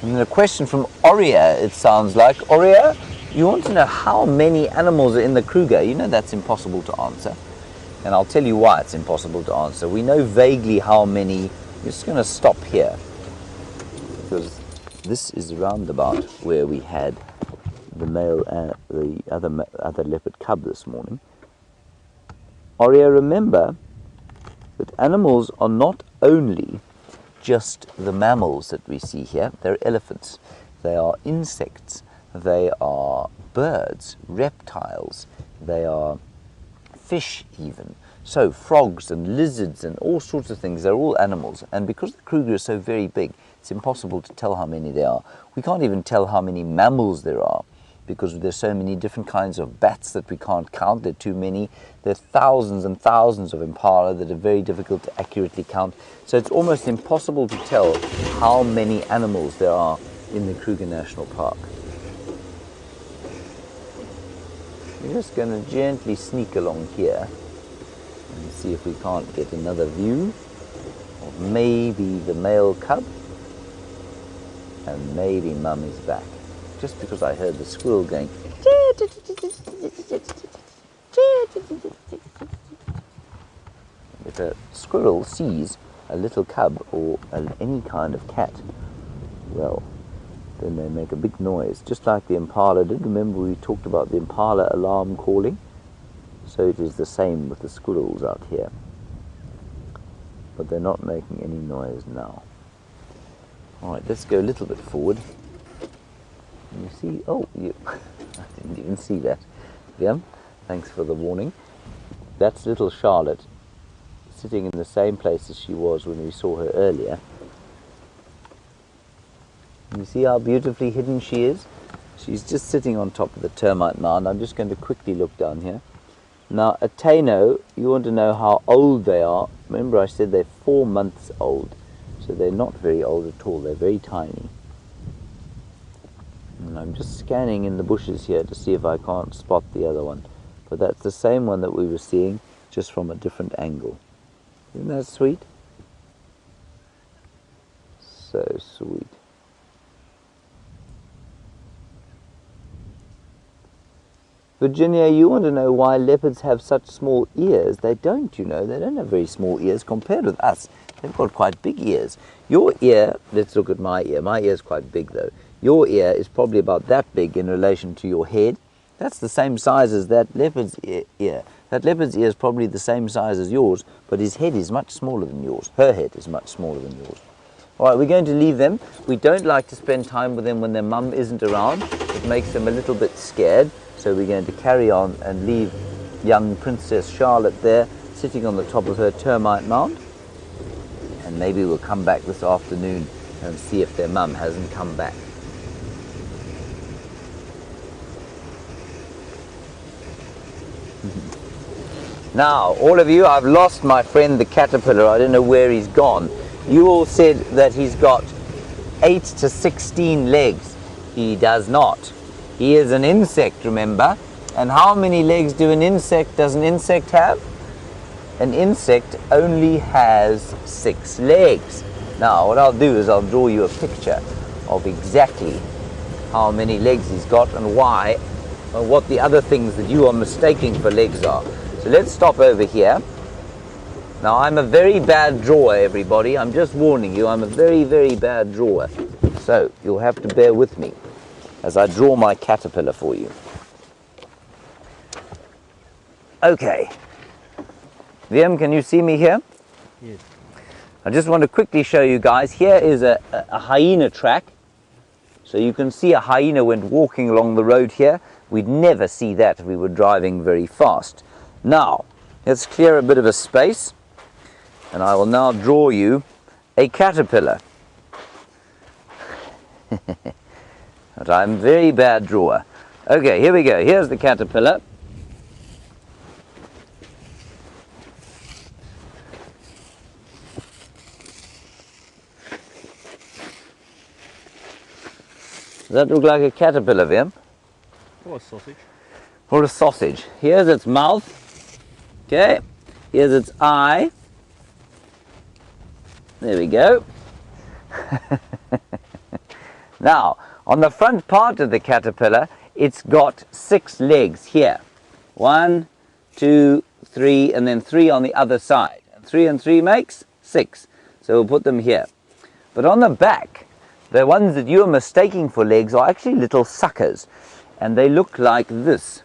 Speaker 1: And then a question from Oria, it sounds like. Oria, you want to know how many animals are in the Kruger. You know that's impossible to answer. And I'll tell you why it's impossible to answer. We know vaguely how many. I'm just going to stop here, because this is round about where we had the male and the other leopard cub this morning. Oria, remember that animals are not only just the mammals that we see here. They're elephants, they are insects, they are birds, reptiles, they are fish even. So frogs and lizards and all sorts of things, they're all animals. And because the Kruger is so very big, it's impossible to tell how many there are. We can't even tell how many mammals there are, because there's so many different kinds of bats that we can't count. There are too many. There are thousands and thousands of impala that are very difficult to accurately count. So it's almost impossible to tell how many animals there are in the Kruger National Park. We're just going to gently sneak along here and see if we can't get another view of maybe the male cub, and maybe mum is back. Just because I heard the squirrel going. If a squirrel sees a little cub or any kind of cat, well, then they make a big noise, just like the impala did. Remember we talked about the impala alarm calling? So it is the same with the squirrels out here. But they're not making any noise now. Alright, let's go a little bit forward. You see, oh, I didn't even see that. Yeah, thanks for the warning. That's little Charlotte, sitting in the same place as she was when we saw her earlier. You see how beautifully hidden she is? She's just sitting on top of the termite mound. I'm just going to quickly look down here. Now, a Taino, you want to know how old they are. Remember I said they're 4 months old. So they're not very old at all. They're very tiny. And I'm just scanning in the bushes here to see if I can't spot the other one. But that's the same one that we were seeing, just from a different angle. Isn't that sweet? So sweet. Virginia, you want to know why leopards have such small ears? They don't, you know. They don't have very small ears compared with us. They've got quite big ears. Your ear, let's look at my ear. My ear is quite big though. Your ear is probably about that big in relation to your head. That's the same size as that leopard's ear. That leopard's ear is probably the same size as yours, but his head is much smaller than yours. Her head is much smaller than yours. All right, we're going to leave them. We don't like to spend time with them when their mum isn't around. It makes them a little bit scared. So we're going to carry on and leave young Princess Charlotte there, sitting on the top of her termite mound. And maybe we'll come back this afternoon and see if their mum hasn't come back. Now, all of you, I've lost my friend the caterpillar. I don't know where he's gone. You all said that he's got 8 to 16 legs. He does not. He is an insect, remember? And how many legs does an insect have? An insect only has 6 legs. Now, what I'll do is I'll draw you a picture of exactly how many legs he's got and why, and what the other things that you are mistaking for legs are. So let's stop over here. Now, I'm a very bad drawer, everybody. I'm just warning you, I'm a very, very bad drawer. So you'll have to bear with me as I draw my caterpillar for you. Okay. Liam, can you see me here?
Speaker 3: Yes.
Speaker 1: I just want to quickly show you guys. Here is a hyena track. So you can see a hyena went walking along the road here. We'd never see that if we were driving very fast. Now, let's clear a bit of a space. And I will now draw you a caterpillar. But I'm a very bad drawer. Okay, here we go. Here's the caterpillar. Does that look like a caterpillar, Wim?
Speaker 3: Or a sausage.
Speaker 1: Or a sausage. Here's its mouth. Okay. Here's its eye. There we go. Now, on the front part of the caterpillar, it's got 6 legs here. 1, 2, 3, and then 3 on the other side. And 3 and 3 makes 6. So we'll put them here. But on the back, the ones that you are mistaking for legs are actually little suckers. And they look like this.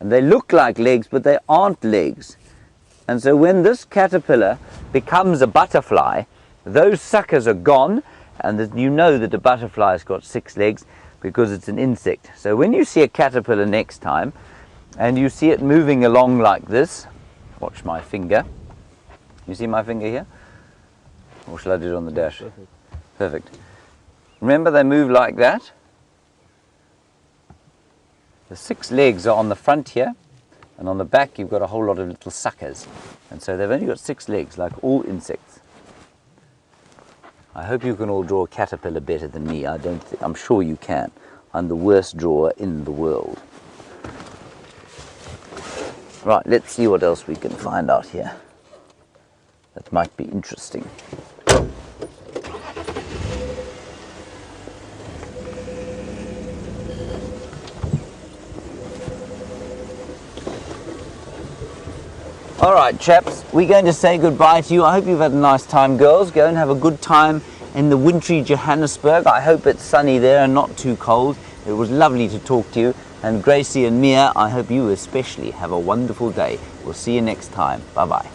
Speaker 1: And they look like legs, but they aren't legs. And so when this caterpillar becomes a butterfly, those suckers are gone, and that you know that a butterfly has got 6 legs because it's an insect. So when you see a caterpillar next time, and you see it moving along like this, watch my finger. You see my finger here? Or shall I do it on the dash?
Speaker 3: Perfect.
Speaker 1: Perfect. Remember, they move like that. The 6 legs are on the front here, and on the back you've got a whole lot of little suckers. And so they've only got 6 legs, like all insects. I hope you can all draw a caterpillar better than me. I'm sure you can. I'm the worst drawer in the world. Right, let's see what else we can find out here. That might be interesting. All right, chaps, we're going to say goodbye to you. I hope you've had a nice time, girls. Go and have a good time in the wintry Johannesburg. I hope it's sunny there and not too cold. It was lovely to talk to you. And Gracie and Mia, I hope you especially have a wonderful day. We'll see you next time. Bye-bye.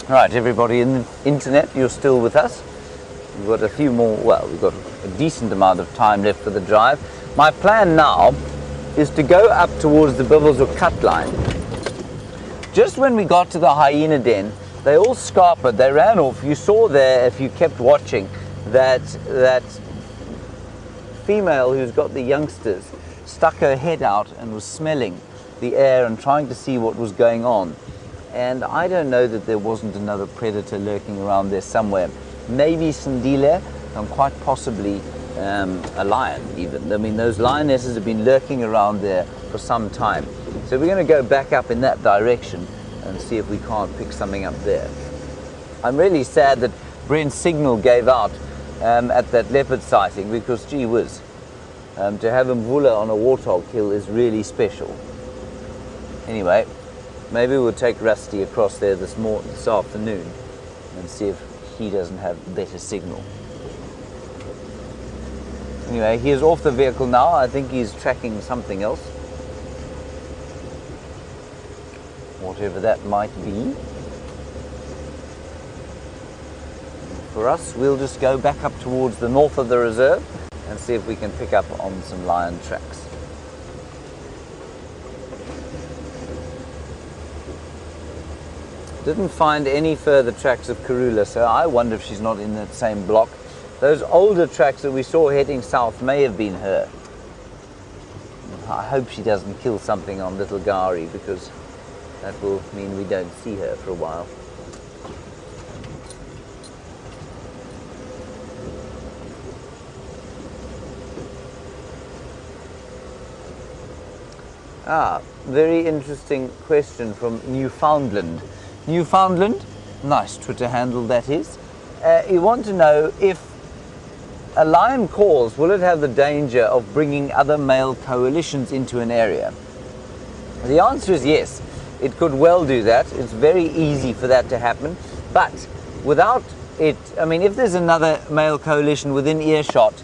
Speaker 1: Right, everybody in the internet, you're still with us. We've got a few more, well, we've got a decent amount of time left for the drive. My plan now is to go up towards the Bivels or cut line. Just when we got to the hyena den, they all scarpered, they ran off. You saw there, if you kept watching, that female who's got the youngsters stuck her head out and was smelling the air and trying to see what was going on. And I don't know that there wasn't another predator lurking around there somewhere. Maybe Sandile, and quite possibly a lion even. I mean, those lionesses have been lurking around there for some time. So we're going to go back up in that direction and see if we can't pick something up there. I'm really sad that Brent's signal gave out at that leopard sighting, because gee whiz, to have a Mvula on a warthog kill is really special. Anyway, maybe we'll take Rusty across there this afternoon and see if he doesn't have better signal. Anyway, he is off the vehicle now. I think he's tracking something else. Whatever that might be. For us, we'll just go back up towards the north of the reserve and see if we can pick up on some lion tracks. Didn't find any further tracks of Karula, so I wonder if she's not in that same block. Those older tracks that we saw heading south may have been her. I hope she doesn't kill something on Little Gari, because that will mean we don't see her for a while. Very interesting question from Newfoundland. Newfoundland, nice Twitter handle that is. You want to know, if a lion calls, will it have the danger of bringing other male coalitions into an area? The answer is yes. It could well do that. It's very easy for that to happen. But without it, I mean, if there's another male coalition within earshot,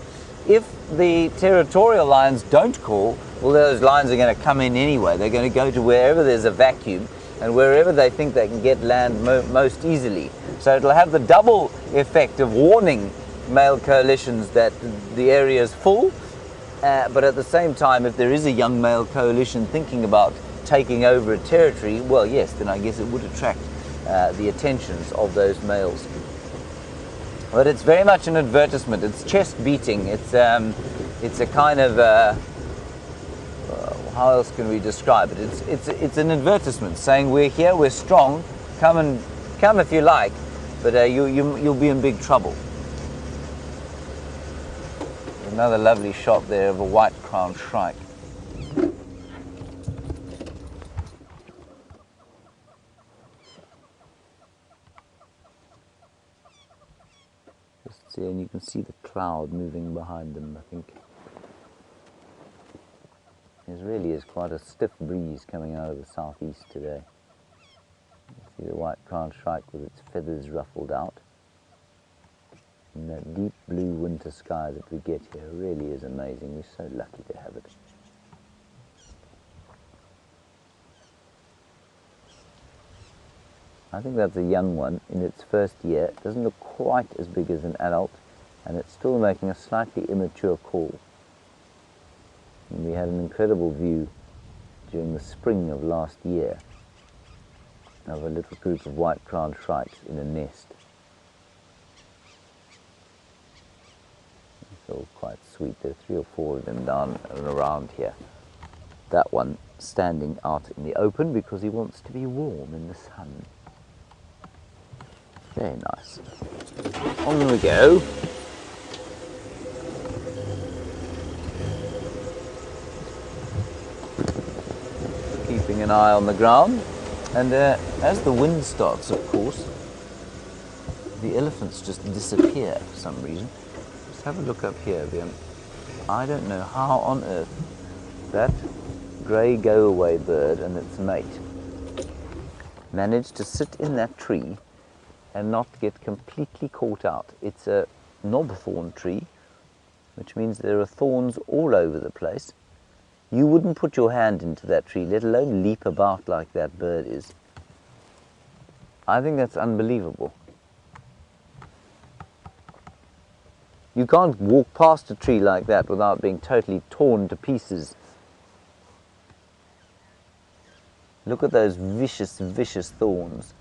Speaker 1: if the territorial lions don't call, well, those lions are going to come in anyway. They're going to go to wherever there's a vacuum and wherever they think they can get land most easily. So it'll have the double effect of warning male coalitions that the area is full, but at the same time, if there is a young male coalition thinking about taking over a territory, well, yes, then I guess it would attract the attentions of those males. But it's very much an advertisement. It's chest beating. It's a kind of how else can we describe it? It's an advertisement saying we're here, we're strong. Come if you like, but you'll be in big trouble. Another lovely shot there of a white-crowned shrike. Just see, and you can see the cloud moving behind them, I think. There really is quite a stiff breeze coming out of the southeast today. You see the white-crowned shrike with its feathers ruffled out. And that deep blue winter sky that we get here really is amazing. We're so lucky to have it. I think that's a young one in its first year. It doesn't look quite as big as an adult, and it's still making a slightly immature call. And we had an incredible view during the spring of last year of a little group of white-crowned shrikes in a nest. It's all quite sweet. There are 3 or 4 of them down and around here. That one standing out in the open because he wants to be warm in the sun. Very nice. On we go. Keeping an eye on the ground, and as the wind starts, of course, the elephants just disappear for some reason. Just have a look up here, Bjorn. I don't know how on earth that grey go-away bird and its mate managed to sit in that tree and not get completely caught out. It's a knobthorn tree, which means there are thorns all over the place. You wouldn't put your hand into that tree, let alone leap about like that bird is. I think that's unbelievable. You can't walk past a tree like that without being totally torn to pieces. Look at those vicious, vicious thorns.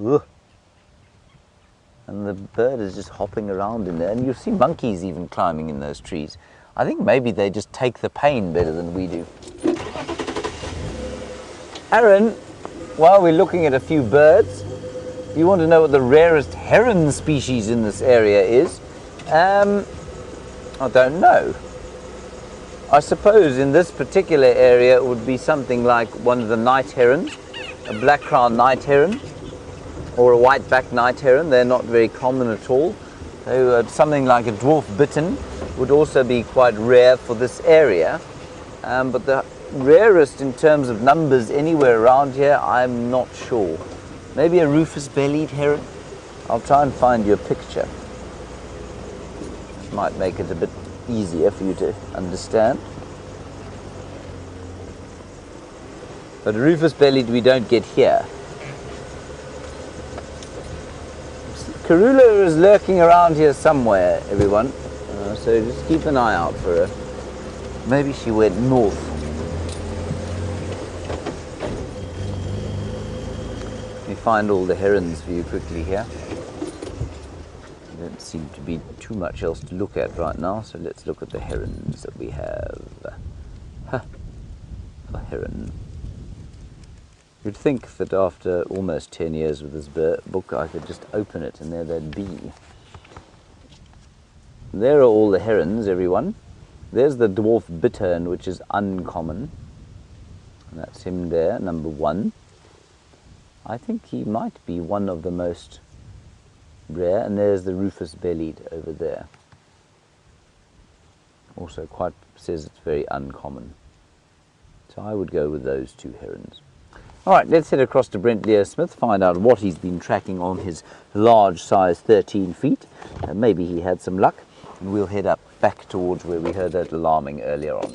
Speaker 1: Ugh. And the bird is just hopping around in there, and you'll see monkeys even climbing in those trees. I think maybe they just take the pain better than we do. Aaron, while we're looking at a few birds, you want to know what the rarest heron species in this area is? I don't know. I suppose in this particular area it would be something like one of the night herons, a black-crowned night heron, or a white-backed night heron. They're not very common at all. Something like a dwarf bittern would also be quite rare for this area, but the rarest in terms of numbers anywhere around here, I'm not sure. Maybe a rufous-bellied heron? I'll try and find you a picture. Might make it a bit easier for you to understand. But rufous-bellied we don't get here. Karula is lurking around here somewhere, everyone. So just keep an eye out for her. Maybe she went north. Let me find all the herons for you quickly here. There don't seem to be too much else to look at right now, so let's look at the herons that we have. Huh, a heron. You'd think that after almost 10 years with this book I could just open it and there they'd be. There are all the herons, everyone. There's the dwarf bittern, which is uncommon. And that's him there, number 1. I think he might be one of the most rare. And there's the rufous-bellied over there. Also quite says it's very uncommon. So I would go with those 2 herons. All right, let's head across to Brent Smith, find out what he's been tracking on his large size 13 feet. Maybe he had some luck. And we'll head up back towards where we heard that alarming earlier on.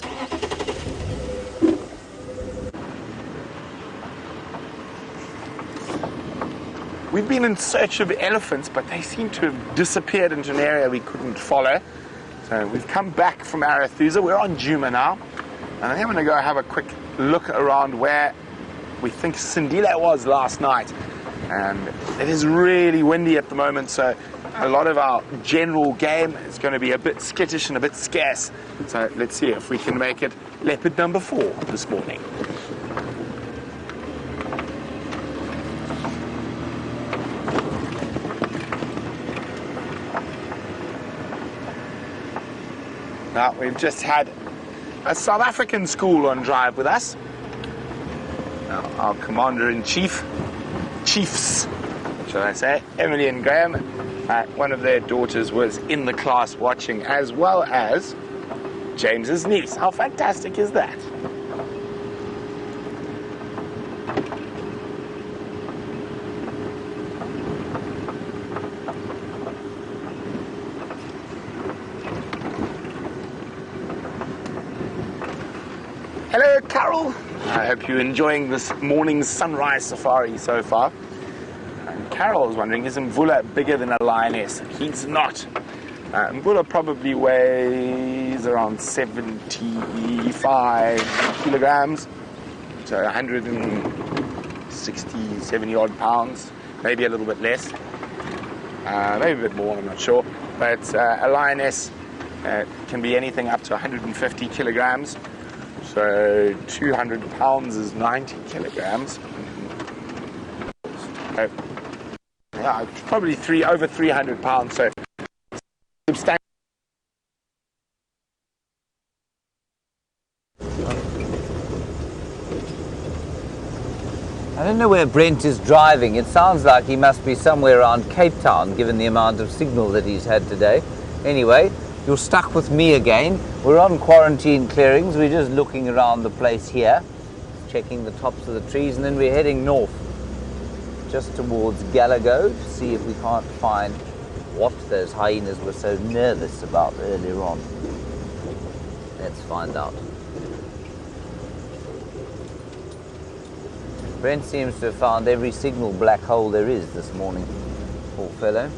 Speaker 2: We've been in search of elephants, but they seem to have disappeared into an area we couldn't follow. So we've come back from Arathusa. We're on Juma now. And I think I'm going to go have a quick look around where we think Sindile was last night. And it is really windy at the moment, so a lot of our general game is going to be a bit skittish and a bit scarce. So let's see if we can make it leopard number 4 this morning. Now, we've just had a South African school on drive with us. Now, our commander-in-chief, chiefs, shall I say, Emily and Graham, one of their daughters was in the class watching, as well as James's niece. How fantastic is that? Hello, Carol. I hope you're enjoying this morning's sunrise safari so far. And Carol was wondering, is Mvula bigger than a lioness? He's not. Mvula probably weighs around 75 kilograms, so 160, 70 odd pounds, maybe a little bit less, maybe a bit more, I'm not sure. But a lioness can be anything up to 150 kilograms. So 200 pounds is 90 kilograms. So, yeah, probably over 300 pounds. So substantial.
Speaker 1: I don't know where Brent is driving. It sounds like he must be somewhere around Cape Town, given the amount of signal that he's had today. Anyway, you're stuck with me again. We're on quarantine clearings. We're just looking around the place here, checking the tops of the trees, and then we're heading north, just towards Galago, to see if we can't find what those hyenas were so nervous about earlier on. Let's find out. Brent seems to have found every signal black hole there is this morning, poor fellow.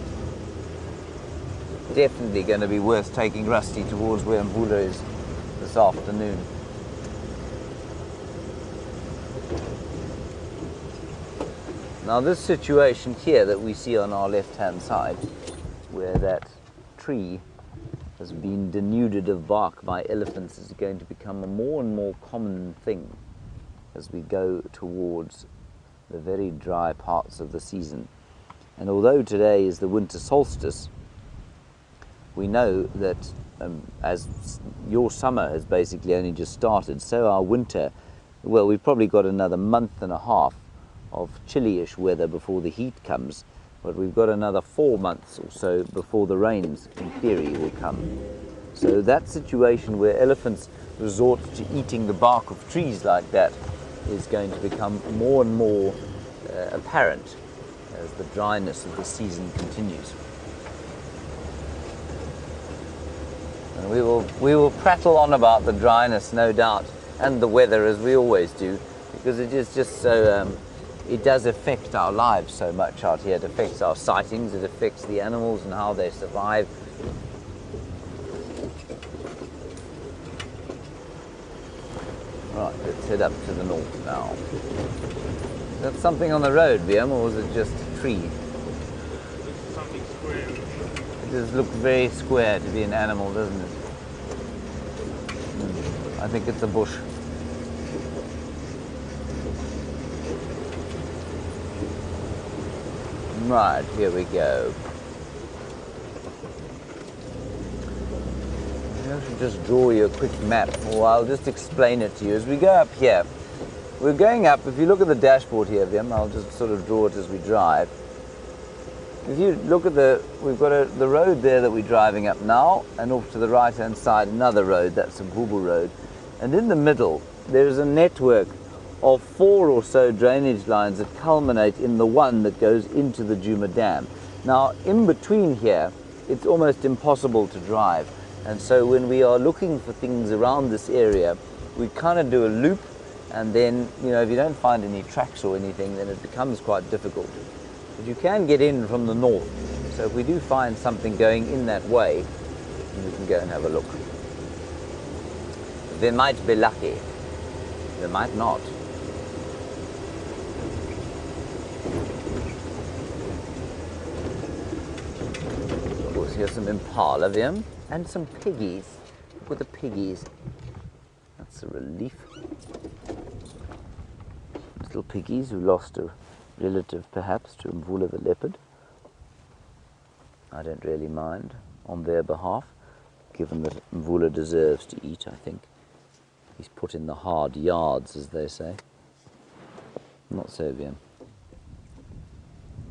Speaker 1: Definitely going to be worth taking Rusty towards where Mvula is this afternoon. Now this situation here that we see on our left hand side, where that tree has been denuded of bark by elephants, is going to become a more and more common thing as we go towards the very dry parts of the season. And although today is the winter solstice, we know that as your summer has basically only just started, so our winter, well, we've probably got another month and a half of chilly-ish weather before the heat comes, but we've got another 4 months or so before the rains, in theory, will come. So that situation where elephants resort to eating the bark of trees like that is going to become more and more apparent as the dryness of the season continues. And we will prattle on about the dryness, no doubt, and the weather, as we always do, because it is just so, it does affect our lives so much out here. It affects our sightings, it affects the animals and how they survive. Right, let's head up to the north now. that something on the road, Liam, or was it just a tree?
Speaker 3: Something square.
Speaker 1: It does look very square to be an animal, doesn't it? I think it's a bush. Right, here we go. I should just draw you a quick map, or I'll just explain it to you. As we go up here, we're going up, if you look at the dashboard here, Vim, I'll just sort of draw it as we drive. If you look at we've got the road there that we're driving up now, and off to the right-hand side, another road, that's a Mvula road. And in the middle, there's a network of 4 or so drainage lines that culminate in the one that goes into the Djuma Dam. Now, in between here, it's almost impossible to drive. And so when we are looking for things around this area, we kind of do a loop, and then, you know, if you don't find any tracks or anything, then it becomes quite difficult. But you can get in from the north. So if we do find something going in that way, we can go and have a look. They might be lucky. They might not. Of course, here's some impala, Vim, and some piggies. Look at the piggies. That's a relief. Little piggies who lost a relative, perhaps, to Mvula the leopard. I don't really mind on their behalf, given that Mvula deserves to eat, I think. He's put in the hard yards, as they say. Not so, Vim.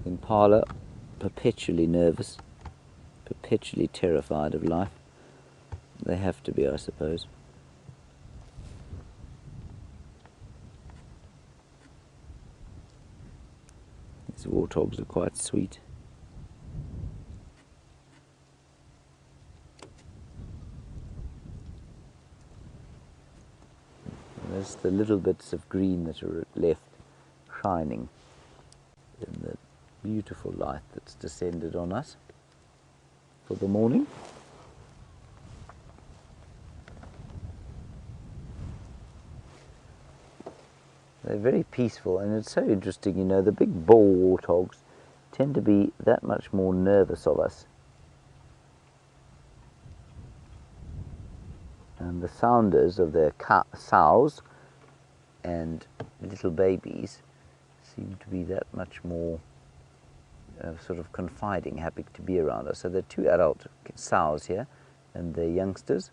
Speaker 1: Impala, perpetually nervous, perpetually terrified of life. They have to be, I suppose. These warthogs are quite sweet. There's the little bits of green that are left shining in the beautiful light that's descended on us for the morning. They're very peaceful, and it's so interesting, you know, the big bull warthogs tend to be that much more nervous of us. And the sounders of their sows and little babies seem to be that much more sort of confiding, happy to be around us. So there are 2 adult sows here and their youngsters,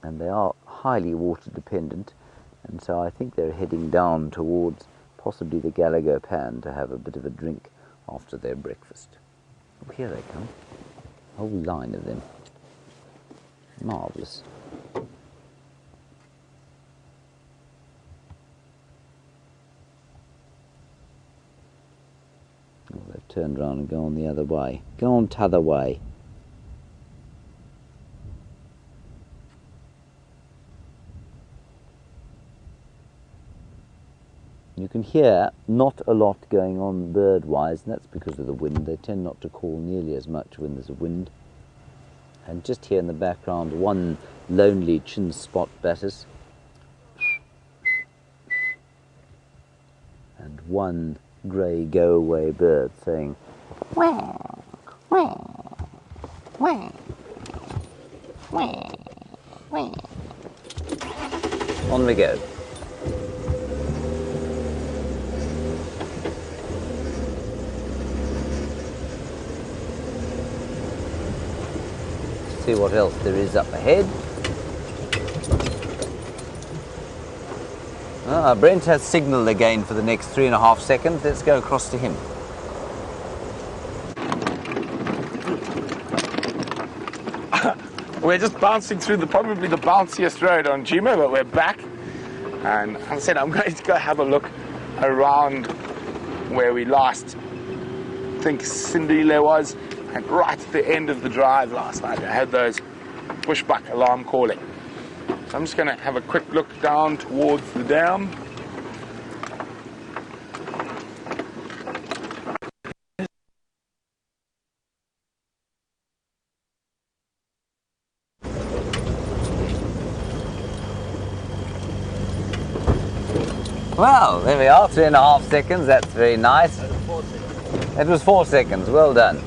Speaker 1: and they are highly water dependent, and so I think they're heading down towards possibly the Gallagher Pan to have a bit of a drink after their breakfast. Oh, here they come, a whole line of them. Marvellous. Oh, they've turned around and gone the other way. Go on t'other way. You can hear not a lot going on bird-wise, and that's because of the wind. They tend not to call nearly as much when there's a wind. And just here in the background, one lonely chin spot batters. And one grey go-away bird saying, wah, wah, wah, wah, wah. On we go. See what else there is up ahead. Brent has signalled again for the next 3.5 seconds. Let's go across to him.
Speaker 2: We're just bouncing through probably the bounciest road on Djuma, but we're back. And as I said, I'm going to go have a look around where we last think Sindile was, and right at the end of the drive last night I had those bushbuck alarm calling. So I'm just going to have a quick look down towards the dam.
Speaker 1: Well, there we are, 3.5 seconds. That's very nice. It was 4 seconds. Well done.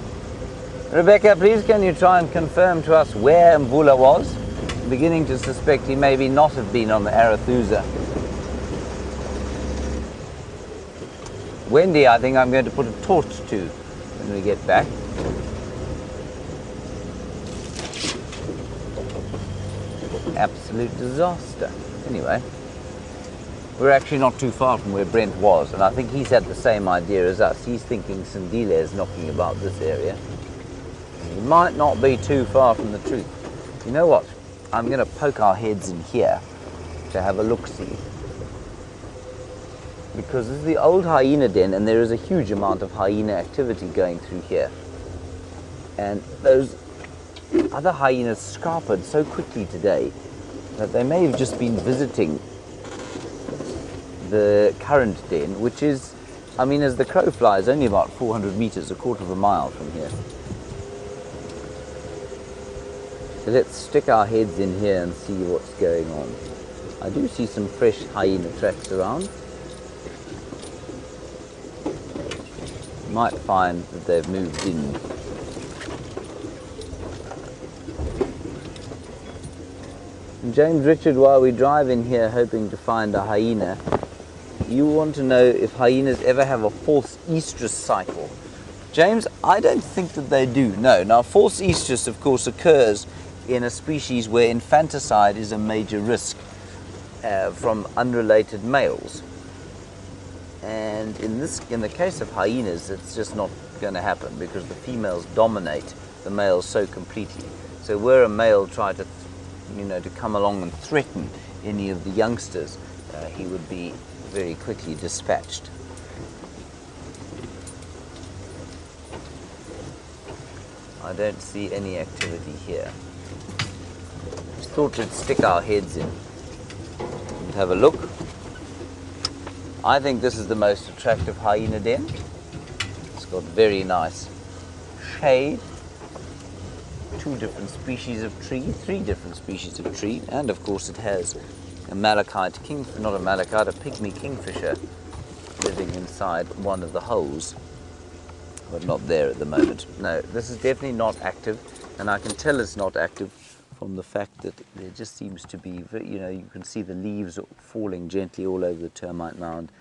Speaker 1: Rebecca, please can you try and confirm to us where Mvula was? I'm beginning to suspect he maybe not have been on the Arethusa. Wendy, I think I'm going to put a torch to when we get back. Absolute disaster. Anyway, we're actually not too far from where Brent was, and I think he's had the same idea as us. He's thinking Sindile is knocking about this area. He might not be too far from the truth. You know what? I'm going to poke our heads in here to have a look-see. Because this is the old hyena den, and there is a huge amount of hyena activity going through here. And those other hyenas scarpered so quickly today that they may have just been visiting the current den, which is, I mean, as the crow flies, only about 400 meters, a quarter of a mile from here. So let's stick our heads in here and see what's going on. I do see some fresh hyena tracks around. You might find that they've moved in. And James Richard, while we drive in here hoping to find a hyena, you want to know if hyenas ever have a false estrus cycle. James, I don't think that they do, no. Now, false estrus, of course, occurs in a species where infanticide is a major risk from unrelated males. And in the case of hyenas, it's just not going to happen because the females dominate the males so completely. So were a male try to, to come along and threaten any of the youngsters, he would be very quickly dispatched. I don't see any activity here. Just thought we'd stick our heads in and have a look. I think this is the most attractive hyena den. It's got very nice shade, 2 different species of tree, 3 different species of tree, and of course it has a malachite not a malachite, a pygmy kingfisher living inside one of the holes, but not there at the moment. No, this is definitely not active, and I can tell it's not active from the fact that there just seems to be, you can see the leaves falling gently all over the termite mound.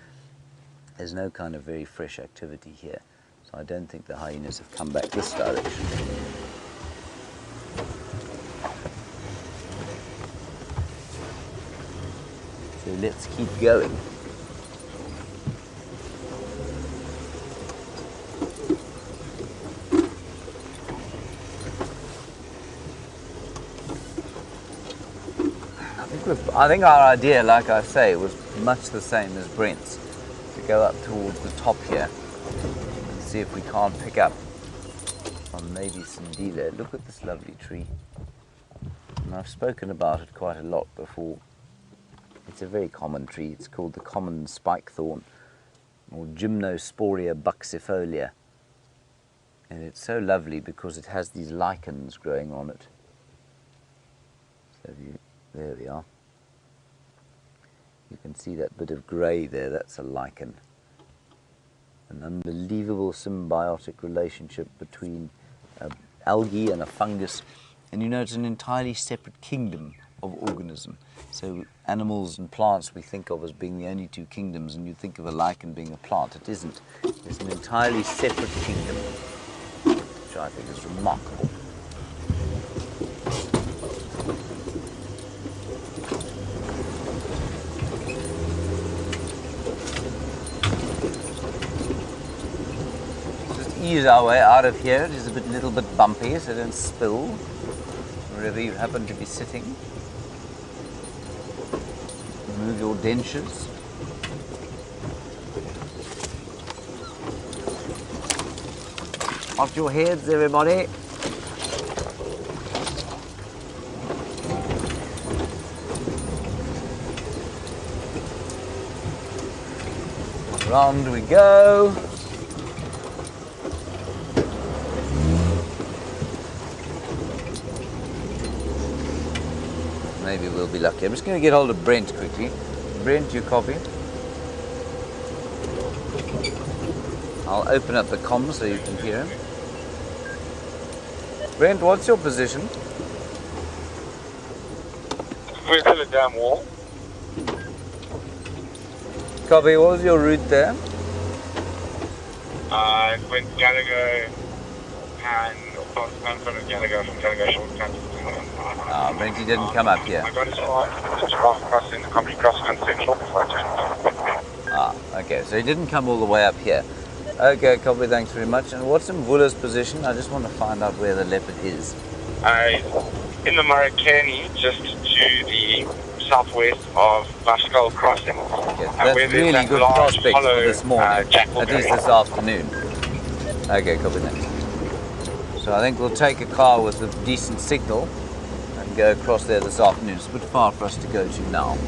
Speaker 1: There's no kind of very fresh activity here, so I don't think the hyenas have come back this direction. So let's keep going. I think our idea, like I say, was much the same as Brent's, to go up towards the top here and see if we can't pick up on maybe Sindile. Look at this lovely tree. And I've spoken about it quite a lot before. It's a very common tree. It's called the common spike thorn, or Gymnosporia buxifolia. And it's so lovely because it has these lichens growing on it. So there we are. You can see that bit of grey there, that's a lichen. An unbelievable symbiotic relationship between algae and a fungus. And it's an entirely separate kingdom of organism. So animals and plants we think of as being the only 2 kingdoms, and you think of a lichen being a plant. It isn't. It's an entirely separate kingdom, which I think is remarkable. Ease our way out of here. It is a little bit bumpy, so don't spill wherever you happen to be sitting. Remove your dentures. Off your heads, everybody. Round we go. Maybe we'll be lucky. I'm just going to get hold of Brent quickly. Brent, you copy? I'll open up the comms so you can hear him. Brent, what's your position?
Speaker 3: We're to the damn wall.
Speaker 1: Copy, what was your route there?
Speaker 3: Went Gallagher and front of Gallagher from Gallagher shortcut.
Speaker 1: Brent, you didn't come up here.
Speaker 3: I got as far as the Giraffe crossing, the Company crossing on Central before I turned.
Speaker 1: Okay, so he didn't come all the way up here. Okay, copy, thanks very much. And what's Mvula's position? I just want to find out where the leopard is.
Speaker 3: In the Marikani, just to the southwest of Vasco Crossing.
Speaker 1: Okay, so that's really good prospects for this morning, at least this afternoon. Okay, copy that. So I think we'll take a car with a decent signal and go across there this afternoon. It's a bit far for us to go to now.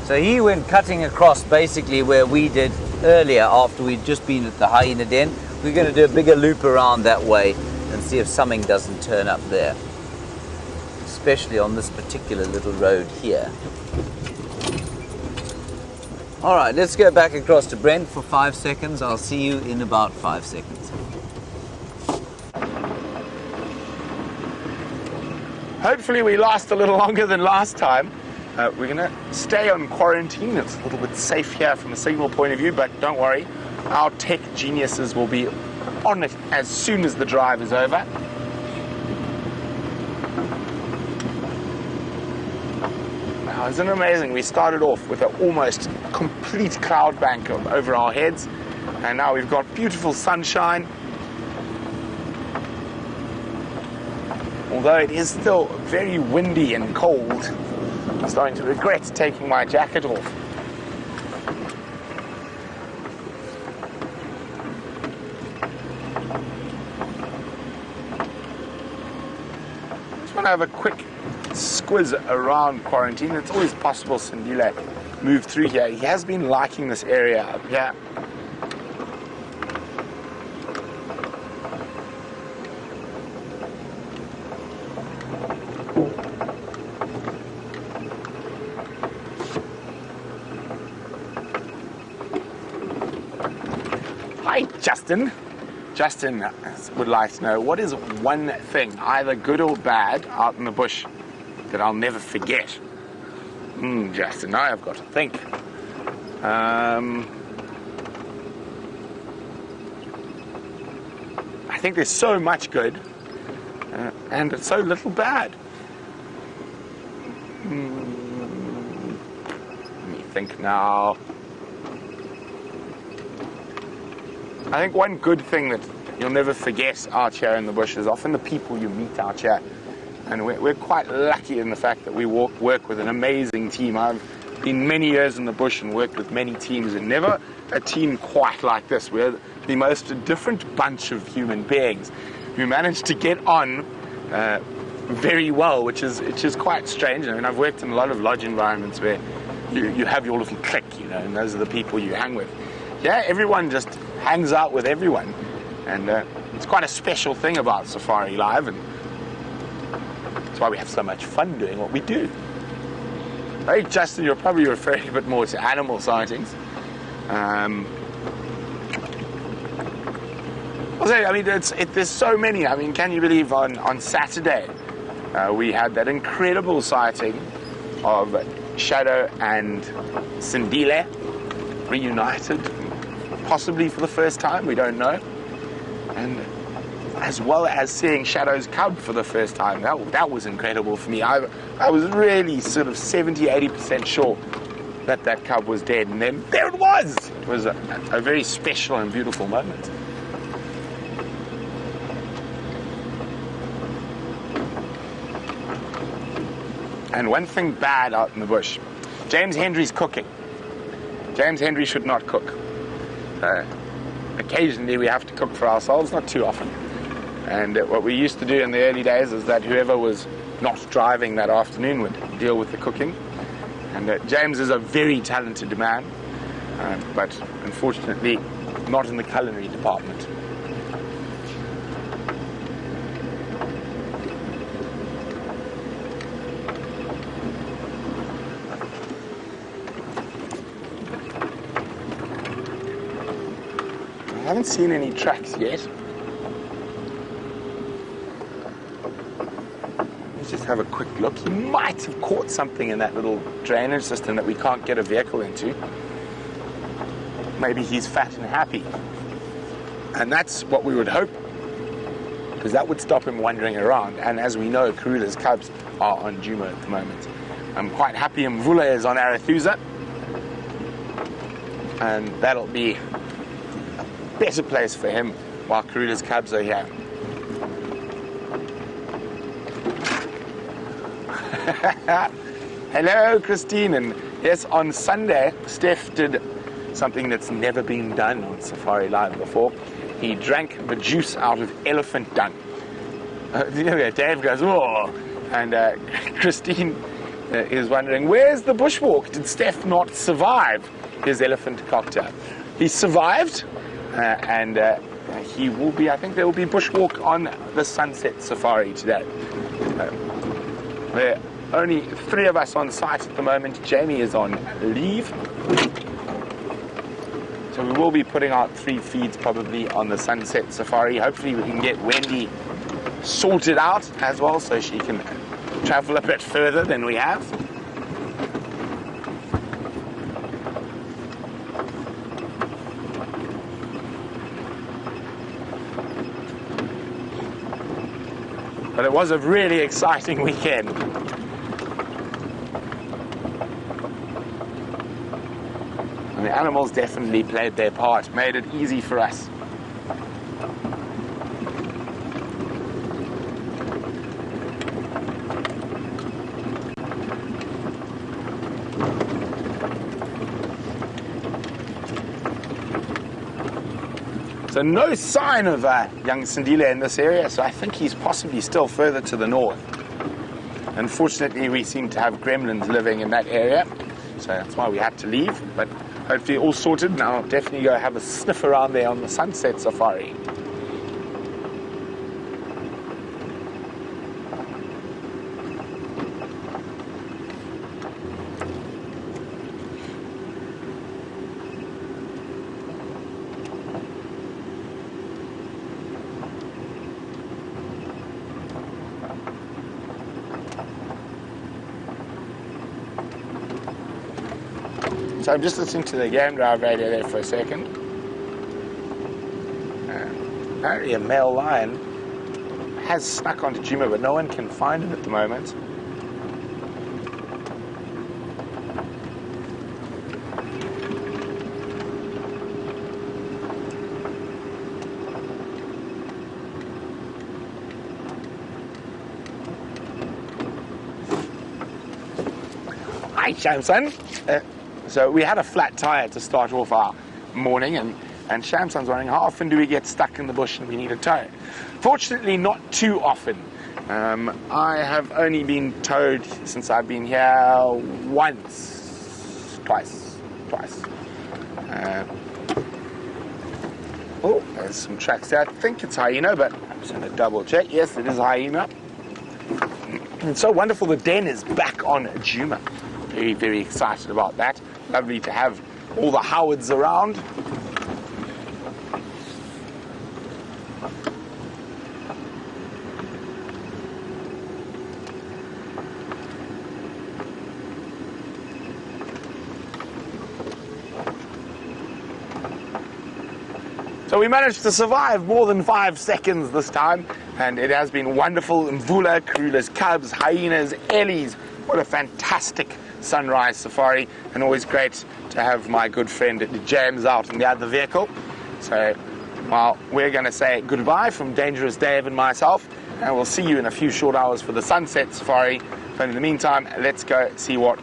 Speaker 1: So he went cutting across basically where we did earlier after we'd just been at the hyena den. We're going to do a bigger loop around that way and see if something doesn't turn up there. Especially on this particular little road here. Alright, let's go back across to Brent for 5 seconds. I'll see you in about 5 seconds.
Speaker 2: Hopefully we last a little longer than last time. We're going to stay on quarantine. It's a little bit safe here from a signal point of view, but don't worry. Our tech geniuses will be on it as soon as the drive is over. Now, isn't it amazing? We started off with an almost complete cloud bank over our heads, and now we've got beautiful sunshine. Although it is still very windy and cold, I'm starting to regret taking my jacket off. Just want to have a quick squiz around quarantine. It's always possible Sandile moved through here. He has been liking this area up here. Hi, Justin. Justin would like to know, what is one thing, either good or bad, out in the bush that I'll never forget? Justin, now I've got to think. I think there's so much good and so little bad. Let me think now. I think one good thing that you'll never forget out here in the bush is often the people you meet out here. And we're quite lucky in the fact that we work with an amazing team. I've been many years in the bush and worked with many teams, and never a team quite like this. We're the most different bunch of human beings. We managed to get on very well, which is quite strange. I mean, I've worked in a lot of lodge environments where you have your little clique, and those are the people you hang with. Yeah, everyone just hangs out with everyone, and it's quite a special thing about Safari Live, and that's why we have so much fun doing what we do. Hey, Justin, you're probably referring a bit more to animal sightings. I mean, there's so many. I mean, can you believe on Saturday we had that incredible sighting of Shadow and Sandile reunited, possibly for the first time, we don't know. And as well as seeing Shadow's cub for the first time, that was incredible for me. I was really sort of 70-80% sure that cub was dead, and then there it was. It was a very special and beautiful moment. And one thing bad out in the bush, James Hendry's cooking. James Hendry should not cook. Occasionally we have to cook for ourselves, not too often. And what we used to do in the early days is that whoever was not driving that afternoon would deal with the cooking. And James is a very talented man, but unfortunately not in the culinary department. haven't seen any tracks yet. Let's just have a quick look. He might have caught something in that little drainage system that we can't get a vehicle into. Maybe he's fat and happy. And that's what we would hope, because that would stop him wandering around. And as we know, Karula's cubs are on Djuma at the moment. I'm quite happy Mvula is on Arathusa, and that'll be a better place for him while Karula's cubs are here. Hello, Christine. And yes, on Sunday, Steph did something that's never been done on Safari Live before. He drank the juice out of elephant dung. Dave goes, oh, and Christine is wondering, where's the bushwalk? Did Steph not survive his elephant cocktail? He survived, and he will be, I think there will be bushwalk on the Sunset Safari today. There are only 3 of us on site at the moment. Jamie is on leave. So we will be putting out 3 feeds probably on the Sunset Safari. Hopefully we can get Wendy sorted out as well, so she can travel a bit further than we have. But it was a really exciting weekend. And the animals definitely played their part, made it easy for us. So no sign of young Sindile in this area, so I think he's possibly still further to the north. Unfortunately, we seem to have gremlins living in that area, so that's why we had to leave, but hopefully all sorted, and I'll definitely go have a sniff around there on the Sunset Safari. So I'm just listening to the game drive radio there for a second. Apparently a male lion has snuck onto Djuma, but no one can find him at the moment. Hi, Shamson. So we had a flat tire to start off our morning, and Shamson's wondering, how often do we get stuck in the bush and we need a tow? Fortunately, not too often. I have only been towed since I've been here twice. Oh, there's some tracks there. I think it's hyena, but I'm just going to double check. Yes, it is hyena. It's so wonderful the den is back on Djuma. Very, very excited about that. Lovely to have all the Howards around. So we managed to survive more than 5 seconds this time, and it has been wonderful. Mvula, Karula's cubs, hyenas, ellies. What a fantastic sunrise safari, and always great to have my good friend James out in the other vehicle. So, well, we're going to say goodbye from Dangerous Dave and myself, and we'll see you in a few short hours for the Sunset Safari. But in the meantime, let's go see what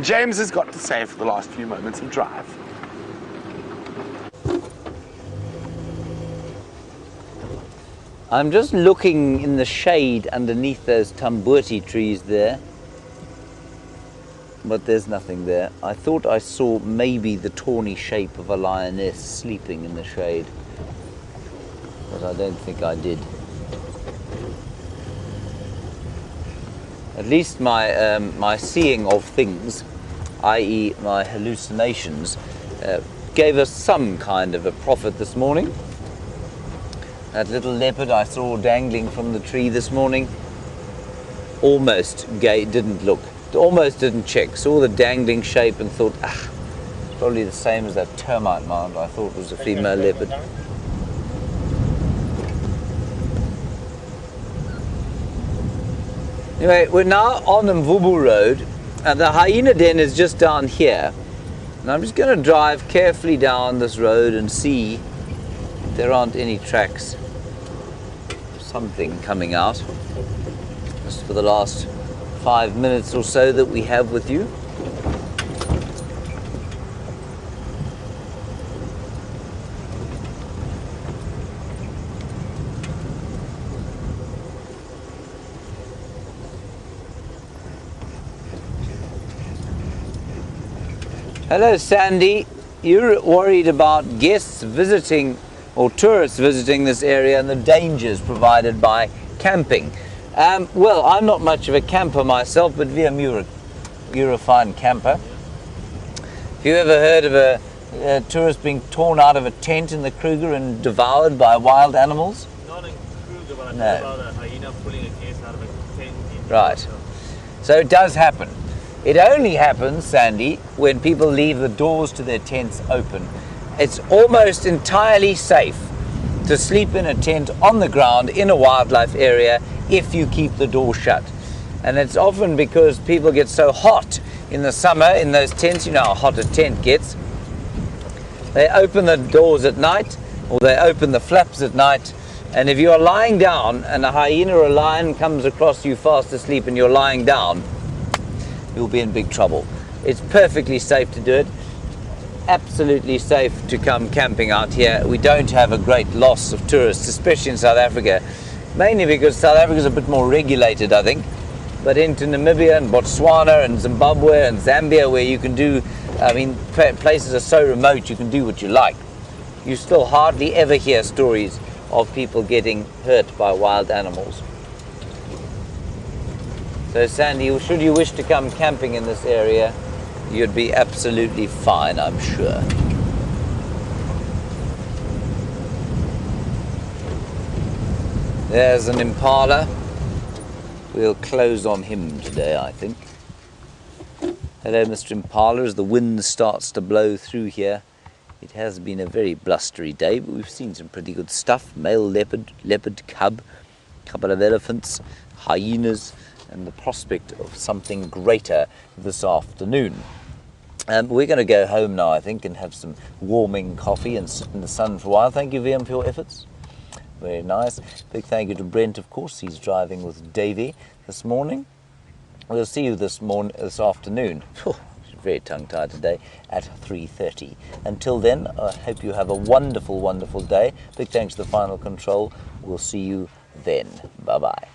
Speaker 2: James has got to say for the last few moments of drive.
Speaker 1: I'm just looking in the shade underneath those tambuti trees there, but there's nothing there. I thought I saw maybe the tawny shape of a lioness sleeping in the shade, but I don't think I did. At least my seeing of things, i.e. my hallucinations, gave us some kind of a profit this morning. That little leopard I saw dangling from the tree this morning almost didn't check. Saw the dangling shape and thought, it's probably the same as that termite mound I thought was a female leopard. Anyway, we're now on the Mvula road, and the hyena den is just down here. And I'm just going to drive carefully down this road and see if there aren't any tracks of something coming out. Just for the last 5 minutes or so that we have with you. Hello Sandy, you're worried about guests visiting or tourists visiting this area and the dangers provided by camping. Well, I'm not much of a camper myself, but you're a fine camper. Have you ever heard of a tourist being torn out of a tent in the Kruger and devoured by wild animals?
Speaker 4: Not in Kruger, but I
Speaker 1: No.
Speaker 4: heard about a hyena pulling a case out of a tent.
Speaker 1: Right. So it does happen. It only happens, Sandy, when people leave the doors to their tents open. It's almost entirely safe to sleep in a tent on the ground in a wildlife area if you keep the door shut. And it's often because people get so hot in the summer in those tents. You know how hot a tent gets. They open the doors at night, or they open the flaps at night, and if you're lying down and a hyena or a lion comes across you fast asleep and you're lying down, you'll be in big trouble. It's perfectly safe to do it. Absolutely safe to come camping out here. We don't have a great loss of tourists, especially in South Africa, mainly because South Africa is a bit more regulated, I think. But into Namibia and Botswana and Zimbabwe and Zambia, where you can do, places are so remote you can do what you like. You still hardly ever hear stories of people getting hurt by wild animals. So Sandy, should you wish to come camping in this area, you'd be absolutely fine, I'm sure. There's an impala. We'll close on him today, I think. Hello, Mr. Impala, as the wind starts to blow through here. It has been a very blustery day, but we've seen some pretty good stuff. Male leopard cub, couple of elephants, hyenas, and the prospect of something greater this afternoon. We're going to go home now, I think, and have some warming coffee and sit in the sun for a while. Thank you, VM, for your efforts. Very nice. Big thank you to Brent, of course. He's driving with Davey this morning. We'll see you this afternoon. Very tongue-tied today at 3:30. Until then, I hope you have a wonderful, wonderful day. Big thanks to the Final Control. We'll see you then. Bye-bye.